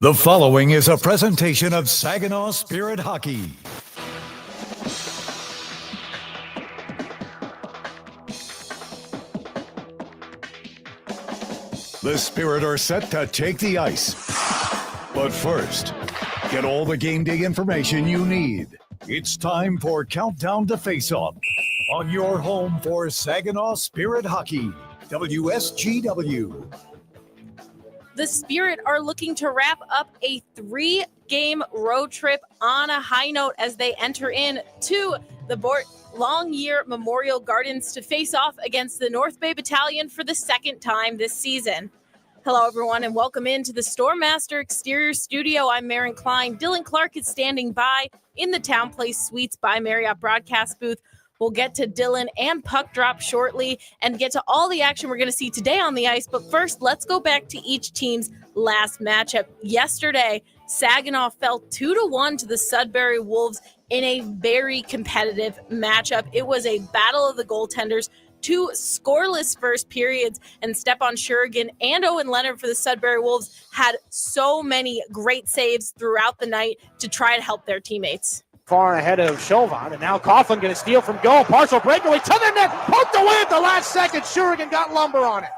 The following is a presentation of Saginaw Spirit Hockey. The Spirit are set to take the ice. But first, get all the game day information you need. It's time for Countdown to Face-Off on your home for Saginaw Spirit Hockey, WSGW. The Spirit are looking to wrap up a 3-game road trip on a high note as they enter into the Longyear Memorial Gardens to face off against the North Bay Battalion for the second time this season. Hello, everyone, and welcome into the Stormmaster Exterior Studio. I'm Maren Klein. Dylan Clark is standing by in the Town Place Suites by Marriott broadcast booth. We'll get to Dylan and Puck Drop shortly and get to all the action we're going to see today on the ice. But first, let's go back to each team's last matchup. Yesterday, Saginaw fell 2-1 to the Sudbury Wolves in a very competitive matchup. It was a battle of the goaltenders, 2 scoreless first periods, and Stepan Shurigan and Owen Leonard for the Sudbury Wolves had so many great saves throughout the night to try to help their teammates. Far ahead of Chauvin, and now Coughlin going to steal from goal. Partial breakaway to the net, poked away at the last second. Shurigan got lumber on it.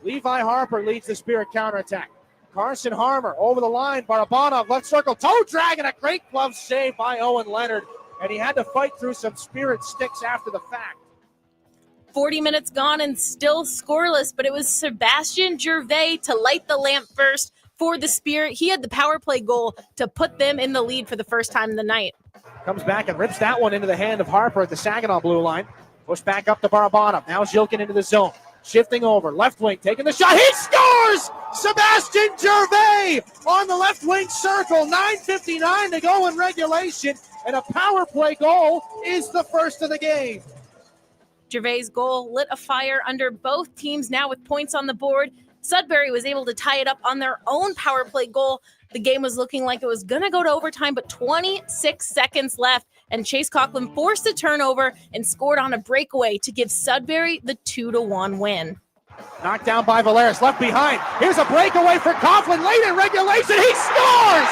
Levi Harper leads the Spirit counterattack. Carson Harmer over the line. Barabanov left circle, toe drag, and a great glove save by Owen Leonard. And he had to fight through some Spirit sticks after the fact. 40 minutes gone and still scoreless, but it was Sebastian Gervais to light the lamp first for the Spirit. He had the power play goal to put them in the lead for the first time in the night. Comes back and rips that one into the hand of Harper at the Saginaw blue line. Push back up to Barabanov. Now Zhilkin into the zone. Shifting over. Left wing taking the shot. He scores! Sebastian Gervais on the left wing circle. 9:59 to go in regulation. And a power play goal is the first of the game. Gervais' goal lit a fire under both teams now with points on the board. Sudbury was able to tie it up on their own power play goal. The game was looking like it was going to go to overtime, but 26 seconds left, and Chase Coughlin forced a turnover and scored on a breakaway to give Sudbury the 2-1 win. Knocked down by Valeris, left behind. Here's a breakaway for Coughlin late in regulation. He scores!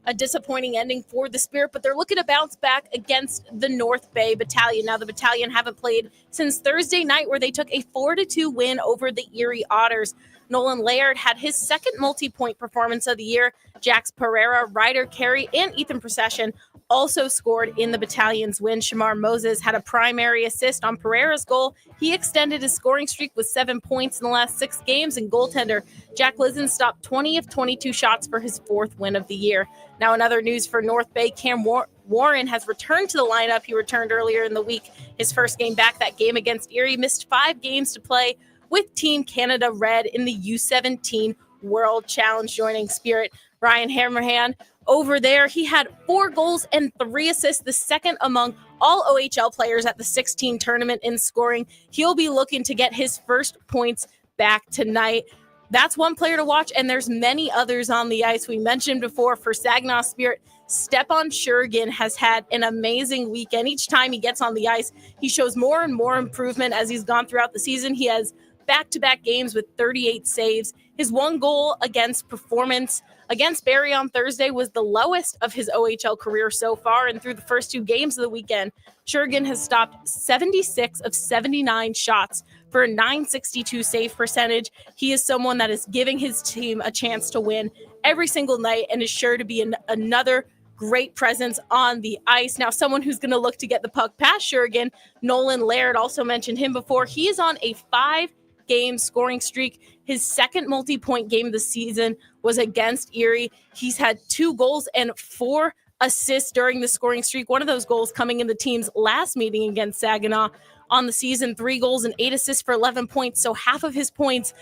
A disappointing ending for the Spirit, but they're looking to bounce back against the North Bay Battalion. Now, the Battalion haven't played since Thursday night, where they took a 4-2 win over the Erie Otters. Nolan Laird had his second multi-point performance of the year. Jax Pereira, Ryder Carey, and Ethan Procession also scored in the Battalion's win. Shamar Moses had a primary assist on Pereira's goal. He extended his scoring streak with 7 points in the last 6 games, and goaltender Jack Lizen stopped 20 of 22 shots for his 4th win of the year. Now, in other news for North Bay, Cam Warren has returned to the lineup. He returned earlier in the week, his first game back. That game against Erie, missed 5 games to play with Team Canada Red in the U17 World Challenge, joining Spirit. Ryan Hammerhand over there, he had 4 goals and 3 assists, the second among all OHL players at the 16 tournament in scoring. He'll be looking to get his first points back tonight. That's one player to watch, and there's many others on the ice. We mentioned before for Saginaw Spirit, Stepan Shurigan has had an amazing weekend. Each time he gets on the ice, he shows more and more improvement as he's gone throughout the season. He has back-to-back games with 38 saves. His 1 goal against performance against Barrie on Thursday was the lowest of his OHL career so far, and through the first 2 games of the weekend, Shurigan has stopped 76 of 79 shots for a .962 save percentage. He is someone that is giving his team a chance to win every single night and is sure to be another great presence on the ice. Now, someone who's going to look to get the puck past Shurigan, Nolan Laird, also mentioned him before. He is on a 5-game scoring streak. His second multi-point game of the season was against Erie. He's had 2 goals and 4 assists during the scoring streak. One of those goals coming in the team's last meeting against Saginaw. On the season, 3 goals and 8 assists for 11 points. So half of his points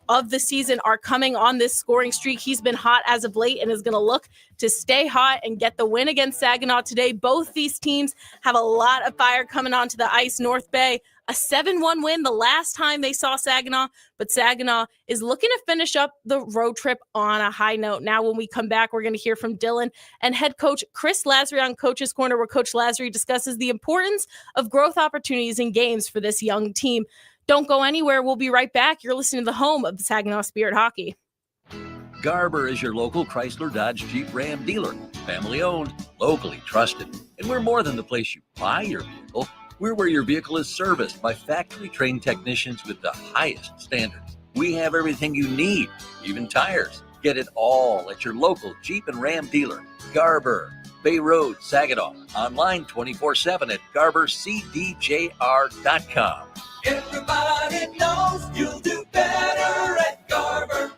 of the season are coming on this scoring streak. He's been hot as of late and is going to look to stay hot and get the win against Saginaw today. Both these teams have a lot of fire coming onto the ice. North Bay, a 7-1 win the last time they saw Saginaw, but Saginaw is looking to finish up the road trip on a high note. Now, when we come back, we're going to hear from Dylan and head coach Chris Lasry on Coach's Corner, where Coach Lasry discusses the importance of growth opportunities in games for this young team. Don't go anywhere. We'll be right back. You're listening to the home of the Saginaw Spirit Hockey. Garber is your local Chrysler Dodge Jeep Ram dealer. Family owned, locally trusted. And we're more than the place you buy your vehicle. We're where your vehicle is serviced by factory trained technicians with the highest standards. We have everything you need, even tires. Get it all at your local Jeep and Ram dealer. Garber, Bay Road, Saginaw. Online 24/7 at GarberCDJR.com. Everybody knows you'll do better at Garber.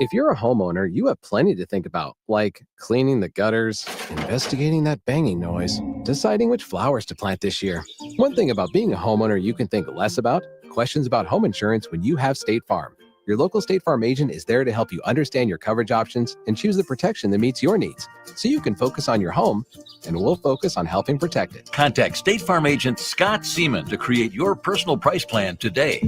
If you're a homeowner, you have plenty to think about, like cleaning the gutters, investigating that banging noise, deciding which flowers to plant this year. One thing about being a homeowner you can think less about, questions about home insurance when you have State Farm. Your local State Farm agent is there to help you understand your coverage options and choose the protection that meets your needs, so you can focus on your home, and we'll focus on helping protect it. Contact State Farm agent Scott Seaman to create your personal price plan today.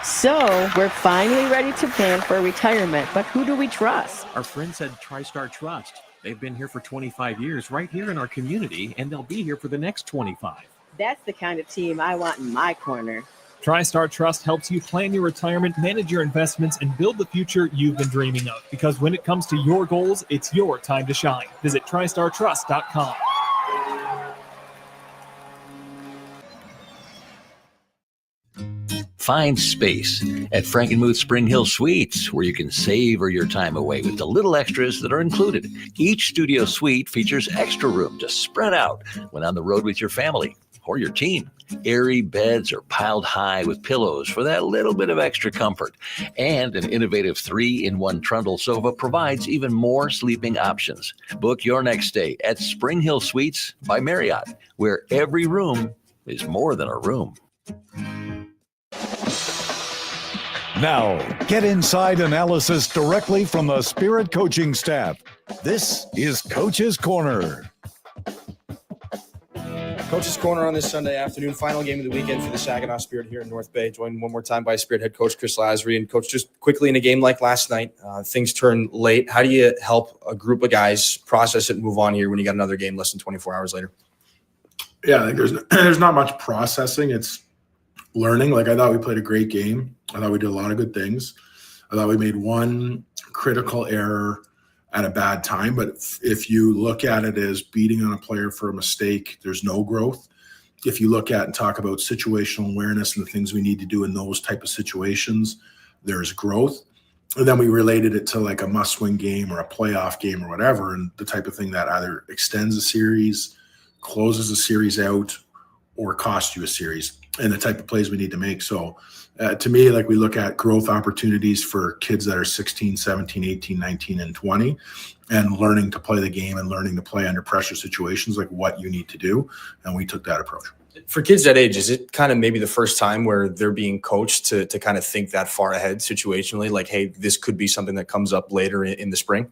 So, we're finally ready to plan for retirement, but who do we trust? Our friends at TriStar Trust. They've been here for 25 years right here in our community, and they'll be here for the next 25. That's the kind of team I want in my corner. TriStar Trust helps you plan your retirement, manage your investments, and build the future you've been dreaming of. Because when it comes to your goals, it's your time to shine. Visit TriStarTrust.com. Find space at Frankenmuth Spring Hill Suites, where you can savor your time away with the little extras that are included. Each studio suite features extra room to spread out when on the road with your family or your team. Airy beds are piled high with pillows for that little bit of extra comfort. And an innovative 3-in-1 trundle sofa provides even more sleeping options. Book your next stay at Spring Hill Suites by Marriott, where every room is more than a room. Now, get inside analysis directly from the Spirit coaching staff. This is Coach's Corner. Coach's Corner on this Sunday afternoon, final game of the weekend for the Saginaw Spirit here in North Bay. Joined one more time by Spirit head coach Chris Lasry. And coach, just quickly, in a game like last night, things turn late. How do you help a group of guys process it and move on here when you got another game less than 24 hours later? Yeah, I think there's not much processing. It's learning. Like, I thought we played a great game. I thought we did a lot of good things. I thought we made one critical error at a bad time. But if you look at it as beating on a player for a mistake, there's no growth. If you look at and talk about situational awareness and the things we need to do in those type of situations, there's growth. And then we related it to like a must-win game or a playoff game or whatever, and the type of thing that either extends a series, closes a series out, or costs you a series, and the type of plays we need to make. So to me, like, we look at growth opportunities for kids that are 16, 17, 18, 19, and 20, and learning to play the game and learning to play under pressure situations, like what you need to do. And we took that approach. For kids that age, is it kind of maybe the first time where they're being coached to kind of think that far ahead situationally? Like, hey, this could be something that comes up later in the spring?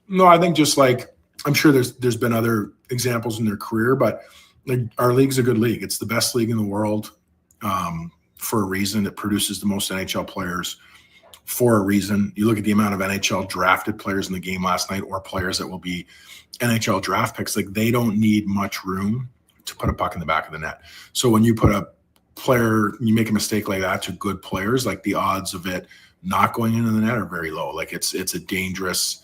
No, I think just like, I'm sure there's been other examples in their career, but like, our league's a good league. It's the best league in the world. For a reason. It produces the most NHL players for a reason. You look at the amount of NHL drafted players in the game last night, or players that will be NHL draft picks. Like, they don't need much room to put a puck in the back of the net. So when you put a player, you make a mistake like that to good players, like, the odds of it not going into the net are very low. Like, it's a dangerous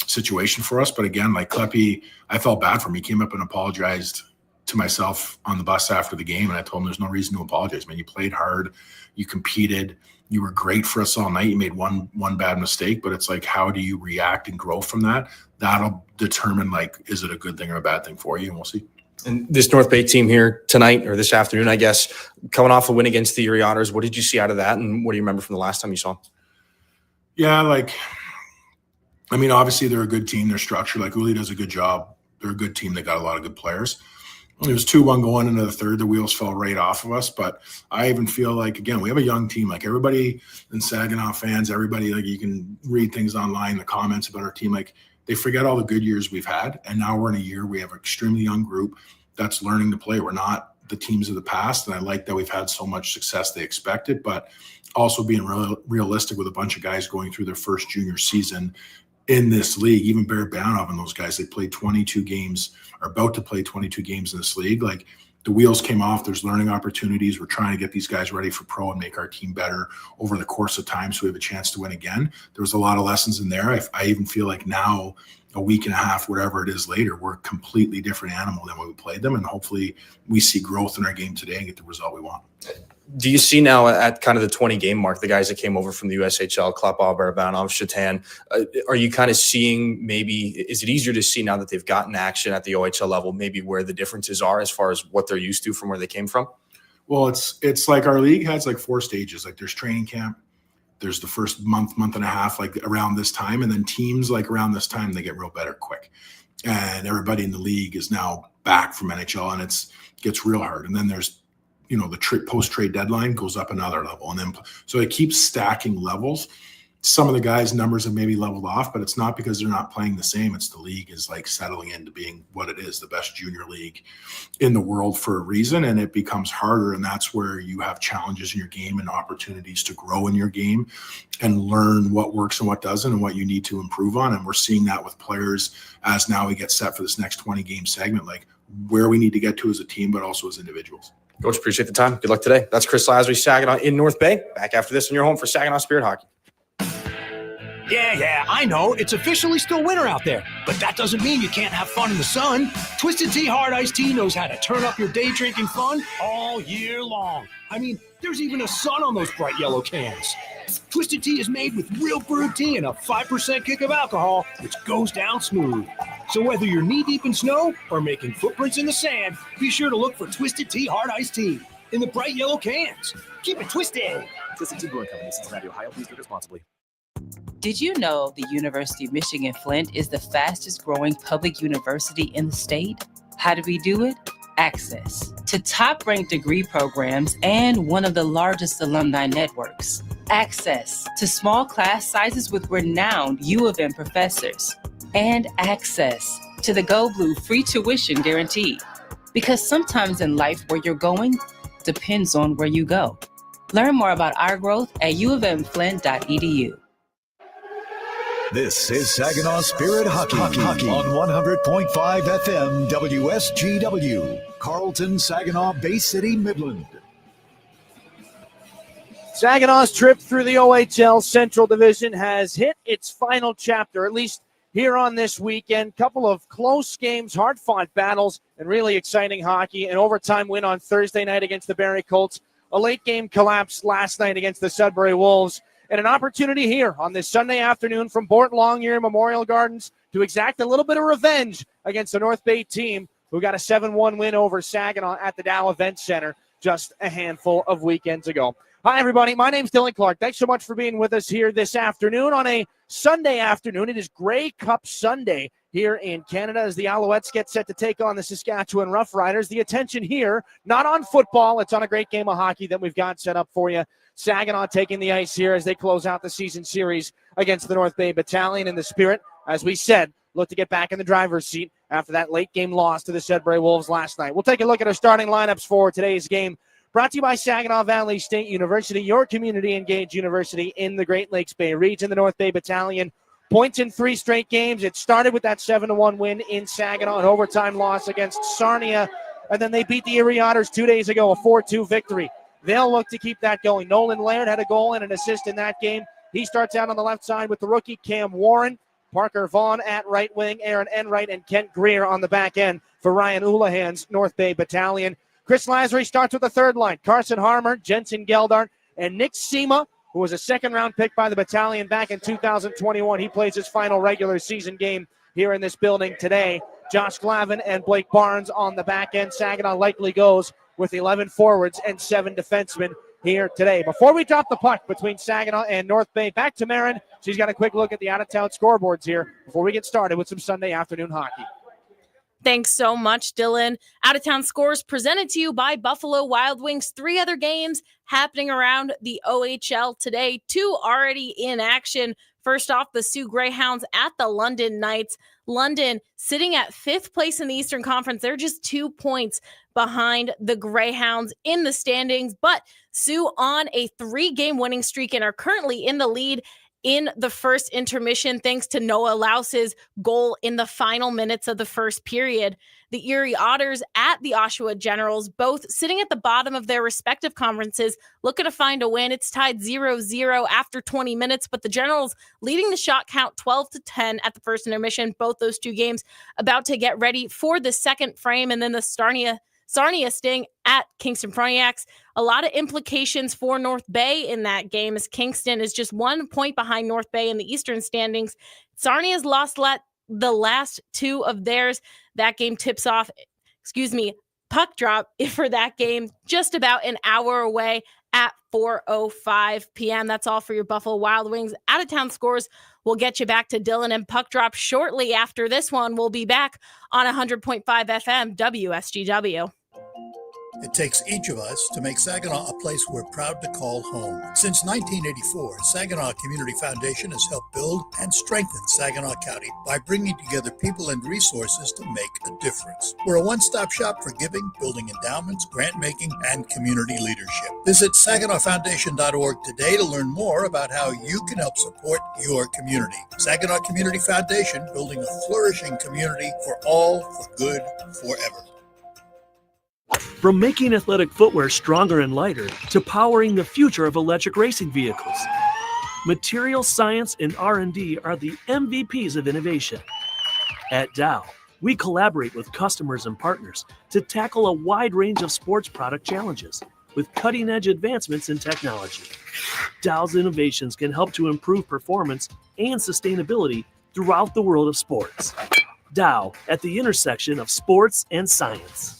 situation for us. But again, like Kleppe, I felt bad for him. He came up and apologized to myself on the bus after the game, and I told him there's no reason to apologize, man. You played hard, you competed, you were great for us all night. You made one bad mistake, but it's like, how do you react and grow from that? That'll determine, like, is it a good thing or a bad thing for you, and we'll see. And this North Bay team here tonight, or this afternoon, I guess, coming off a win against the Erie Otters, what did you see out of that, and what do you remember from the last time you saw them? Yeah, like, I mean, obviously they're a good team. They're structured. Like, Uli does a good job. They're a good team. They got a lot of good players. It was 2-1 going into the third. The wheels fell right off of us. But I even feel like, again, we have a young team. Like, everybody in Saginaw fans, everybody, like, you can read things online, the comments about our team. Like, they forget all the good years we've had. And now we're in a year, we have an extremely young group that's learning to play. We're not the teams of the past. And I like that we've had so much success they expected, but also being realistic with a bunch of guys going through their first junior season in this league, even Barrett Banov and those guys, they played 22 games, are about to play 22 games in this league. Like, the wheels came off. There's learning opportunities. We're trying to get these guys ready for pro and make our team better over the course of time so we have a chance to win again. There was a lot of lessons in there. I even feel like now, a week and a half, whatever it is later, we're a completely different animal than when we played them. And hopefully we see growth in our game today and get the result we want. Do you see now at kind of the 20-game mark, the guys that came over from the USHL, Klapov, Barabanov, Shatan, are you kind of seeing maybe, is it easier to see now that they've gotten action at the OHL level, maybe where the differences are as far as what they're used to from where they came from? Well, it's like our league has like 4 stages. Like, there's training camp, there's the first month and a half, like around this time. And then teams like around this time, they get real better quick. And everybody in the league is now back from NHL, and it gets real hard. And then there's, the post-trade deadline goes up another level. And then, so it keeps stacking levels. Some of the guys' numbers have maybe leveled off, but it's not because they're not playing the same. It's the league is like settling into being what it is, the best junior league in the world for a reason. And it becomes harder. And that's where you have challenges in your game and opportunities to grow in your game and learn what works and what doesn't and what you need to improve on. And we're seeing that with players as now we get set for this next 20-game segment, like where we need to get to as a team, but also as individuals. Coach, appreciate the time. Good luck today. That's Chris Lasry, Saginaw in North Bay. Back after this in your home for Saginaw Spirit Hockey. Yeah, I know. It's officially still winter out there, but that doesn't mean you can't have fun in the sun. Twisted Tea Hard Iced Tea knows how to turn up your day drinking fun all year long. I mean, there's even a sun on those bright yellow cans. Twisted Tea is made with real brewed tea and a 5% kick of alcohol, which goes down smooth. So whether you're knee-deep in snow or making footprints in the sand, be sure to look for Twisted Tea Hard Iced Tea in the bright yellow cans. Keep it twisted. Twisted Tea Brewing Company, Cincinnati, Ohio. Please drink responsibly. Did you know the University of Michigan Flint is the fastest growing public university in the state? How do we do it? Access to top-ranked degree programs and one of the largest alumni networks. Access to small class sizes with renowned U of M professors. And access to the Go Blue free tuition guarantee. Because sometimes in life where you're going depends on where you go. Learn more about our growth at uofmflint.edu. This is Saginaw Spirit Hockey on 100.5 FM WSGW, Carlton, Saginaw, Bay City, Midland. Saginaw's trip through the OHL Central Division has hit its final chapter, at least here on this weekend. Couple of close games, hard-fought battles, and really exciting hockey. An overtime win on Thursday night against the Barrie Colts. A late game collapse last night against the Sudbury Wolves. And an opportunity here on this Sunday afternoon from Bort Longyear Memorial Gardens to exact a little bit of revenge against the North Bay team who got a 7-1 win over Saginaw at the Dow Event Center just a handful of weekends ago. Hi, everybody. My name's Dylan Clark. Thanks so much for being with us here this afternoon on a Sunday afternoon. It is Grey Cup Sunday here in Canada as the Alouettes get set to take on the Saskatchewan Roughriders. The attention here, not on football. It's on a great game of hockey that we've got set up for you. Saginaw taking the ice here as they close out the season series against the North Bay Battalion. In the Spirit, as we said, look to get back in the driver's seat after that late game loss to the Sudbury Wolves last night. We'll take a look at our starting lineups for today's game. Brought to you by Saginaw Valley State University, your community-engaged university in the Great Lakes Bay region. The North Bay Battalion points in 3 straight games. It started with that 7-1 win in Saginaw, an overtime loss against Sarnia, and then they beat the Erie Otters 2 days ago, a 4-2 victory. They'll look to keep that going. Nolan Laird had a goal and an assist in that game. He starts out on the left side with the rookie Cam Warren, Parker Vaughn at right wing, Aaron Enright, and Kent Greer on the back end for Ryan Oulahan's North Bay Battalion. Chris Lasry starts with the third line. Carson Harmer, Jensen Geldart, and Nick Sema, who was a second-round pick by the Battalion back in 2021. He plays his final regular season game here in this building today. Josh Glavin and Blake Barnes on the back end. Saginaw likely goes with 11 forwards and 7 defensemen here today. Before we drop the puck between Saginaw and North Bay, back to Marin. She's got a quick look at the out-of-town scoreboards here before we get started with some Sunday afternoon hockey. Thanks so much, Dylan. Out-of-town scores presented to you by Buffalo Wild Wings. 3 other games happening around the OHL today. 2 already in action. First off, the Sioux Greyhounds at the London Knights. London sitting at 5th place in the Eastern Conference. They're just 2 points behind the Greyhounds in the standings, but Sioux on a 3-game winning streak and are currently in the lead in the first intermission thanks to Noah Louse's goal in the final minutes of the first period. The Erie Otters at the Oshawa Generals, both sitting at the bottom of their respective conferences, looking to find a win. It's tied 0-0 after 20 minutes, but the Generals leading the shot count 12-10 at the first intermission. Both those two games about to get ready for the second frame, and then the Sarnia Sting at Kingston Frontenacs. A lot of implications for North Bay in that game, as Kingston is just 1 point behind North Bay in the Eastern standings. Sarnia's lost the last two of theirs. That game tips off, puck drop for that game just about an hour away at 4:05 p.m. That's all for your Buffalo Wild Wings. Out-of-town scores will get you back to Dylan and puck drop shortly after this one. We'll be back on 100.5 FM WSGW. It takes each of us to make Saginaw a place we're proud to call home. Since 1984, Saginaw Community Foundation has helped build and strengthen Saginaw County by bringing together people and resources to make a difference. We're a one-stop shop for giving, building endowments, grant-making, and community leadership. Visit SaginawFoundation.org today to learn more about how you can help support your community. Saginaw Community Foundation, building a flourishing community for all, for good, forever. From making athletic footwear stronger and lighter to powering the future of electric racing vehicles, material science and R&D are the MVPs of innovation. At Dow, we collaborate with customers and partners to tackle a wide range of sports product challenges with cutting-edge advancements in technology. Dow's innovations can help to improve performance and sustainability throughout the world of sports. Dow, at the intersection of sports and science.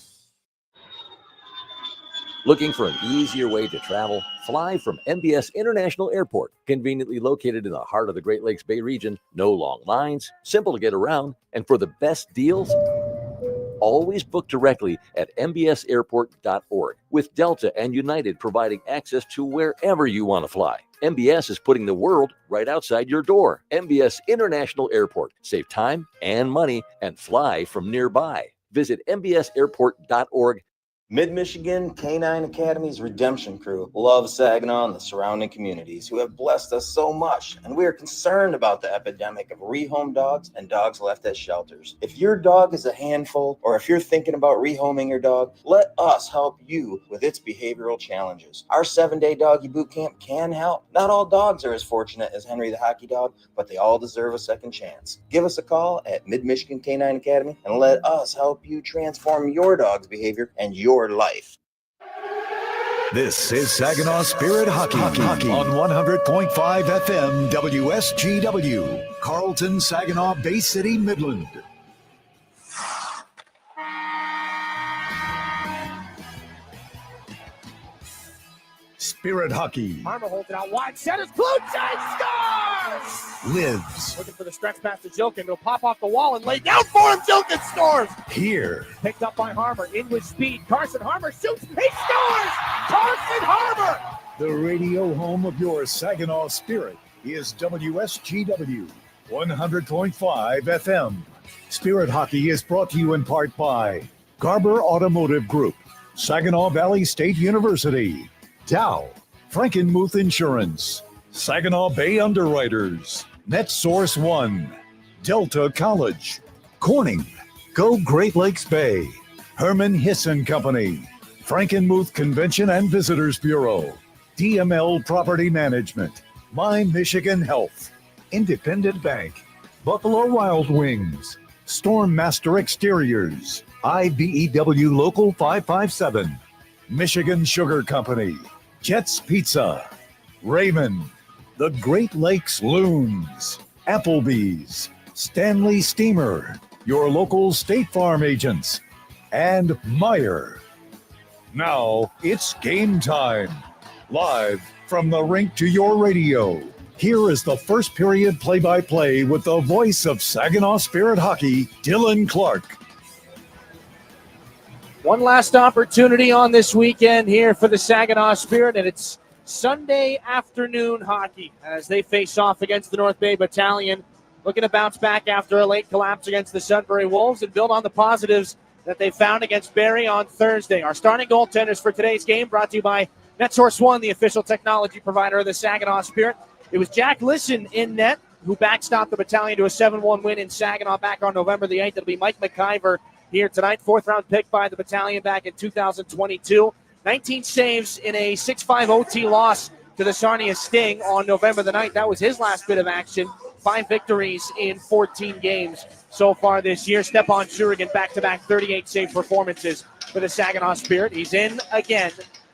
Looking for an easier way to travel? Fly from MBS International Airport, conveniently located in the heart of the Great Lakes Bay region. No long lines, simple to get around, and for the best deals, always book directly at mbsairport.org, with Delta and United providing access to wherever you want to fly. MBS is putting the world right outside your door. MBS International Airport. Save time and money and fly from nearby. Visit mbsairport.org. Mid-Michigan Canine Academy's Redemption Crew loves Saginaw and the surrounding communities who have blessed us so much, and we are concerned about the epidemic of rehome dogs and dogs left at shelters. If your dog is a handful, or if you're thinking about rehoming your dog, let us help you with its behavioral challenges. Our 7-day doggy boot camp can help. Not all dogs are as fortunate as Henry the Hockey Dog, but they all deserve a second chance. Give us a call at Mid-Michigan Canine Academy and let us help you transform your dog's behavior and your life. This is Saginaw Spirit Hockey on 100.5 FM WSGW, Carlton, Saginaw, Bay City, Midland. Spirit Hockey Harmer holds it out wide. Centers, blue side, scores! lives Looking for the stretch pass to Jilkin. He'll pop off the wall and lay down for him. Jilkin scores! here. Picked up by Harmer. In with speed. Carson Harmer shoots. He scores! Carson Harmer! The radio home of your Saginaw Spirit is WSGW 100.5 FM. Spirit Hockey is brought to you in part by Garber Automotive Group, Saginaw Valley State University, Dow, Frankenmuth Insurance, Saginaw Bay Underwriters, NetSource One, Delta College, Corning, Go Great Lakes Bay, Herman Hisson Company, Frankenmuth Convention and Visitors Bureau, DML Property Management, My Michigan Health, Independent Bank, Buffalo Wild Wings, Stormmaster Exteriors, IBEW Local 557, Michigan Sugar Company, Jets Pizza, Raymond, the Great Lakes Loons, Applebee's, Stanley Steamer, your local State Farm agents, and Meyer. Now it's game time. Live from the rink to your radio. Here is the first period play-by-play with the voice of Saginaw Spirit Hockey, Dylan Clark. One last opportunity on this weekend here for the Saginaw Spirit, and it's Sunday afternoon hockey as they face off against the North Bay Battalion, looking to bounce back after a late collapse against the Sudbury Wolves and build on the positives that they found against Barrie on Thursday. Our starting goaltenders for today's game brought to you by NetSource One, the official technology provider of the Saginaw Spirit. It was Jack Lisson in net who backstopped the Battalion to a 7-1 win in Saginaw back on November the 8th. It'll be Mike McIver here tonight, 4th-round pick by the Battalion back in 2022. 19 saves in a 6-5 OT loss to the Sarnia Sting on November the 9th. That was his last bit of action. 5 victories in 14 games so far this year. Stepan Shurigan back-to-back 38 save performances for the Saginaw Spirit. He's in again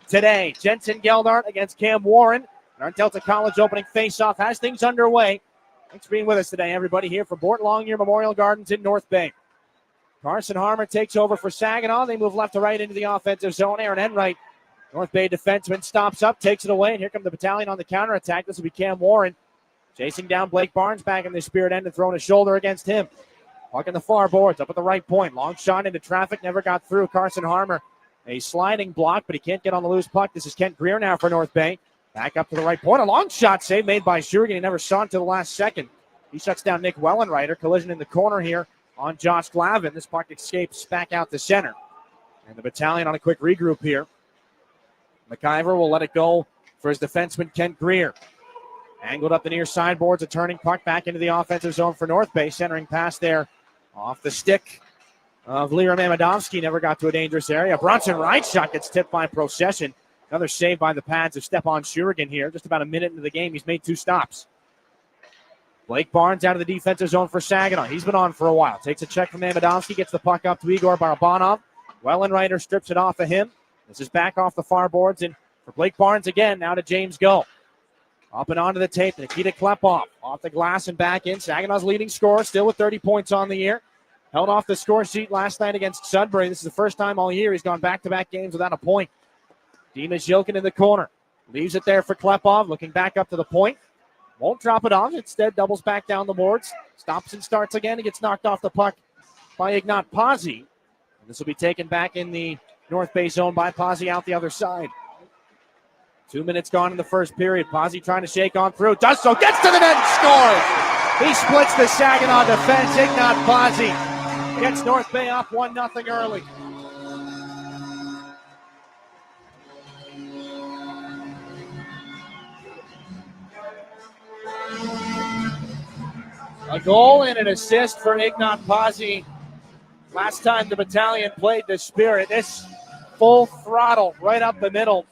today. Jensen Geldart against Cam Warren. Our Delta College opening face-off has things underway. Thanks for being with us today, everybody, here from Bort Longyear Memorial Gardens in North Bay. Carson Harmer takes over for Saginaw. They move left to right into the offensive zone. Aaron Enright, North Bay defenseman, stops up, takes it away, and here come the Battalion on the counterattack. This will be Cam Warren chasing down Blake Barnes back in the Spirit end and throwing a shoulder against him. Puck in the far boards, up at the right point. Long shot into traffic, never got through. Carson Harmer, a sliding block, but he can't get on the loose puck. This is Kent Greer now for North Bay. Back up to the right point. A long shot save made by Shurigan. He never saw it until the last second. He shuts down Nick Wellenreiter. Collision in the corner here on Josh Glavin. This puck escapes back out the center. And the Battalion on a quick regroup here. McIver will let it go for his defenseman, Kent Greer. Angled up the near sideboards, a turning puck back into the offensive zone for North Bay. Centering pass there off the stick of Lira Mamadovsky. Never got to a dangerous area. Bronson right shot gets tipped by Procession. Another save by the pads of Stepan Shurigan here. Just about a minute into the game, he's made 2 stops. Blake Barnes out of the defensive zone for Saginaw. He's been on for a while. Takes a check from Mamadovsky, gets the puck up to Igor Barabanov. Wellenreiter strips it off of him. This is back off the far boards, and for Blake Barnes again, now to James Go. Up and onto the tape, Nikita Klepov off the glass and back in. Saginaw's leading scorer, still with 30 points on the year. Held off the score sheet last night against Sudbury. This is the first time all year he's gone back-to-back games without a point. Dimas Yilkin in the corner. Leaves it there for Klepov, looking back up to the point. Won't drop it off. Instead, doubles back down the boards. Stops and starts again. He gets knocked off the puck by Ignat Pazzi. And this will be taken back in the North Bay zone by Pazzi out the other side. 2 minutes gone in the first period. Pazzi trying to shake on through. Does so. Gets to the net and scores. He splits the Saginaw defense. Ignat Pazzi gets North Bay up 1-0 early. A goal and an assist for Ignat Pazzi. Last time the Battalion played the Spirit. This full throttle right up the middle.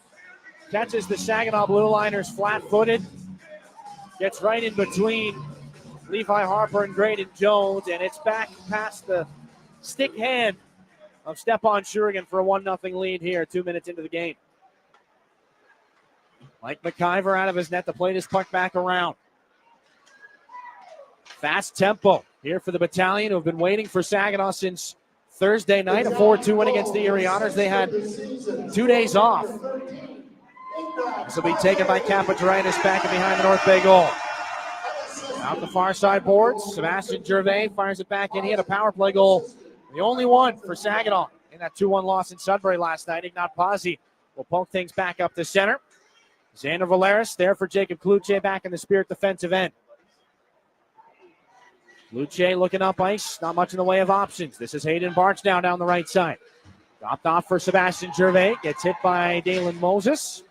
Catches the Saginaw Blue Liners flat-footed. Gets right in between Levi Harper and Graydon Jones. And it's back past the stick hand of Stepan Shurigan for a 1-0 lead here 2 minutes into the game. Mike McIver out of his net to play this puck back around. Fast tempo here for the Battalion, who have been waiting for Saginaw since Thursday night, a 4-2 win against the Erie Otters. They had 2 days off. This will be taken by Kapatritis back and behind the North Bay goal. Out the far side boards, Sebastian Gervais fires it back in. He had a power play goal, the only one for Saginaw in that 2-1 loss in Sudbury last night. Ignat Pazzi will poke things back up the center. Xander Valeris there for Jacob Kluche back in the Spirit defensive end. Luce looking up ice, not much in the way of options. This is Hayden Barch now down the right side. Dropped off for Sebastian Gervais, gets hit by Dalen Moses.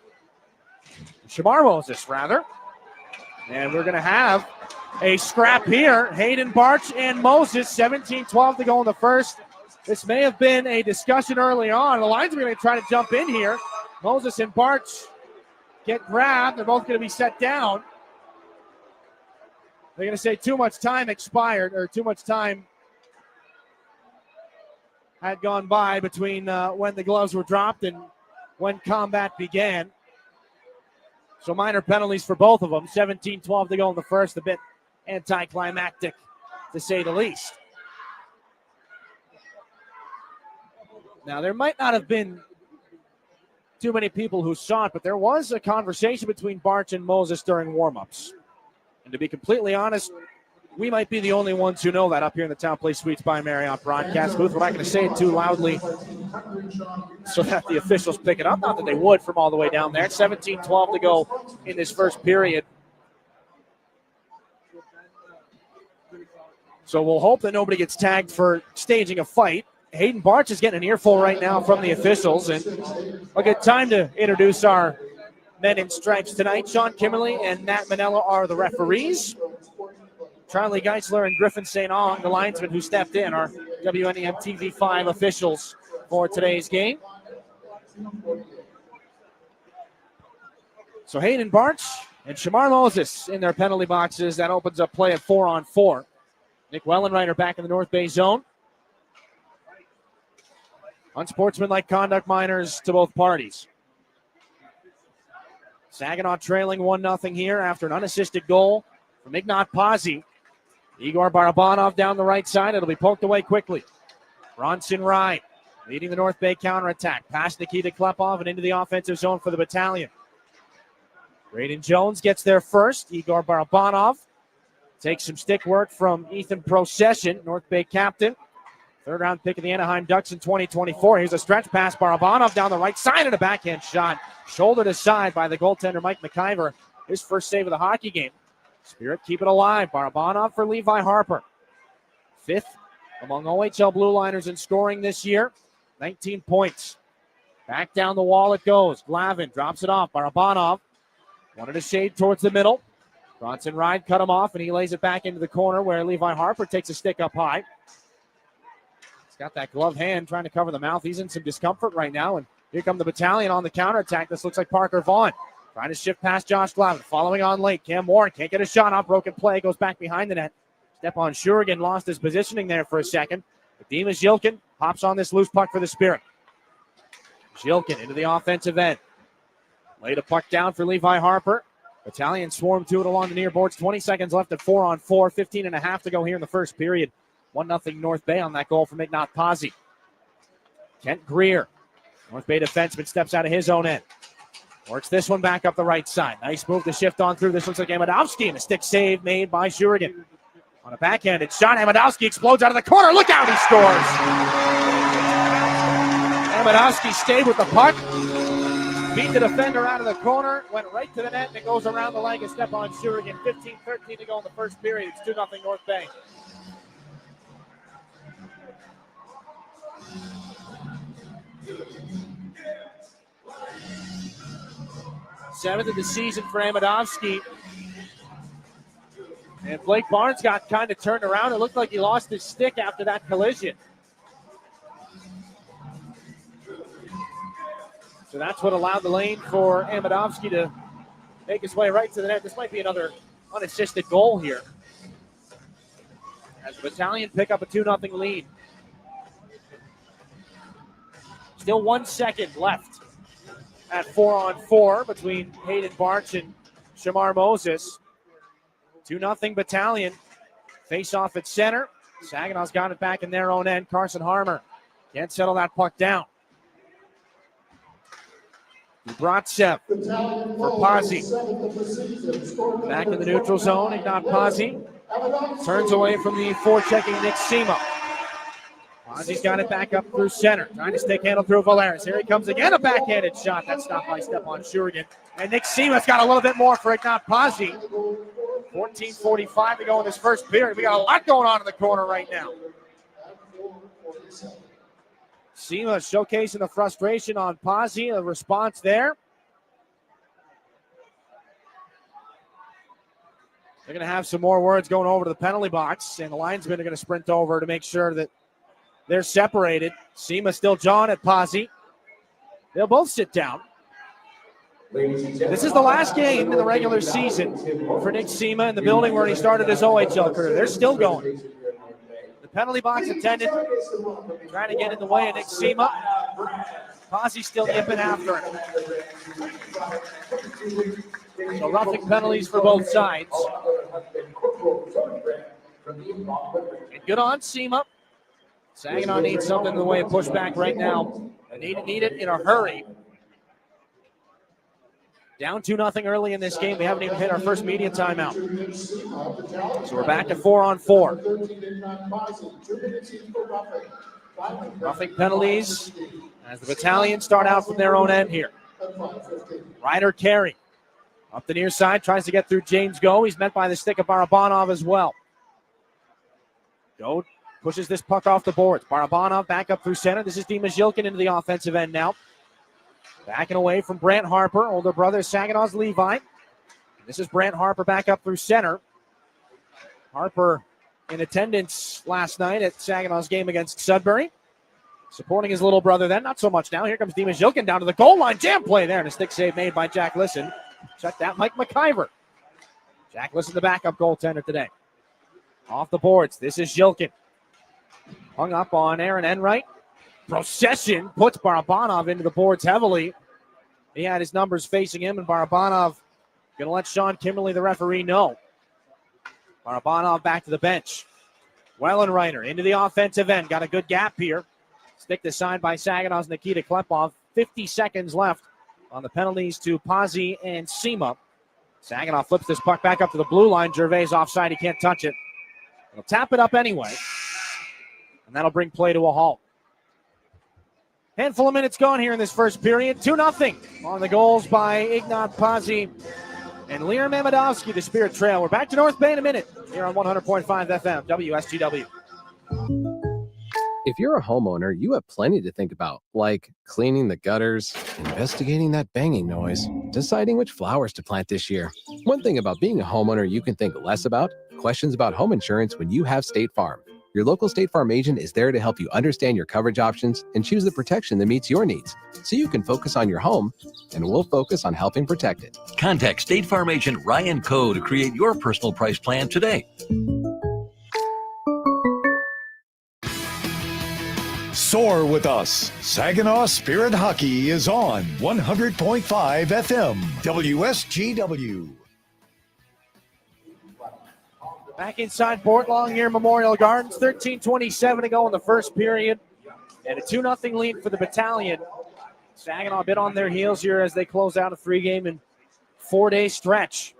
Shamar Moses, rather. And we're going to have a scrap here. Hayden Barch and Moses, 17-12 to go in the first. This may have been a discussion early on. The Lions are going to try to jump in here. Moses and Barch get grabbed. They're both going to be set down. They're going to say too much time expired, or too much time had gone by between when the gloves were dropped and when combat began. So minor penalties for both of them. 17-12 to go in the first. A bit anticlimactic, to say the least. Now, there might not have been too many people who saw it, but there was a conversation between Barch and Moses during warm-ups. And to be completely honest, we might be the only ones who know that up here in the Town Place Suites by Marriott broadcast booth. We're not going to say it too loudly so that the officials pick it up. Not that they would from all the way down there. 17-12 to go in this first period. So we'll hope that nobody gets tagged for staging a fight. Hayden Barch is getting an earful right now from the officials. And a good time to introduce our men in stripes tonight. Sean Kimmerly and Nat Manella are the referees. Charlie Geisler and Griffin St. Ong, the linesmen who stepped in, are WNEM TV5 officials for today's game. So Hayden Barch and Shamar Moses in their penalty boxes. That opens up play at 4-on-4. Nick Wellenreiter back in the North Bay zone. Unsportsmanlike conduct minors to both parties. Saginaw trailing 1-0 here after an unassisted goal from Ignat Pazzi. Igor Barabanov down the right side. It'll be poked away quickly. Bronson Ride leading the North Bay counterattack. Past Nikita Klepov and into the offensive zone for the Battalion. Braden Jones gets there first. Igor Barabanov takes some stick work from Ethan Procession, North Bay captain. Third-round pick of the Anaheim Ducks in 2024. Here's a stretch pass. Barabanov down the right side and a backhand shot. Shouldered aside by the goaltender, Mike McIver. His first save of the hockey game. Spirit keep it alive. Barabanov for Levi Harper. Fifth among OHL Blue Liners in scoring this year. 19 points. Back down the wall it goes. Glavin drops it off. Barabanov wanted a shade towards the middle. Bronson Ride cut him off, and he lays it back into the corner where Levi Harper takes a stick up high. He's got that glove hand trying to cover the mouth. He's in some discomfort right now, and here come the Battalion on the counterattack. This looks like Parker Vaughn trying to shift past Josh Glavin. Following on late, Cam Warren can't get a shot off. Broken play, goes back behind the net. Stepan Shurigan lost his positioning there for a second. But Dimas Yilkin hops on this loose puck for the Spirit. Yilkin into the offensive end. Laid a puck down for Levi Harper. Battalion swarmed to it along the near boards. 20 seconds left at 4-on-4. 15 and a half to go here in the first period. 1-0 North Bay on that goal from Ignat Pazzi. Kent Greer, North Bay defenseman, steps out of his own end. Works this one back up the right side. Nice move to shift on through. This looks like Amadowski, and a stick save made by Shurigan. On a backhanded shot, Amadowski explodes out of the corner. Look out, he scores. Amadowski stayed with the puck. Beat the defender out of the corner, went right to the net, and it goes around the leg of Stepan Shurigan. 15-13 to go in the first period. It's 2-0 North Bay. Seventh of the season for Amadowski. And Blake Barnes got kind of turned around. It looked like he lost his stick after that collision. So that's what allowed the lane for Amadowski to make his way right to the net. This might be another unassisted goal here, as the Battalion pick up a 2-0 lead. Still 1 second left at 4-on-4 between Hayden Barch and Shamar Moses. 2-0 Battalion. Face off at center. Saginaw's got it back in their own end. Carson Harmer can't settle that puck down. Bratsev for Pazzi. Back in the neutral zone. Ignat Pazzi turns away from the forechecking Nick Sema. Pazzi's got it back up through center. Trying to stick handle through Valeris. Here he comes again. A backhanded shot. That's stopped by Stepan Shurigan. And Nick Sema's got a little bit more for Ignat Pazzi. 14:45 to go in this first period. We got a lot going on in the corner right now. Sema showcasing the frustration on Pazzi. A response there. They're going to have some more words going over to the penalty box, and the linesmen are going to sprint over to make sure that they're separated. Sema still jawing at Pazzi. They'll both sit down. This is the last game in the regular season for Nick Sema in the building where he started his OHL career. They're still going. The penalty box attendant trying to get in the way of Nick Sema. Pazzi still yipping after him. So roughing penalties for both sides. And good on Sema. Saginaw needs something in the way of pushback right now. They need it in a hurry. Down 2-0 early in this game. We haven't even hit our first media timeout. So we're back at 4-on-4. Roughing penalties as the Battalion start out from their own end here. Ryder Carey up the near side, tries to get through James Go. He's met by the stick of Barabanov as well. Go pushes this puck off the boards. Barabanov back up through center. This is Dimas Yilkin into the offensive end now. Backing away from Brant Harper, older brother Saginaw's Levi. This is Brant Harper back up through center. Harper in attendance last night at Saginaw's game against Sudbury. Supporting his little brother then, not so much now. Here comes Dimas Jilkin down to the goal line. Jam play there, and a stick save made by Jack Lisson. Check that, Mike McIver. Jack Lisson, the backup goaltender today. Off the boards, this is Jilkin. Hung up on Aaron Enright. Procession puts Barabanov into the boards heavily. He had his numbers facing him, and Barabanov going to let Sean Kimberly, the referee, know. Barabanov back to the bench. Wellenreiter into the offensive end. Got a good gap here. Stick assigned by Saginaw's Nikita Klepov. 50 seconds left on the penalties to Pazzi and Sema. Saginaw flips this puck back up to the blue line. Gervais offside. He can't touch it. He'll tap it up anyway. And that'll bring play to a halt. Handful of minutes gone here in this first period. 2-0 on the goals by Ignat Pazzi and Lear Mamedovsky, the Spirit Trail. We're back to North Bay in a minute here on 100.5 FM, WSGW. If you're a homeowner, you have plenty to think about, like cleaning the gutters, investigating that banging noise, deciding which flowers to plant this year. One thing about being a homeowner you can think less about, questions about home insurance when you have State Farm. Your local State Farm agent is there to help you understand your coverage options and choose the protection that meets your needs, so you can focus on your home, and we'll focus on helping protect it. Contact State Farm agent Ryan Coe to create your personal price plan today. Soar with us. Saginaw Spirit Hockey is on 100.5 FM, WSGW. Back inside Port Long here, Memorial Gardens. 13:27 to go in the first period. And a 2-0 lead for the Battalion. Saginaw a bit on their heels here as they close out a 3-game and 4-day stretch.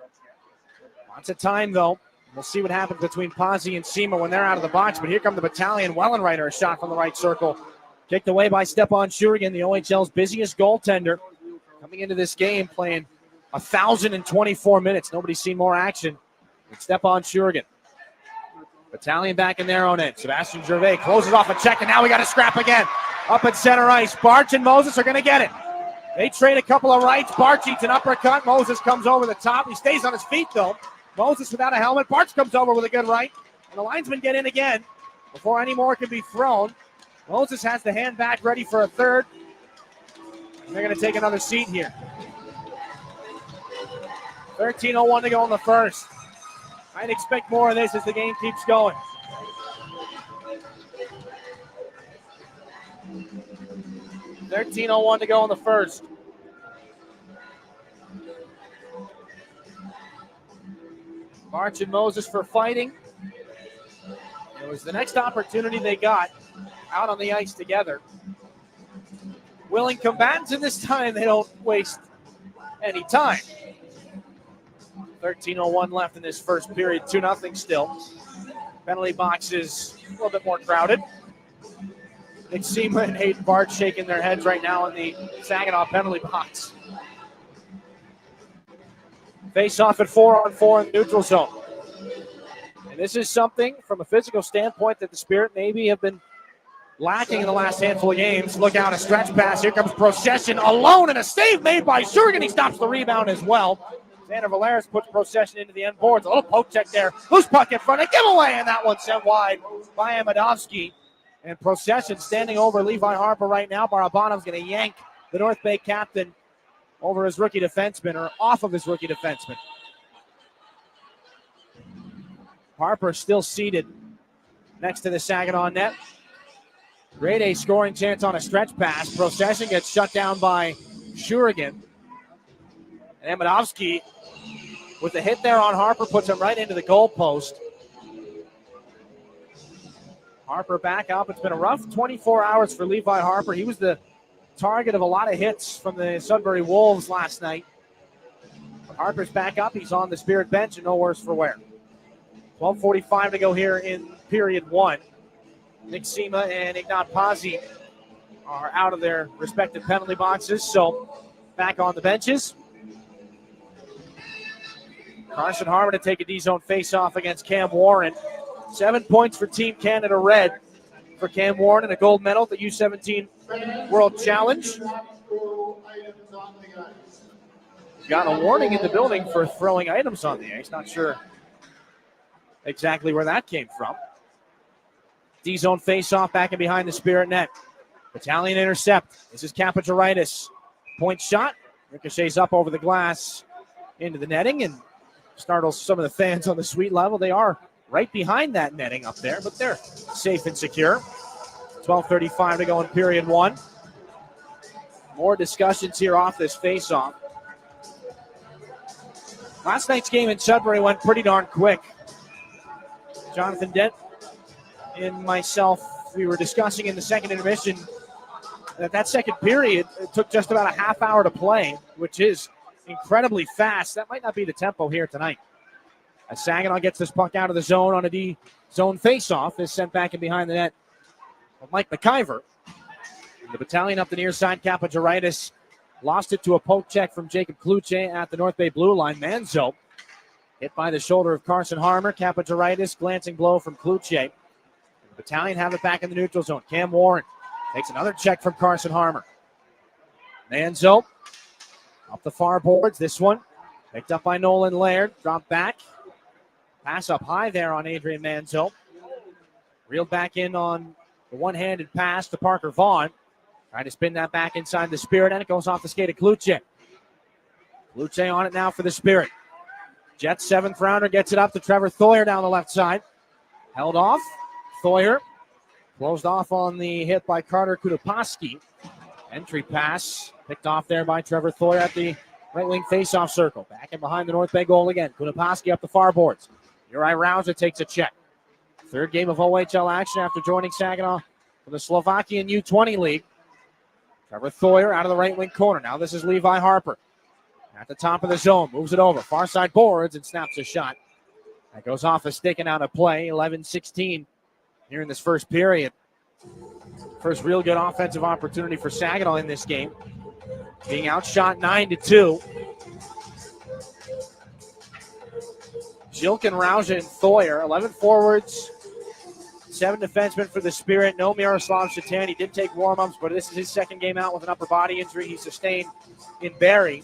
Lots of time, though. We'll see what happens between Pazzi and Sema when they're out of the box. But here come the Battalion. Wellenreiter, a shot from the right circle. Kicked away by Stepan Shurigan, the OHL's busiest goaltender. Coming into this game, playing 1,024 minutes. Nobody's seen more action than Stepan Shurigan. Battalion back in their own end. Sebastian Gervais closes off a check, and now we got a scrap again. Up at center ice. Barch and Moses are going to get it. They trade a couple of rights. Barch eats an uppercut. Moses comes over the top. He stays on his feet, though. Moses without a helmet. Barch comes over with a good right. And the linesmen get in again before any more can be thrown. Moses has the hand back ready for a third. And they're going to take another seat here. 13:01 to go in the first. I'd expect more of this as the game keeps going. $13:01 to go in the first. March and Moses for fighting. It was the next opportunity they got out on the ice together. Willing combatants, and this time they don't waste any time. 13:01 left in this first period, 2-0 still. Penalty box is a little bit more crowded. Nick Sema and Hayden Barch shaking their heads right now in the Saginaw penalty box. Face off at 4-on-4 in the neutral zone. And this is something from a physical standpoint that the Spirit maybe have been lacking in the last handful of games. Look out, a stretch pass. Here comes Procession alone, and a save made by Shurigan. He stops the rebound as well. Xander Valeris puts Procession into the end boards. A little poke check there. Loose puck in front. A giveaway, and that one sent wide by Amadovsky. And Procession standing over Levi Harper right now. Barabanov's going to yank the North Bay captain over his rookie defenseman, or off of his rookie defenseman. Harper still seated next to the Saginaw net. Grade A scoring chance on a stretch pass. Procession gets shut down by Shurigan. And Amadovsky, with the hit there on Harper, puts him right into the goal post. Harper back up. It's been a rough 24 hours for Levi Harper. He was the target of a lot of hits from the Sudbury Wolves last night. But Harper's back up. He's on the Spirit bench, and no worse for wear. 12:45 to go here in period one. Nick Sema and Ignat Pazzi are out of their respective penalty boxes, so back on the benches. Carson Harmon to take a D-zone face-off against Cam Warren. 7 points for Team Canada Red for Cam Warren and a gold medal at the U17 World Challenge. got a warning in the building for throwing items on the ice. Not sure exactly where that came from. D-zone face-off back and behind the Spirit net. Battalion intercept. This is Kapacharitis. Point shot. Ricochets up over the glass into the netting and startles some of the fans on the suite level. They are right behind that netting up there, but they're safe and secure. 12:35 to go in period one. More discussions here off this face-off. Last night's game in Sudbury went pretty darn quick. Jonathan Dent and myself, we were discussing in the second intermission that second period, it took just about a half hour to play, which is incredibly fast. That might not be the tempo here tonight. As Saginaw gets this puck out of the zone on a D-zone face-off, is sent back in behind the net of Mike McIver. The Battalion up the near side, Kapacharitis lost it to a poke check from Jacob Kluche at the North Bay blue line. Manzo hit by the shoulder of Carson Harmer. Kapacharitis, glancing blow from Kluche. The Battalion have it back in the neutral zone. Cam Warren takes another check from Carson Harmer. Manzo up the far boards. This one picked up by Nolan Laird. Drop back. Pass up high there on Adrian Manzo. Reeled back in on the one-handed pass to Parker Vaughn. Trying to spin that back inside the Spirit, and it goes off the skate of Kluche. Kluche on it now for the Spirit. Jets 7th rounder gets it up to Trevor Thoyer down the left side. Held off. Thoyer closed off on the hit by Carter Kudapaski. Entry pass picked off there by Trevor Thoyer at the right wing faceoff circle. Back in behind the North Bay goal again. Kudapaski up the far boards. Uri Rauser takes a check. Third game of OHL action after joining Saginaw for the Slovakian U20 League. Trevor Thoyer out of the right wing corner. Now this is Levi Harper. At the top of the zone. Moves it over. Far side boards and snaps a shot. That goes off a stick and out of play. 11-16 here in this first period. First real good offensive opportunity for Saginaw in this game. Being outshot 9-2. Jilkin, Rauja, and Thoyer. 11 forwards. 7 defensemen for the Spirit. No Miroslav Shatan. He did take warm-ups, but this is his second game out with an upper body injury he sustained in Barrie.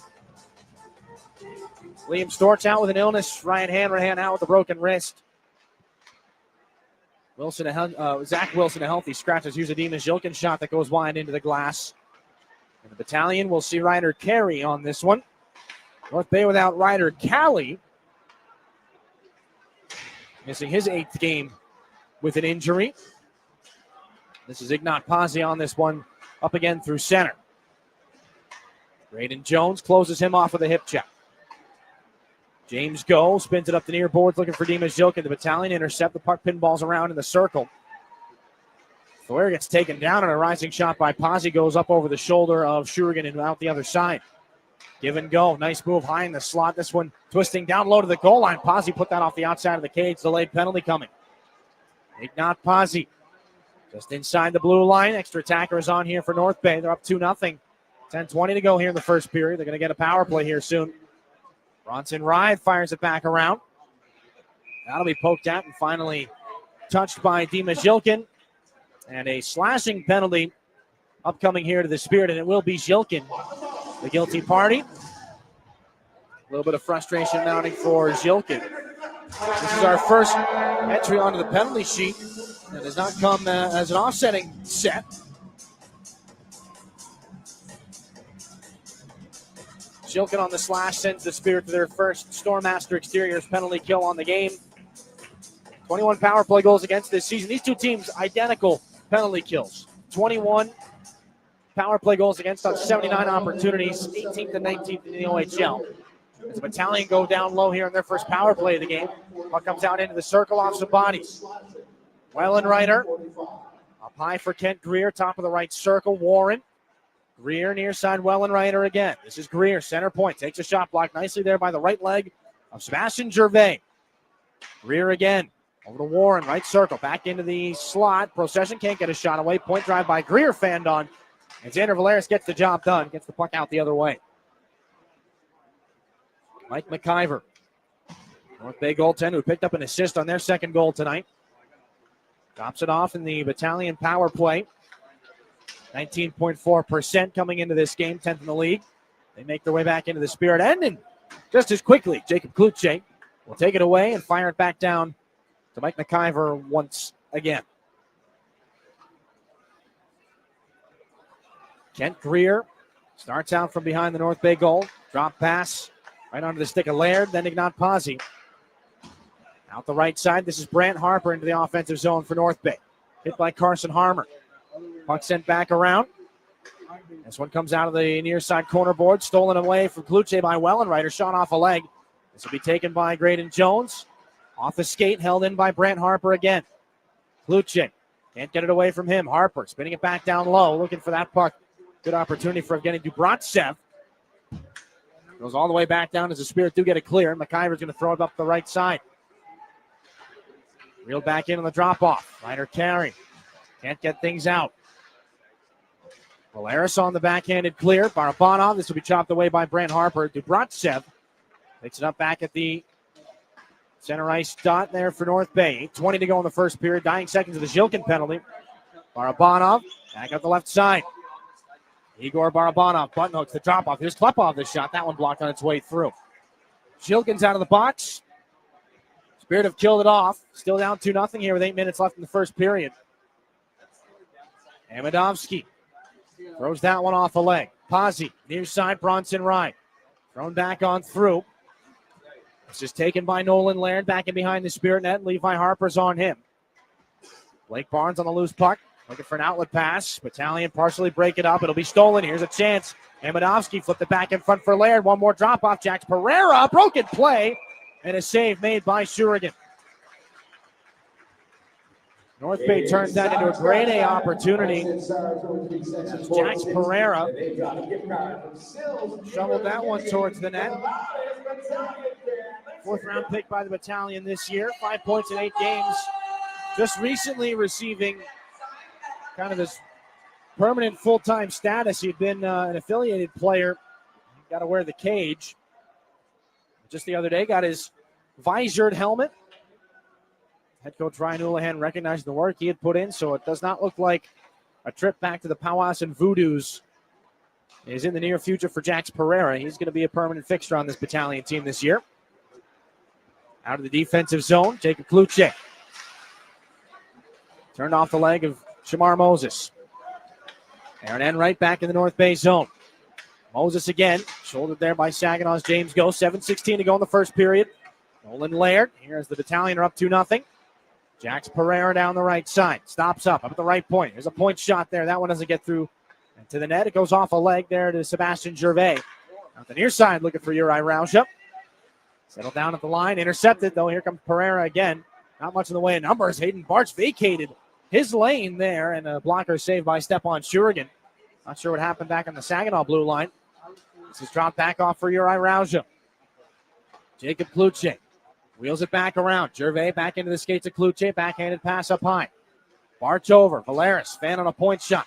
Liam Storch out with an illness. Ryan Hanrahan out with a broken wrist. Zach Wilson, a healthy scratch. As Uzadima Jilkin shot that goes wide into the glass. And the Battalion will see Ryder Carey on this one. North Bay without Ryder Cali. Missing his 8th game with an injury. This is Ignat Pazzi on this one, up again through center. Braden Jones closes him off with a hip check. James Go spins it up the near boards looking for Dimas Jilkin. The Battalion intercept. The puck pinballs around in the circle. Thoyer gets taken down, and a rising shot by Pazzi goes up over the shoulder of Shurigan and out the other side. Give and go. Nice move high in the slot. This one twisting down low to the goal line. Pazzi put that off the outside of the cage. Delayed penalty coming. Ignat Pazzi just inside the blue line. Extra attacker is on here for North Bay. They're up 2-0. 10:20 to go here in the first period. They're going to get a power play here soon. Bronson Ride fires it back around. That'll be poked at and finally touched by Dimas Jilkin. And a slashing penalty upcoming here to the Spirit, and it will be Jilkin, the guilty party. A little bit of frustration mounting for Jilkin. This is our first entry onto the penalty sheet. It does not come as an offsetting set. Jilkin on the slash sends the Spirit to their first Stormmaster Exteriors penalty kill on the game. 21 power play goals against this season. These two teams, identical penalty kills. 21 power play goals against on 79 opportunities, 18th and 19th in the OHL. As the Battalion go down low here in their first power play of the game. Puck comes out into the circle off some bodies. Wellenreiter up high for Kent Greer, top of the right circle. Warren. Greer near side, Wellenreiter again. This is Greer, center point. Takes a shot blocked nicely there by the right leg of Sebastian Gervais. Greer again. Over to Warren, right circle. Back into the slot. Procession can't get a shot away. Point drive by Greer, fanned on. And Xander Valeris gets the job done. Gets the puck out the other way. Mike McIver. North Bay goaltender who picked up an assist on their second goal tonight. Drops it off in the Battalion power play. 19.4% coming into this game, 10th in the league. They make their way back into the Spirit end, and just as quickly, Jacob Kluche will take it away and fire it back down to Mike McIver once again. Kent Greer starts out from behind the North Bay goal. Drop pass right onto the stick of Laird, then Ignat Pazzi. Out the right side, this is Brant Harper into the offensive zone for North Bay. Hit by Carson Harmer. Puck sent back around. This one comes out of the near side corner board. Stolen away from Kluche by Wellenreiter. Shot off a leg. This will be taken by Graydon Jones. Off the skate, held in by Brant Harper again. Kluche can't get it away from him. Harper spinning it back down low, looking for that puck. Good opportunity for Evgeny Dubratsev. Goes all the way back down as the Spirit do get it clear. McIver's going to throw it up the right side. Reeled back in on the drop-off. Ryder carry. Can't get things out. Valeris on the backhanded clear. Barabanov. This will be chopped away by Brant Harper. Dubratsev picks it up back at the center ice dot there for North Bay. 8:20 to go in the first period. Dying seconds of the Zhilkin penalty. Barabanov back up the left side. Igor Barabanov button hooks the drop off. Here's Klepov the shot. That one blocked on its way through. Zhilkin's out of the box. Spirit have killed it off. Still down 2-0 here with 8 minutes left in the first period. Amidovsky throws that one off a leg. Pazzi, near side, Bronson Rye. Thrown back on through. This is taken by Nolan Laird back in behind the Spirit net. Levi Harper's on him. Blake Barnes on the loose puck. Looking for an outlet pass. Battalion partially break it up. It'll be stolen. Here's a chance. Amidovsky flipped it back in front for Laird. One more drop off. Jax Pereira. Broken play. And a save made by Shurigan. North Bay turns that into a grade A opportunity. Jax Pereira shoveled that one towards the net. 4th round pick by the Battalion this year. 5 points in 8 games. Just recently receiving kind of his permanent full-time status. He'd been an affiliated player. Got to wear the cage. Just the other day, got his visored helmet. Head coach Ryan Houlihan recognized the work he had put in, so it does not look like a trip back to the Powhatan Voodoos is in the near future for Jax Pereira. He's going to be a permanent fixture on this Battalion team this year. Out of the defensive zone, Jacob Kluche. Turned off the leg of Shamar Moses. Aaron Enright back in the North Bay zone. Moses again, shouldered there by Saginaw's James Go. 7:16 to go in the first period. Nolan Laird, here as the Battalion are up 2-0. Jax Pereira down the right side. Stops up at the right point. There's a point shot there. That one doesn't get through to the net. It goes off a leg there to Sebastian Gervais. Out the near side looking for Uri Rauscha. Settled down at the line. Intercepted, though. Here comes Pereira again. Not much in the way of numbers. Hayden Bartz vacated his lane there, and a blocker saved by Stepan Shurigan. Not sure what happened back on the Saginaw blue line. This is dropped back off for Uri Rauscha. Jacob Kluche wheels it back around. Gervais back into the skates of Kluche. Backhanded pass up high. Barch over. Valeris, fan on a point shot.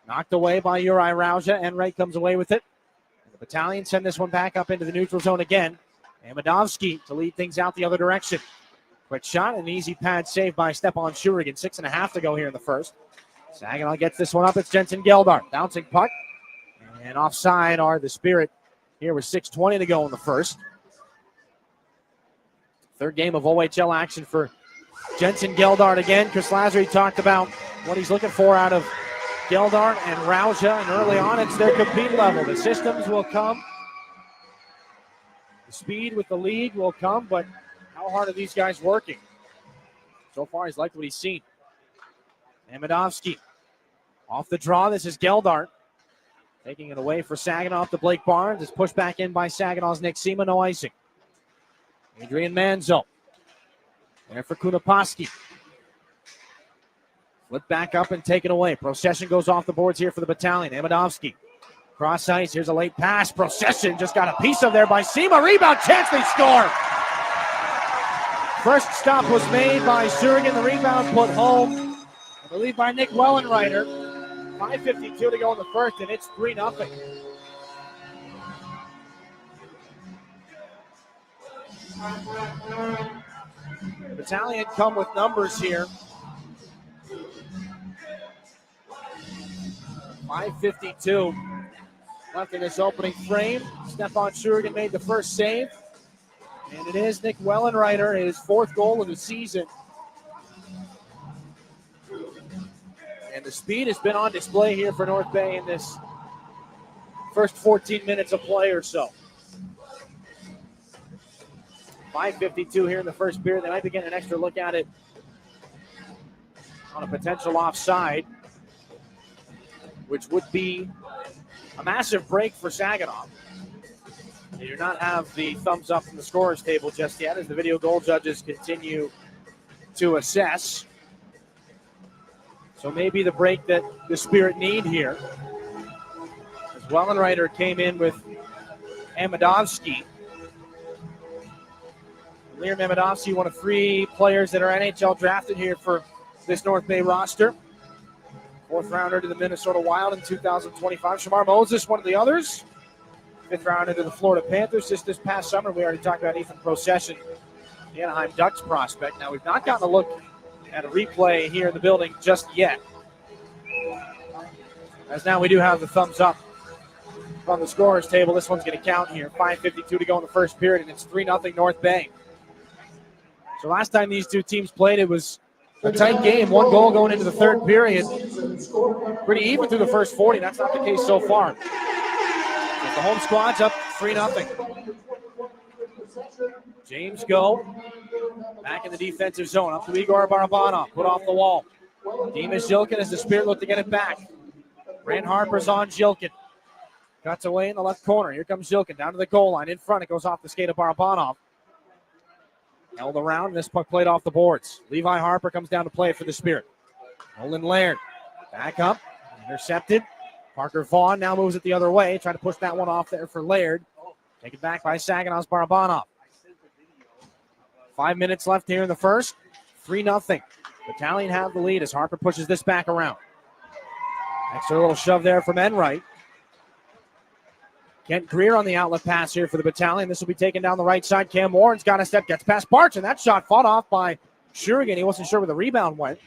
Knocked away by Uri Rauscha. Enright comes away with it. And the Battalion send this one back up into the neutral zone again. Amidovsky to lead things out the other direction. Quick shot, an easy pad save by Stepan Shurigan. 6.5 to go here in the first. Saginaw gets this one up. It's Jensen Geldart. Bouncing puck. And offside are the Spirit here with 6:20 to go in the first. Third game of OHL action for Jensen Geldart again. Chris Lazary talked about what he's looking for out of Geldart and Rauscha. And early on, it's their compete level. The systems will come. The speed with the league will come, but how hard are these guys working? So far, he's liked what he's seen. Amidovsky off the draw. This is Geldart. Taking it away for Saginaw up to Blake Barnes. It's pushed back in by Saginaw's Nick Seema. No icing. Adrian Manzo. There for Kunapaski. Flip back up and take it away. Procession goes off the boards here for the Battalion. Amidovsky. Cross ice. Here's a late pass. Procession just got a piece of there by Seema. Rebound chance. They score. First stop was made by Shurigan. The rebound put home. I believe by Nick Wellenreiter. 5:52 to go in the first, and it's 3-0. The Battalion come with numbers here. 5:52. left in this opening frame. Stefan Schurigan made the first save. And it is Nick Wellenreiter, his 4th goal of the season. And the speed has been on display here for North Bay in this first 14 minutes of play or so. 5:52 here in the first period. They might be getting an extra look at it on a potential offside, which would be a massive break for Saginaw. They do not have the thumbs up from the scorer's table just yet as the video goal judges continue to assess. So maybe the break that the Spirit need here. As Wellenreiter came in with Amadovsky. Lear Mamedovsky, one of 3 players that are NHL drafted here for this North Bay roster. 4th rounder to the Minnesota Wild in 2025. Shamar Moses, one of the others. 5th rounder to the Florida Panthers just this past summer. We already talked about Ethan Procession, the Anaheim Ducks prospect. Now, we've not gotten a look at a replay here in the building just yet. As now we do have the thumbs up from the scorer's table. This one's going to count here. 5:52 to go in the first period, and it's 3-0 North Bay. So last time these two teams played, it was a tight game. 1 goal going into the third period. Pretty even through the first 40. That's not the case so far. The home squad's up 3-0. James Go back in the defensive zone. Up to Igor Barabanov. Put off the wall. Demas Jilkin as the Spirit look to get it back. Rand Harper's on Jilkin. Cuts away in the left corner. Here comes Jilkin down to the goal line. In front, it goes off the skate of Barabanov. Held around. This puck played off the boards. Levi Harper comes down to play for the Spirit. Nolan Laird back up. Intercepted. Parker Vaughn now moves it the other way. Trying to push that one off there for Laird. Taken back by Saginaw's Barabanov. 5 minutes left here in the first. 3-0. Battalion have the lead as Harper pushes this back around. Extra little shove there from Enright. Kent Greer on the outlet pass here for the Battalion. This will be taken down the right side. Cam Warren's got a step, gets past Barch, and that shot fought off by Schurigan. He wasn't sure where the rebound went.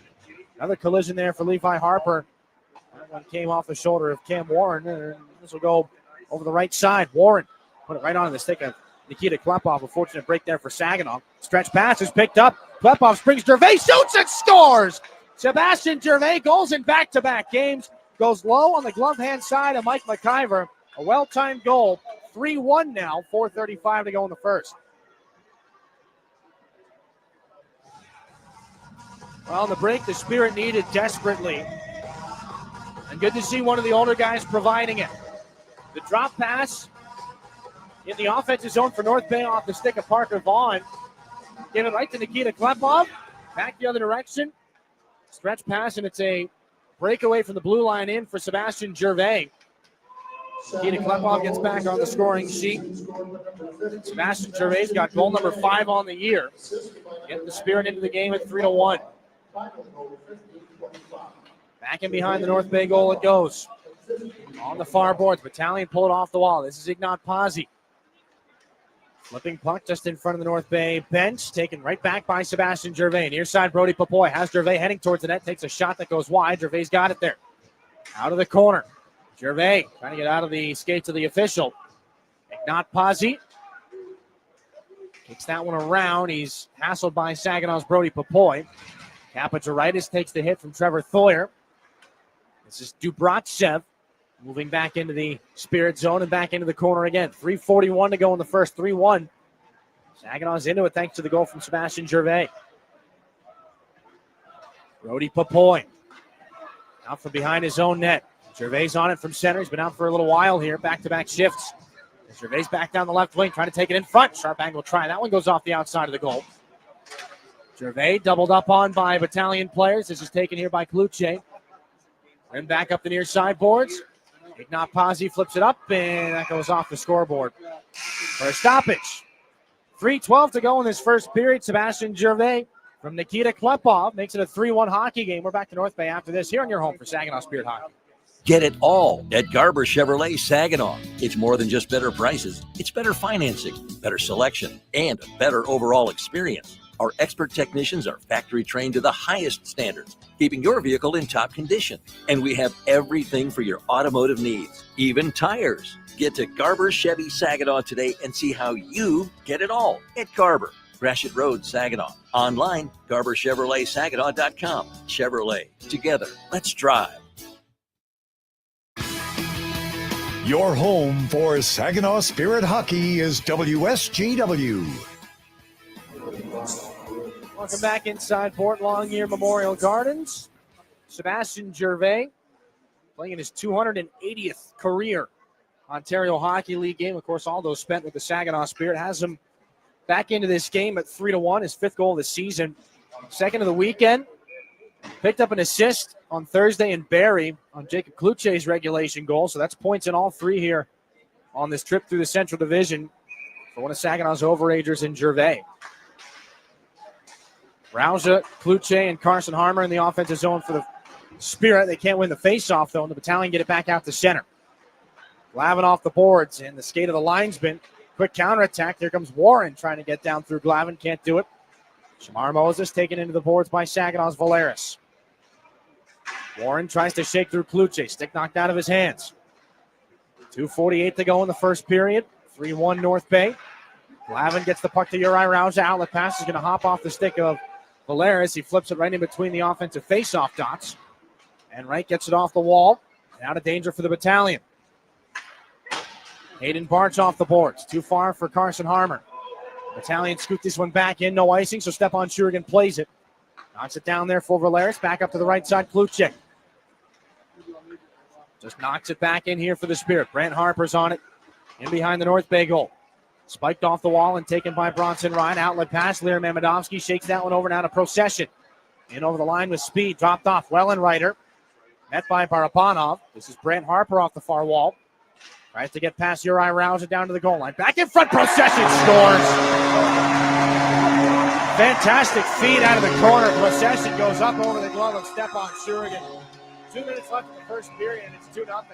Another collision there for Levi Harper. That one came off the shoulder of Cam Warren. And this will go over the right side. Warren put it right on the stick of Nikita Klepov. A fortunate break there for Saginaw. Stretch pass is picked up. Klepov springs Gervais, shoots and scores! Sebastian Gervais goals in back-to-back games. Goes low on the glove hand side of Mike McIver. A well-timed goal. 3-1 now. 4:35 to go in the first. Well, on the break, the Spirit needed desperately. And good to see one of the older guys providing it. The drop pass in the offensive zone for North Bay off the stick of Parker Vaughn. Give it right to Nikita Klepov. Back the other direction. Stretch pass, and it's a breakaway from the blue line in for Sebastian Gervais. Nikita Klepov gets back on the scoring sheet. Sebastian Gervais got goal number 5 on the year. Getting the Spirit into the game at 3-1. Back in behind the North Bay goal it goes. On the far boards, Battalion pull it off the wall. This is Ignat Pazzi. Flipping puck just in front of the North Bay bench. Taken right back by Sebastian Gervais. Near side, Brody Popoy has Gervais heading towards the net. Takes a shot that goes wide. Gervais got it there. Out of the corner. Gervais trying to get out of the skates of the official. Ignat Pazzi kicks that one around. He's hassled by Saginaw's Brody Popoy. Kapacharitis takes the hit from Trevor Thoyer. This is Dubratchev moving back into the Spirit zone and back into the corner again. 3:41 to go in the first. 3-1. Saginaw's into it thanks to the goal from Sebastian Gervais. Brody Popoy out from behind his own net. Gervais on it from center. He's been out for a little while here. Back-to-back shifts. Gervais back down the left wing, trying to take it in front. Sharp angle try. That one goes off the outside of the goal. Gervais doubled up on by Battalion players. This is taken here by Kluche. And back up the near side boards. Ignat Pazzi flips it up, and that goes off the scoreboard for a stoppage. 3:12 to go in this first period. Sebastian Gervais from Nikita Klepov makes it a 3-1 hockey game. We're back to North Bay after this here on your home for Saginaw Spirit Hockey. Get it all at Garber Chevrolet Saginaw. It's more than just better prices. It's better financing, better selection, and a better overall experience. Our expert technicians are factory trained to the highest standards, keeping your vehicle in top condition. And we have everything for your automotive needs, even tires. Get to Garber Chevy Saginaw today and see how you get it all at Garber, Gratiot Road, Saginaw. Online, GarberChevroletSaginaw.com. Chevrolet, together, let's drive. Your home for Saginaw Spirit Hockey is WSGW. Welcome back inside Fort Longyear Memorial Gardens. Sebastian Gervais playing in his 280th career Ontario Hockey League game. Of course, all those spent with the Saginaw Spirit. Has him back into this game at 3-1, his 5th goal of the season. Second of the weekend. Picked up an assist on Thursday in Barrie on Jacob Kluche's regulation goal. So that's points in all 3 here on this trip through the Central Division for one of Saginaw's overagers in Gervais. Rauja, Kluche, and Carson Harmer in the offensive zone for the Spirit. They can't win the faceoff, though, and the Battalion get it back out to center. Glavin off the boards, and the skate of the linesman. Quick counterattack. Here comes Warren trying to get down through Glavin. Can't do it. Shamar Moses taken into the boards by Saginaw's Valeris. Warren tries to shake through Kluche. Stick knocked out of his hands. 2:48 to go in the first period. 3-1 North Bay. Glavin gets the puck to Uri Rauja. Outlet pass is going to hop off the stick of Valeris. He flips it right in between the offensive face-off dots. And Wright gets it off the wall. Out of danger for the Battalion. Hayden Barch off the boards. Too far for Carson Harmer. Battalion scoot this one back in. No icing, so Stepan Shurigan plays it. Knocks it down there for Valeris. Back up to the right side, Kluchek. Just knocks it back in here for the Spirit. Brant Harper's on it. In behind the North Bay goal. Spiked off the wall and taken by Bronson Ryan. Outlet pass. Lear Mamedovsky shakes that one over now to Procession. In over the line with speed. Dropped off. Wellenreiter. Met by Barabanov. This is Brant Harper off the far wall. Tries to get past Uri Rauja down to the goal line. Back in front. Procession scores. Fantastic feed out of the corner. Procession goes up over the glove of Stepan Shurigan. 2 minutes left in the first period, and it's 2-0.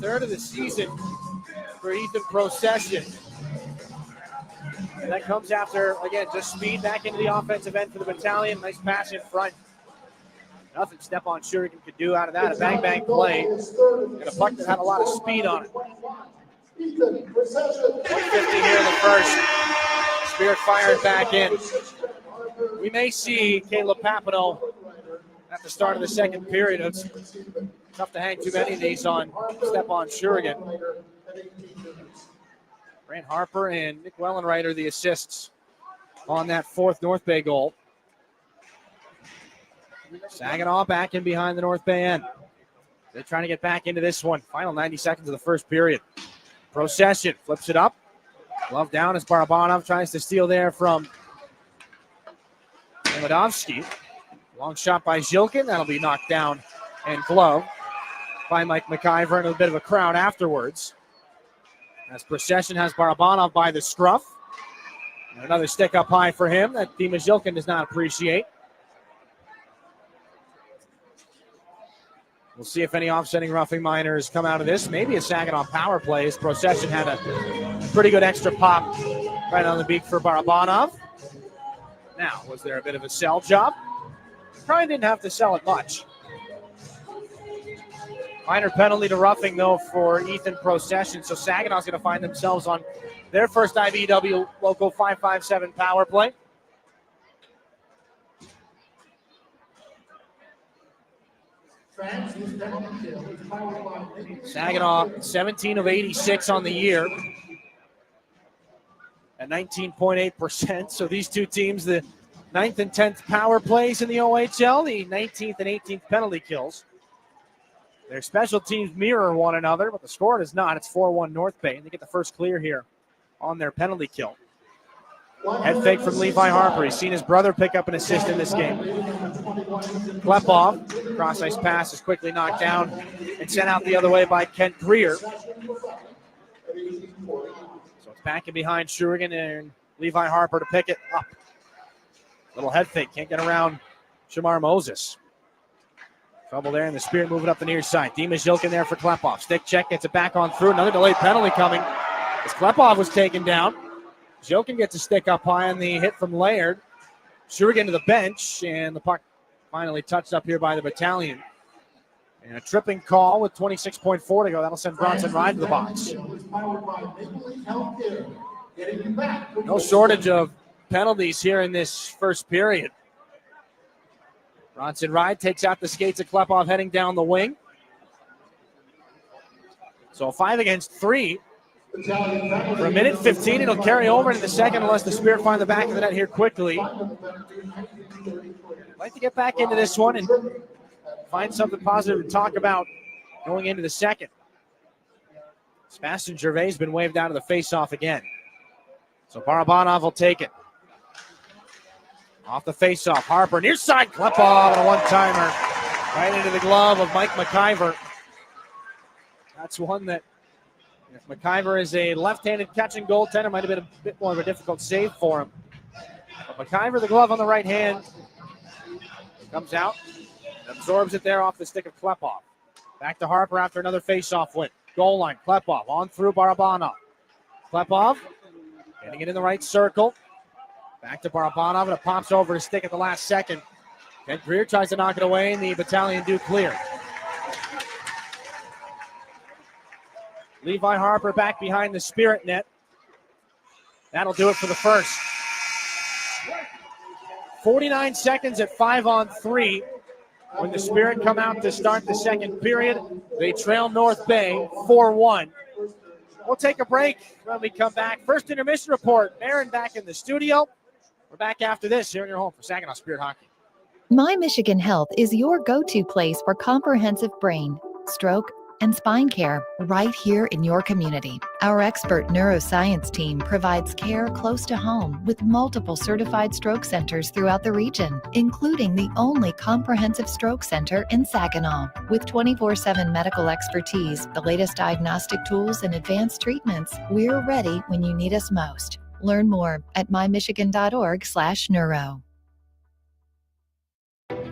Third of the season for Ethan Procession. And that comes after, again, just speed back into the offensive end for the Battalion. Nice pass in front. Nothing Stepan Shurigan could do out of that. A bang-bang play. And a puck that had a lot of speed on it. 150 here in the first. Spirit firing back in. We may see Caleb Papineau at the start of the second period. It's tough to hang too many of these on Stepan Shurigan. Brant Harper and Nick Wellenreiter, the assists on that 4th North Bay goal. Saginaw back in behind the North Bay end. They're trying to get back into this one. Final 90 seconds of the first period. Procession flips it up. Glove down as Barabanov tries to steal there from Mamedovsky. Long shot by Zhilkin. That'll be knocked down and glove by Mike McIver and a bit of a crowd afterwards. As Procession has Barabanov by the scruff. And another stick up high for him that Dima Zhilkin does not appreciate. We'll see if any offsetting roughing minors come out of this. Maybe a Saginaw power play as Procession had a pretty good extra pop right on the beak for Barabanov. Now, was there a bit of a sell job? Probably didn't have to sell it much. Minor penalty to roughing, though, for Ethan Procession. So Saginaw's going to find themselves on their first IBW local 5-5-7 power play. Saginaw 17 of 86 on the year at 19.8%. So these two teams, the 9th and 10th power plays in the OHL, the 19th and 18th penalty kills. Their special teams mirror one another, but the score does not. It's 4-1 North Bay, and they get the first clear here on their penalty kill. Head fake from Levi Harper. He's seen his brother pick up an assist in this game. Klepov, cross-ice pass is quickly knocked down and sent out the other way by Kent Greer. So it's back in behind Shurigan and Levi Harper to pick it up. Little head fake. Can't get around Shamar Moses. Trouble there, and the Spirit moving up the near side. Dima Zilkin there for Klepov. Stick check, gets it back on through. Another delayed penalty coming as Klepov was taken down. Zilkin gets a stick up high on the hit from Laird. Shurigan to the bench, and the puck finally touched up here by the Battalion. And a tripping call with 26.4 to go. That'll send Bronson Ride to the box. No shortage of penalties here in this first period. Bronson Ride takes out the skates of Klepov heading down the wing. So 5 against 3. For a minute 15, it'll carry over into the second unless the Spirit find the back of the net here quickly. I'd like to get back into this one and find something positive to talk about going into the second. Sebastian Gervais has been waved out of the face-off again. So Barabanov will take it. Off the face-off, Harper near side, Klepov on a one-timer right into the glove of Mike McIver. That's one that, if McIver is a left-handed catching goaltender, might have been a bit more of a difficult save for him. But McIver, the glove on the right hand, comes out and absorbs it there off the stick of Klepov. Back to Harper after another face-off win. Goal line, Klepov on through Barabanov. Klepov getting it in the right circle. Back to Barabanov, and it pops over to stick at the last second. Kent Greer tries to knock it away, and the Battalion do clear. Levi Harper back behind the Spirit net. That'll do it for the first. 49 seconds at 5-on-3. When the Spirit come out to start the second period, they trail North Bay 4-1. We'll take a break when we come back. First intermission report. Marin back in the studio. We're back after this here in your home for Saginaw Spirit Hockey. My Michigan Health is your go-to place for comprehensive brain, stroke, and spine care right here in your community. Our expert neuroscience team provides care close to home with multiple certified stroke centers throughout the region, including the only comprehensive stroke center in Saginaw. With 24/7 medical expertise, the latest diagnostic tools, and advanced treatments, we're ready when you need us most. Learn more at mymichigan.org/neuro.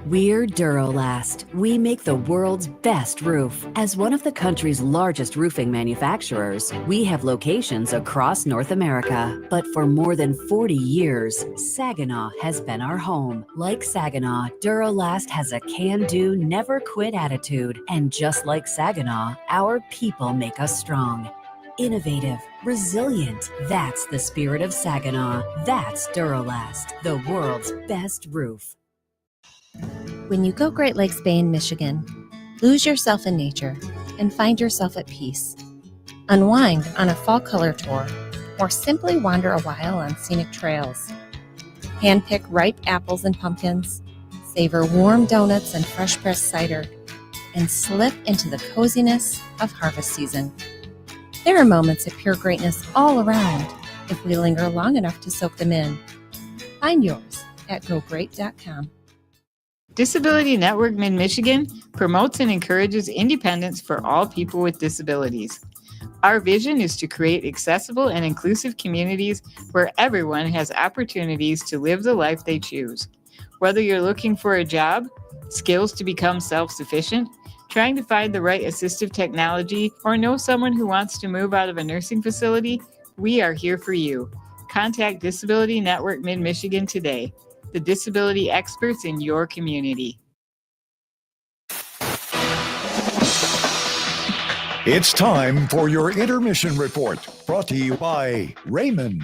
We're Durolast. We make the world's best roof. As one of the country's largest roofing manufacturers, we have locations across North America. But for more than 40 years, Saginaw has been our home. Like Saginaw, Durolast has a can-do, never-quit attitude. And just like Saginaw, our people make us strong. Innovative, resilient. That's the spirit of Saginaw. That's Durolast, the world's best roof. When you go Great Lakes Bay in Michigan, lose yourself in nature and find yourself at peace. Unwind on a fall color tour or simply wander a while on scenic trails. Handpick ripe apples and pumpkins, savor warm donuts and fresh pressed cider, and slip into the coziness of harvest season. There are moments of pure greatness all around if we linger long enough to soak them in. Find yours at gogreat.com. Disability Network Mid-Michigan promotes and encourages independence for all people with disabilities. Our vision is to create accessible and inclusive communities where everyone has opportunities to live the life they choose. Whether you're looking for a job, skills to become self-sufficient, trying to find the right assistive technology, or know someone who wants to move out of a nursing facility, we are here for you. Contact Disability Network Mid-Michigan today, the disability experts in your community. It's time for your intermission report, brought to you by Raymond.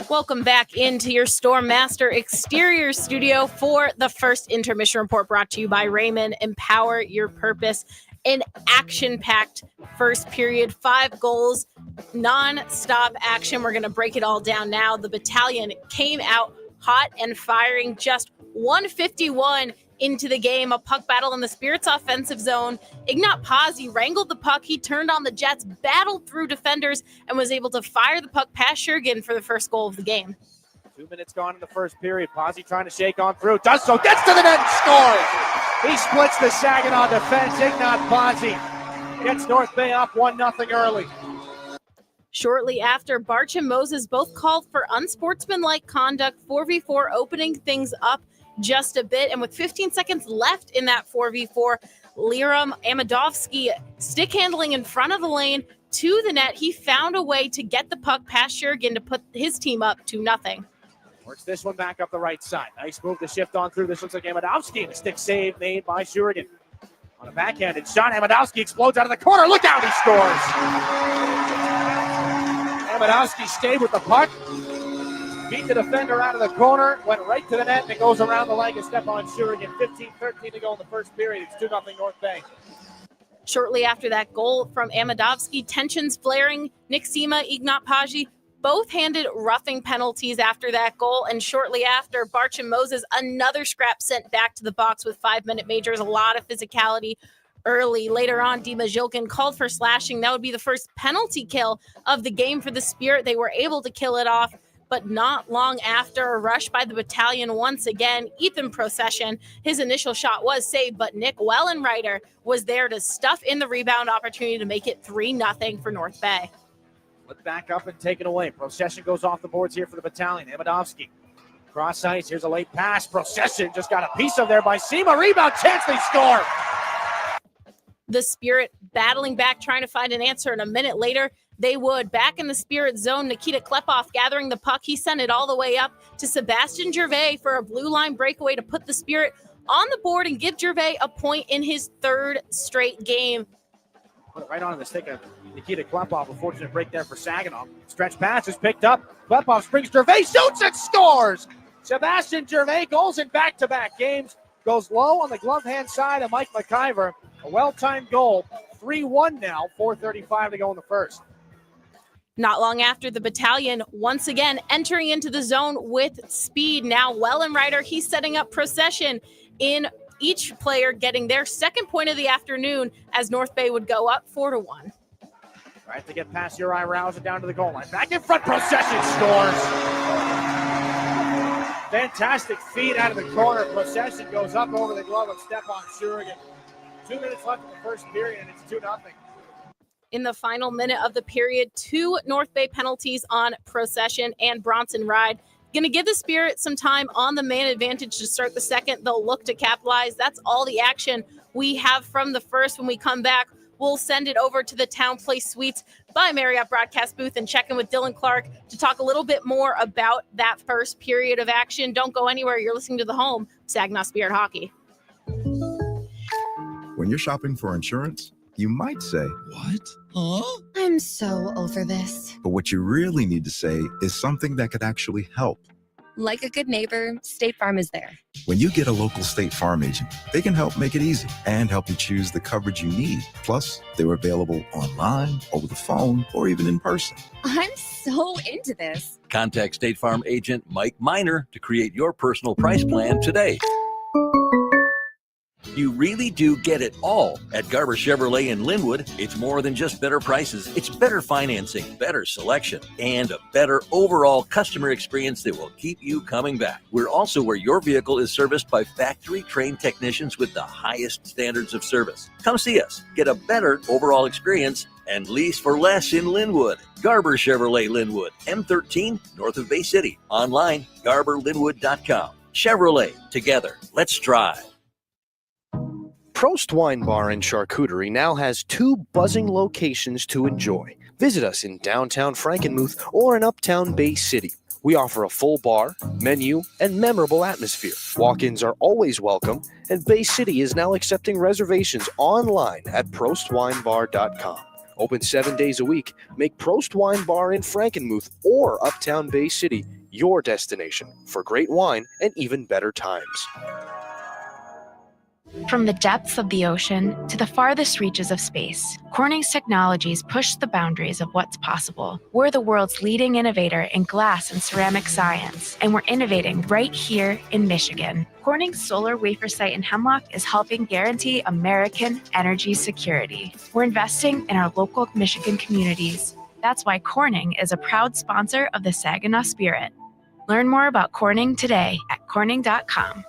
Welcome back into your Storm Master Exterior studio for the first intermission report, brought to you by Raymond. Empower your purpose. An action-packed first period, 5 goals, non-stop action. We're going to break it all down now. The Battalion came out hot and firing, just 151 into the game. A puck battle in the Spirit's offensive zone. Ignat Pazzi wrangled the puck. He turned on the Jets, battled through defenders, and was able to fire the puck past Shurgin for the first goal of the game. 2 minutes gone in the first period. Pazzi trying to shake on through. Does so. Gets to the net and scores. He splits the Saginaw defense. Ignat Pazzi gets North Bay up 1-0 early. Shortly after, Barch and Moses both called for unsportsmanlike conduct, 4v4, opening things up just a bit. And with 15 seconds left in that 4v4, Liram Amadovsky stick handling in front of the lane to the net. He found a way to get the puck past Shurigan to put his team up 2-0. Works this one back up the right side. Nice move to shift on through. This looks like Amadovsky, and a stick save made by Shurigan. On a backhanded shot, Amadovsky explodes out of the corner. Look out, he scores! Amadovsky stayed with the puck. Beat the defender out of the corner, went right to the net, and it goes around the leg and step on Shurigan. 15-13 to go in the first period. It's 2-0 North Bay. Shortly after that goal from Amadovsky, tensions flaring. Nick Sema, Ignat Paji both handed roughing penalties after that goal. And shortly after, Barch and Moses, another scrap sent back to the box with 5-minute majors. A lot of physicality early. Later on, Dima Zhilkin called for slashing. That would be the first penalty kill of the game for the Spirit. They were able to kill it off, but not long after, a rush by the Battalion once again. Ethan Procession, his initial shot was saved, but Nick Wellenreiter was there to stuff in the rebound opportunity to make it 3-0 for North Bay. Let back up and take it away. Procession goes off the boards here for the Battalion. Amadovsky, cross ice. Here's a late pass. Procession just got a piece of there by Sema. Rebound chance, they score. The Spirit battling back, trying to find an answer, and a minute later, they would. Back in the Spirit zone, Nikita Klepov gathering the puck. He sent it all the way up to Sebastian Gervais for a blue line breakaway to put the Spirit on the board and give Gervais a point in his third straight game. Put it right on the stick of Nikita Klepov. A fortunate break there for Saginaw. Stretch pass is picked up. Klepov springs Gervais, shoots and scores! Sebastian Gervais goals in back-to-back games. Goes low on the glove hand side of Mike McIver. A well-timed goal. 3-1 now. 4:35 to go in the first. Not long after, the Battalion once again entering into the zone with speed. Now Wellenreiter, he's setting up Procession, in each player getting their second point of the afternoon as North Bay would go up 4-1. Right to get past Uri Rouse and down to the goal line. Back in front, Procession scores. Fantastic feed out of the corner. Procession goes up over the glove of Stepan Shurigan. 2 minutes left in the first period, and it's 2-0. In the final minute of the period, 2 North Bay penalties on Procession and Bronson Ride. Going to give the Spirit some time on the man advantage to start the second. They'll look to capitalize. That's all the action we have from the first. When we come back, we'll send it over to the Town Place Suites by Marriott Broadcast Booth and check in with Dylan Clark to talk a little bit more about that first period of action. Don't go anywhere. You're listening to the home, Saginaw Spirit Hockey. When you're shopping for insurance, you might say, "What? Huh?" I'm so over this. But what you really need to say is something that could actually help. Like a good neighbor, State Farm is there. When you get a local State Farm agent, they can help make it easy and help you choose the coverage you need. Plus, they're available online, over the phone, or even in person. I'm so into this. Contact State Farm agent Mike Miner to create your personal price plan today. You really do get it all at Garber Chevrolet in Linwood. It's more than just better prices. It's better financing, better selection, and a better overall customer experience that will keep you coming back. We're also where your vehicle is serviced by factory-trained technicians with the highest standards of service. Come see us. Get a better overall experience and lease for less in Linwood. Garber Chevrolet Linwood, M13, north of Bay City. Online, garberlinwood.com. Chevrolet, together. Let's drive. Prost Wine Bar and Charcuterie now has 2 buzzing locations to enjoy. Visit us in downtown Frankenmuth or in uptown Bay City. We offer a full bar, menu, and memorable atmosphere. Walk-ins are always welcome, and Bay City is now accepting reservations online at prostwinebar.com. Open 7 days a week. Make Prost Wine Bar in Frankenmuth or uptown Bay City your destination for great wine and even better times. From the depths of the ocean to the farthest reaches of space, Corning's technologies push the boundaries of what's possible. We're the world's leading innovator in glass and ceramic science, and we're innovating right here in Michigan. Corning's solar wafer site in Hemlock is helping guarantee American energy security. We're investing in our local Michigan communities. That's why Corning is a proud sponsor of the Saginaw Spirit. Learn more about Corning today at corning.com.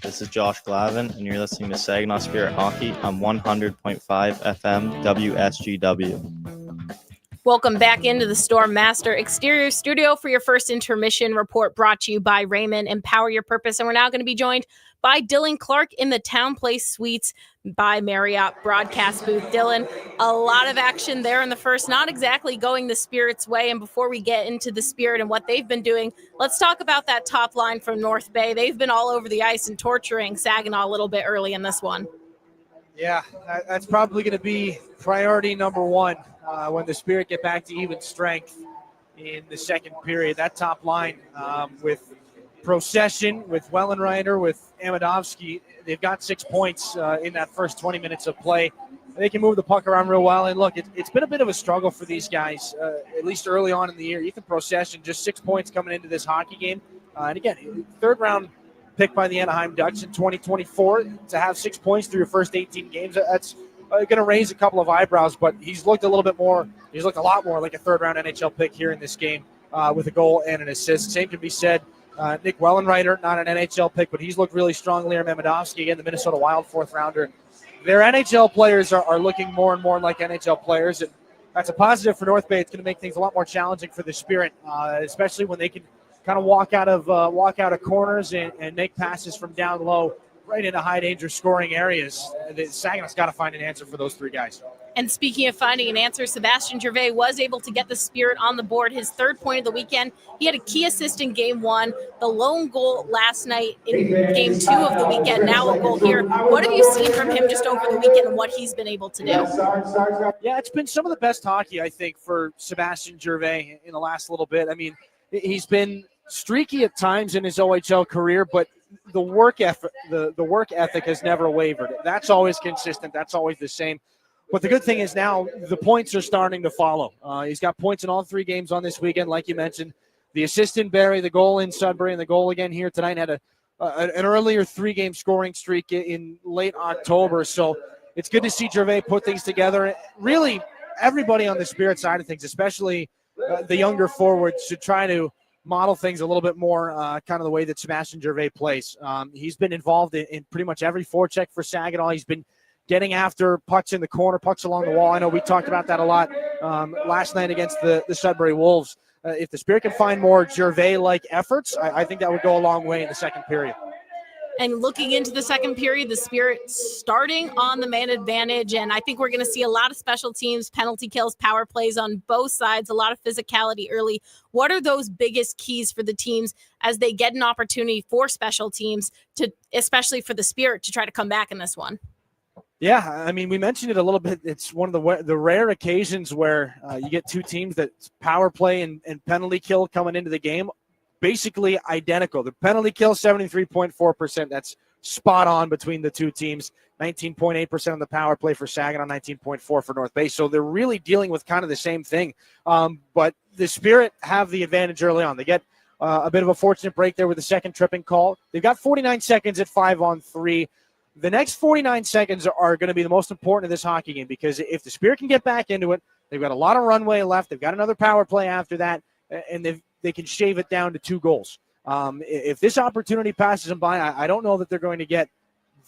This is Josh Glavin, and you're listening to Saginaw Spirit Hockey on 100.5 FM WSGW. Welcome back into the Storm Master Exterior Studio for your first intermission report, brought to you by Raymond. Empower your purpose. And we're now going to be joined by Dylan Clark in the Town Place Suites by Marriott broadcast booth. Dylan, a lot of action there in the first, not exactly going the Spirit's way. And before we get into the Spirit and what they've been doing, let's talk about that top line from North Bay. They've been all over the ice and torturing Saginaw a little bit early in this one. Yeah, that's probably going to be priority number one when the Spirit get back to even strength in the second period. That top line with Procession, with Wellenreiter, with Amadovsky, they've got 6 points in that first 20 minutes of play. They can move the puck around real well. And look, it's been a bit of a struggle for these guys, at least early on in the year. Ethan Procession, just 6 points coming into this hockey game. And again, third round pick by the Anaheim Ducks in 2024. To have 6 points through your first 18 games, that's going to raise a couple of eyebrows. But he's looked a lot more like a third round NHL pick here in this game with a goal and an assist. Same can be said. Nick Wellenreiter, not an NHL pick, but he's looked really strong. Liam Amadovsky, again, the Minnesota Wild fourth rounder. Their NHL players are looking more and more like NHL players, and that's a positive for North Bay. It's going to make things a lot more challenging for the Spirit, especially when they can kind of walk out of corners and make passes from down low right into high danger scoring areas. Saginaw's got to find an answer for those three guys. And speaking of finding an answer, Sebastien Gervais was able to get the Spirit on the board, his third point of the weekend. He had a key assist in game one, the lone goal last night in game two of the weekend, now a goal here. What have you seen from him just over the weekend and what he's been able to do? Yeah, it's been some of the best hockey, I think, for Sebastien Gervais in the last little bit. I mean, he's been streaky at times in his OHL career, but the work ethic has never wavered. That's always consistent. That's always the same. But the good thing is now the points are starting to follow. He's got points in all three games on this weekend, like you mentioned. The assist in Barrie, the goal in Sudbury, and the goal again here tonight. Had an earlier three-game scoring streak in late October. So it's good to see Gervais put things together. Really, everybody on the Spirit side of things, especially the younger forwards, should try to model things a little bit more kind of the way that Sebastien Gervais plays. He's been involved in pretty much every forecheck for Saginaw. He's been getting after pucks in the corner, pucks along the wall. I know we talked about that a lot last night against the Sudbury Wolves. If the Spirit can find more Gervais-like efforts, I think that would go a long way in the second period. And looking into the second period, the Spirit starting on the man advantage, and I think we're going to see a lot of special teams, penalty kills, power plays on both sides, a lot of physicality early. What are those biggest keys for the teams as they get an opportunity for special teams, to, especially for the Spirit, to try to come back in this one? Yeah, I mean, we mentioned it a little bit. It's one of the rare occasions where you get two teams that power play and penalty kill coming into the game basically identical. The penalty kill, 73.4%. That's spot on between the two teams. 19.8% on the power play for Saginaw, 19.4% for North Bay. So they're really dealing with kind of the same thing. But the Spirit have the advantage early on. They get a bit of a fortunate break there with the second tripping call. They've got 49 seconds at 5-on-3. The next 49 seconds are going to be the most important of this hockey game, because if the Spirit can get back into it, they've got a lot of runway left. They've got another power play after that, and they can shave it down to 2 goals. If this opportunity passes them by, I don't know that they're going to get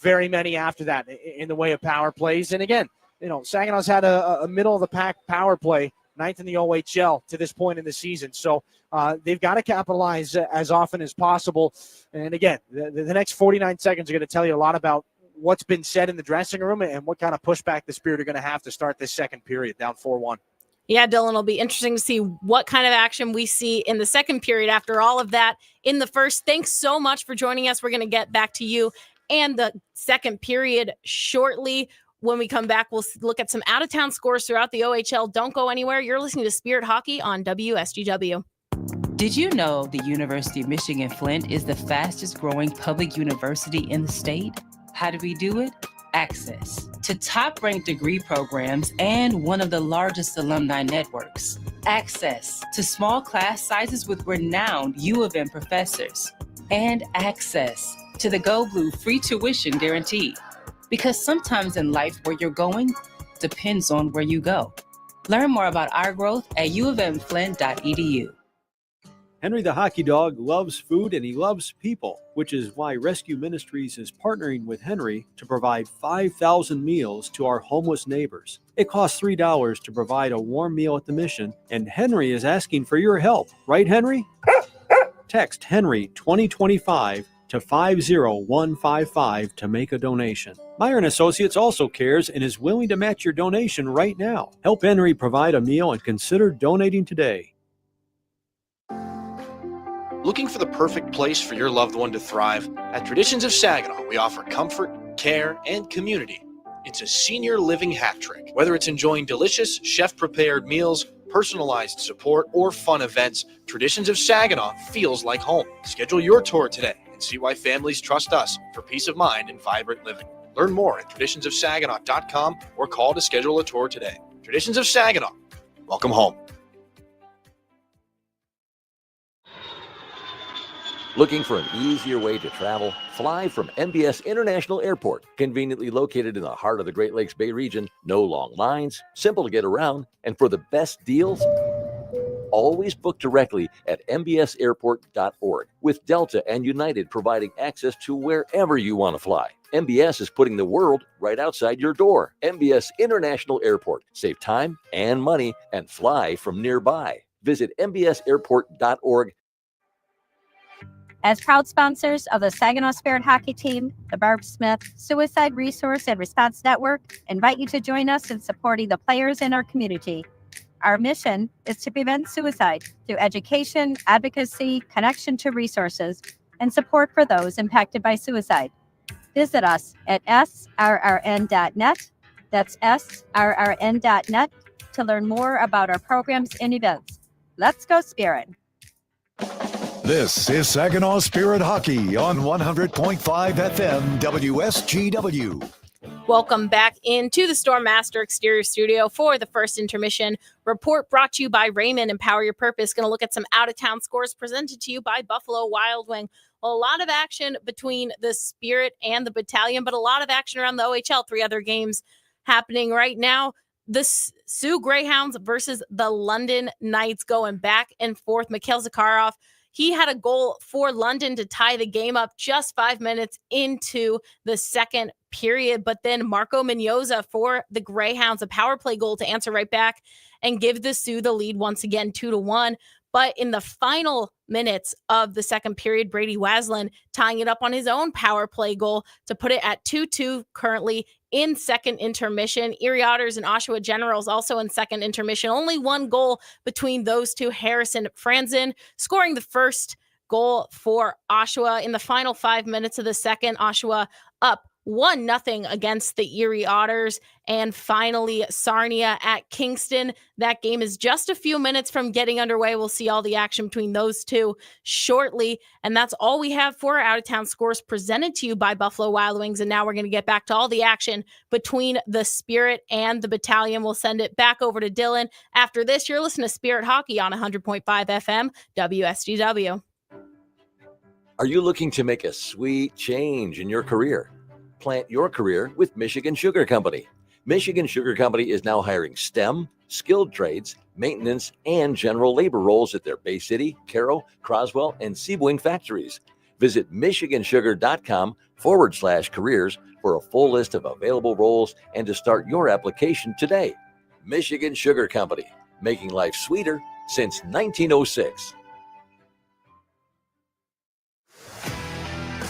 very many after that in the way of power plays. And again, Saginaw's had a middle-of-the-pack power play, 9th in the OHL to this point in the season. So they've got to capitalize as often as possible. And again, the next 49 seconds are going to tell you a lot about what's been said in the dressing room and what kind of pushback the Spirit are going to have to start this second period, down 4-1. Yeah, Dylan, it'll be interesting to see what kind of action we see in the second period after all of that in the first. Thanks so much for joining us. We're going to get back to you and the second period shortly. When we come back, we'll look at some out-of-town scores throughout the OHL. Don't go anywhere. You're listening to Spirit Hockey on WSGW. Did you know the University of Michigan Flint is the fastest growing public university in the state? How do we do it? Access to top-ranked degree programs and one of the largest alumni networks. Access to small class sizes with renowned U of M professors. And access to the Go Blue free tuition guarantee. Because sometimes in life, where you're going depends on where you go. Learn more about our growth at uofmflint.edu. Henry the Hockey Dog loves food and he loves people, which is why Rescue Ministries is partnering with Henry to provide 5,000 meals to our homeless neighbors. It costs $3 to provide a warm meal at the mission, and Henry is asking for your help. Right, Henry? Text Henry 2025 to 50155 to make a donation. Meyer & Associates also cares and is willing to match your donation right now. Help Henry provide a meal and consider donating today. Looking for the perfect place for your loved one to thrive? At Traditions of Saginaw, we offer comfort, care, and community. It's a senior living hat trick. Whether it's enjoying delicious, chef-prepared meals, personalized support, or fun events, Traditions of Saginaw feels like home. Schedule your tour today and see why families trust us for peace of mind and vibrant living. Learn more at traditionsofsaginaw.com or call to schedule a tour today. Traditions of Saginaw. Welcome home. Looking for an easier way to travel? Fly from MBS International Airport, conveniently located in the heart of the Great Lakes Bay region. No long lines, simple to get around, and for the best deals, always book directly at mbsairport.org, with Delta and United providing access to wherever you want to fly. MBS is putting the world right outside your door. MBS International Airport. Save time and money and fly from nearby. Visit mbsairport.org. As proud sponsors of the Saginaw Spirit Hockey Team, the Barb Smith Suicide Resource and Response Network invite you to join us in supporting the players in our community. Our mission is to prevent suicide through education, advocacy, connection to resources, and support for those impacted by suicide. Visit us at srrn.net. That's srrn.net to learn more about our programs and events. Let's go Spirit! This is Saginaw Spirit Hockey on 100.5 FM WSGW. Welcome back into the Stormmaster Exterior Studio for the first intermission report, brought to you by Raymond. Empower your purpose. Going to look at some out-of-town scores presented to you by Buffalo Wild Wing. Well, a lot of action between the Spirit and the Battalion, but a lot of action around the OHL. 3 other games happening right now. The Sioux Greyhounds versus the London Knights, going back and forth. Mikhail Zakharov, he had a goal for London to tie the game up just 5 minutes into the second period. But then Marco Mignoza for the Greyhounds, a power play goal to answer right back and give the Sioux the lead once again, 2-1. But in the final minutes of the second period, Brady Waslin tying it up on his own power play goal to put it at 2-2 currently in second intermission. Erie Otters and Oshawa Generals also in second intermission. Only one goal between those two. Harrison Franzen scoring the first goal for Oshawa in the final 5 minutes of the second. Oshawa up 1-0 against the Erie Otters. And finally, Sarnia at Kingston. That game is just a few minutes from getting underway. We'll see all the action between those two shortly. And that's all we have for our out-of-town scores presented to you by Buffalo Wild Wings. And now we're going to get back to all the action between the Spirit and the Battalion. We'll send it back over to Dylan. After this, you're listening to Spirit Hockey on 100.5 FM WSGW. Are you looking to make a sweet change in your career? Plant your career with Michigan Sugar Company. Michigan Sugar Company is now hiring STEM, skilled trades, maintenance, and general labor roles at their Bay City, Caro, Croswell, and Seaboing factories. Visit michigansugar.com/careers for a full list of available roles and to start your application today. Michigan Sugar Company, making life sweeter since 1906.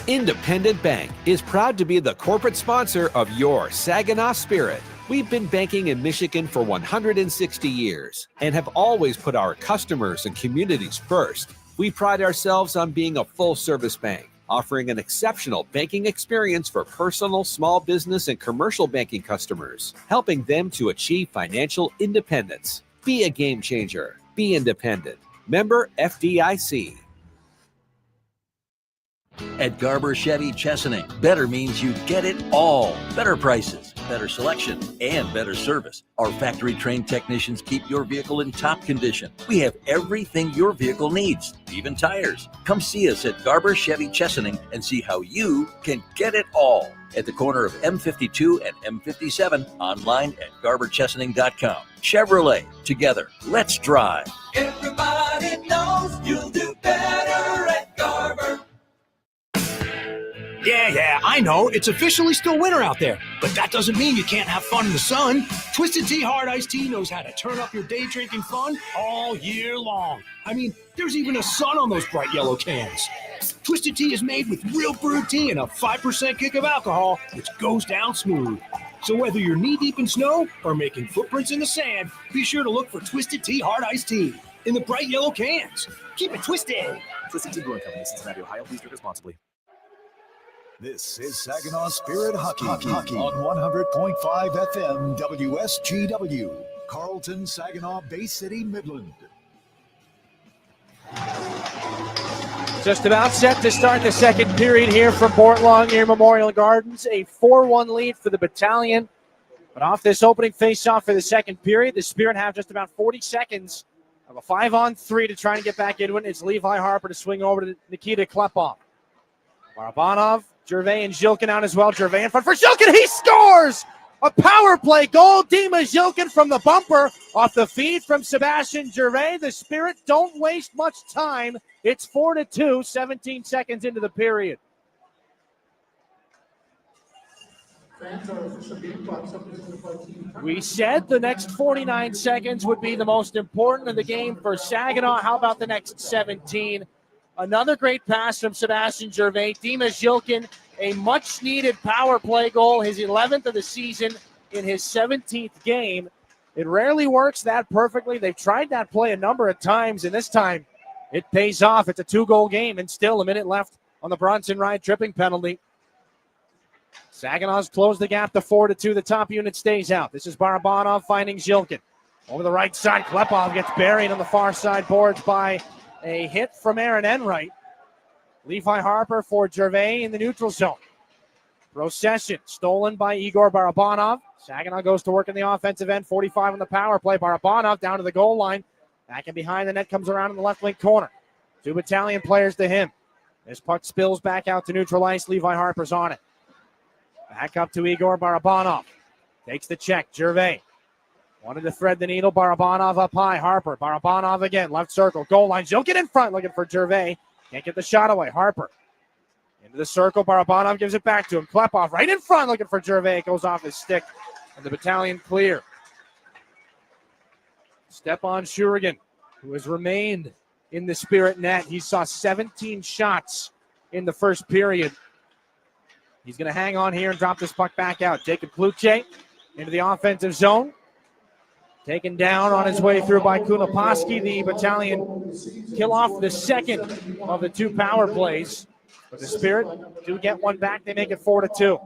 Independent Bank is proud to be the corporate sponsor of your Saginaw Spirit. We've been banking in Michigan for 160 years and have always put our customers and communities first. We pride ourselves on being a full-service bank, offering an exceptional banking experience for personal, small business, and commercial banking customers, helping them to achieve financial independence. Be a game changer. Be independent. Member FDIC. At Garber Chevy Chesaning, better means you get it all. Better prices, better selection, and better service. Our factory-trained technicians keep your vehicle in top condition. We have everything your vehicle needs, even tires. Come see us at Garber Chevy Chesaning and see how you can get it all. At the corner of M52 and M57, online at garberchesaning.com. Chevrolet, together, let's drive. Everybody knows you'll do better Yeah, I know. It's officially still winter out there. But that doesn't mean you can't have fun in the sun. Twisted Tea Hard Iced Tea knows how to turn up your day drinking fun all year long. I mean, there's even a sun on those bright yellow cans. Twisted Tea is made with real brewed tea and a 5% kick of alcohol, which goes down smooth. So whether you're knee-deep in snow or making footprints in the sand, be sure to look for Twisted Tea Hard Iced Tea in the bright yellow cans. Keep it twisted. Twisted Tea Brewing Company, Cincinnati, Ohio. Please drink responsibly. This is Saginaw Spirit Hockey on 100.5 FM WSGW, Carlton, Saginaw, Bay City, Midland. Just about set to start the second period here from Bort Longyear Memorial Gardens. A 4-1 lead for the Battalion. But off this opening face-off for the second period, the Spirit have just about 40 seconds of a 5-on-3 to try and get back into it. It's Levi Harper to swing over to Nikita Klepov. Barabanov, Gervais, and Zhilkin out as well. Gervais in front for Zhilkin. He scores! A power play goal. Dima Zhilkin from the bumper off the feed from Sebastian Gervais. The Spirit don't waste much time. It's 4-2, 17 seconds into the period. We said the next 49 seconds would be the most important of the game for Saginaw. How about the next 17? Another great pass from Sebastian Gervais. Dima Zhilkin, a much-needed power play goal, his 11th of the season in his 17th game. It rarely works that perfectly. They've tried that play a number of times, and this time it pays off. It's a 2-goal game, and still a minute left on the Bronson Ride tripping penalty. Saginaw's closed the gap to 4-2. The top unit stays out. This is Barabanov finding Zhilkin. Over the right side, Klepov gets buried on the far side boards by a hit from Aaron Enright. Levi Harper for Gervais in the neutral zone. Procession stolen by Igor Barabanov. Saginaw goes to work in the offensive end. 45 on the power play. Barabanov down to the goal line. Back and behind the net, comes around in the left wing corner. 2 Battalion players to him. This puck spills back out to neutral ice. Levi Harper's on it. Back up to Igor Barabanov. Takes the check. Gervais wanted to thread the needle. Barabanov up high. Harper. Barabanov again. Left circle. Goal line. Zhilkin in front looking for Gervais. Can't get the shot away. Harper into the circle. Barabanov gives it back to him. Klepov right in front looking for Gervais. Goes off his stick. And the Battalion clear. Stepan Shurigan, who has remained in the Spirit net. He saw 17 shots in the first period. He's going to hang on here and drop this puck back out. Jacob Kluche into the offensive zone. Taken down on his way through by Kunapaski. The Battalion kill off the second of the 2 power plays. But the Spirit do get one back. They make it 4-2.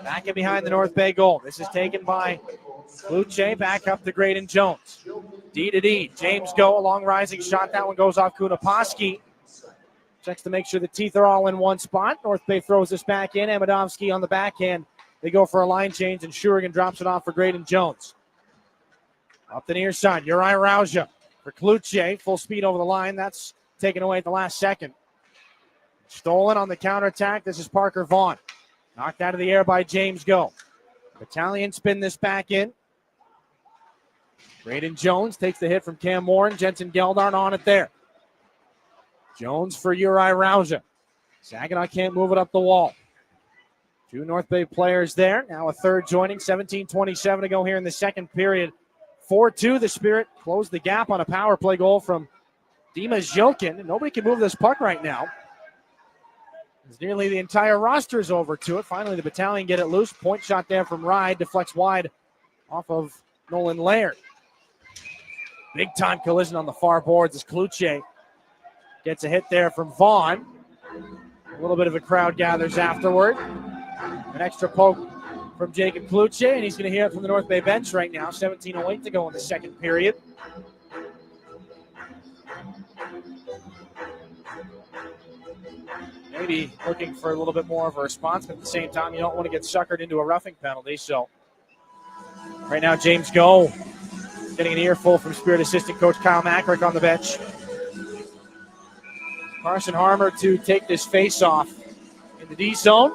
Back in behind the North Bay goal. This is taken by Kluche. Back up to Graydon Jones. D to D. James Go, a long rising shot. That one goes off Kunapaski. Checks to make sure the teeth are all in one spot. North Bay throws this back in. Amadovsky on the backhand. They go for a line change, and Shurigan drops it off for Graydon Jones. Up the near side, Uri Rauja for Kluche. Full speed over the line. That's taken away at the last second. Stolen on the counterattack. This is Parker Vaughn. Knocked out of the air by James Go. Battalion spin this back in. Graydon Jones takes the hit from Cam Warren. Jensen Geldart on it there. Jones for Uri Rauja. Saginaw can't move it up the wall. 2 North Bay players there. Now a third joining. 17:27 to go here in the second period. 4-2. The Spirit closed the gap on a power play goal from Dima Zhilkin. Nobody can move this puck right now. As nearly the entire roster is over to it. Finally, the Battalion get it loose. Point shot there from Ride. Deflects wide off of Nolan Laird. Big time collision on the far boards as Kluche gets a hit there from Vaughn. A little bit of a crowd gathers afterward. An extra poke from Jacob Kluche, and he's going to hear it from the North Bay bench right now. 17:08 to go in the second period. Maybe looking for a little bit more of a response, but at the same time, you don't want to get suckered into a roughing penalty. So right now, James Go getting an earful from Spirit assistant coach Kyle Mackrick on the bench. Carson Harmer to take this face-off in the D zone.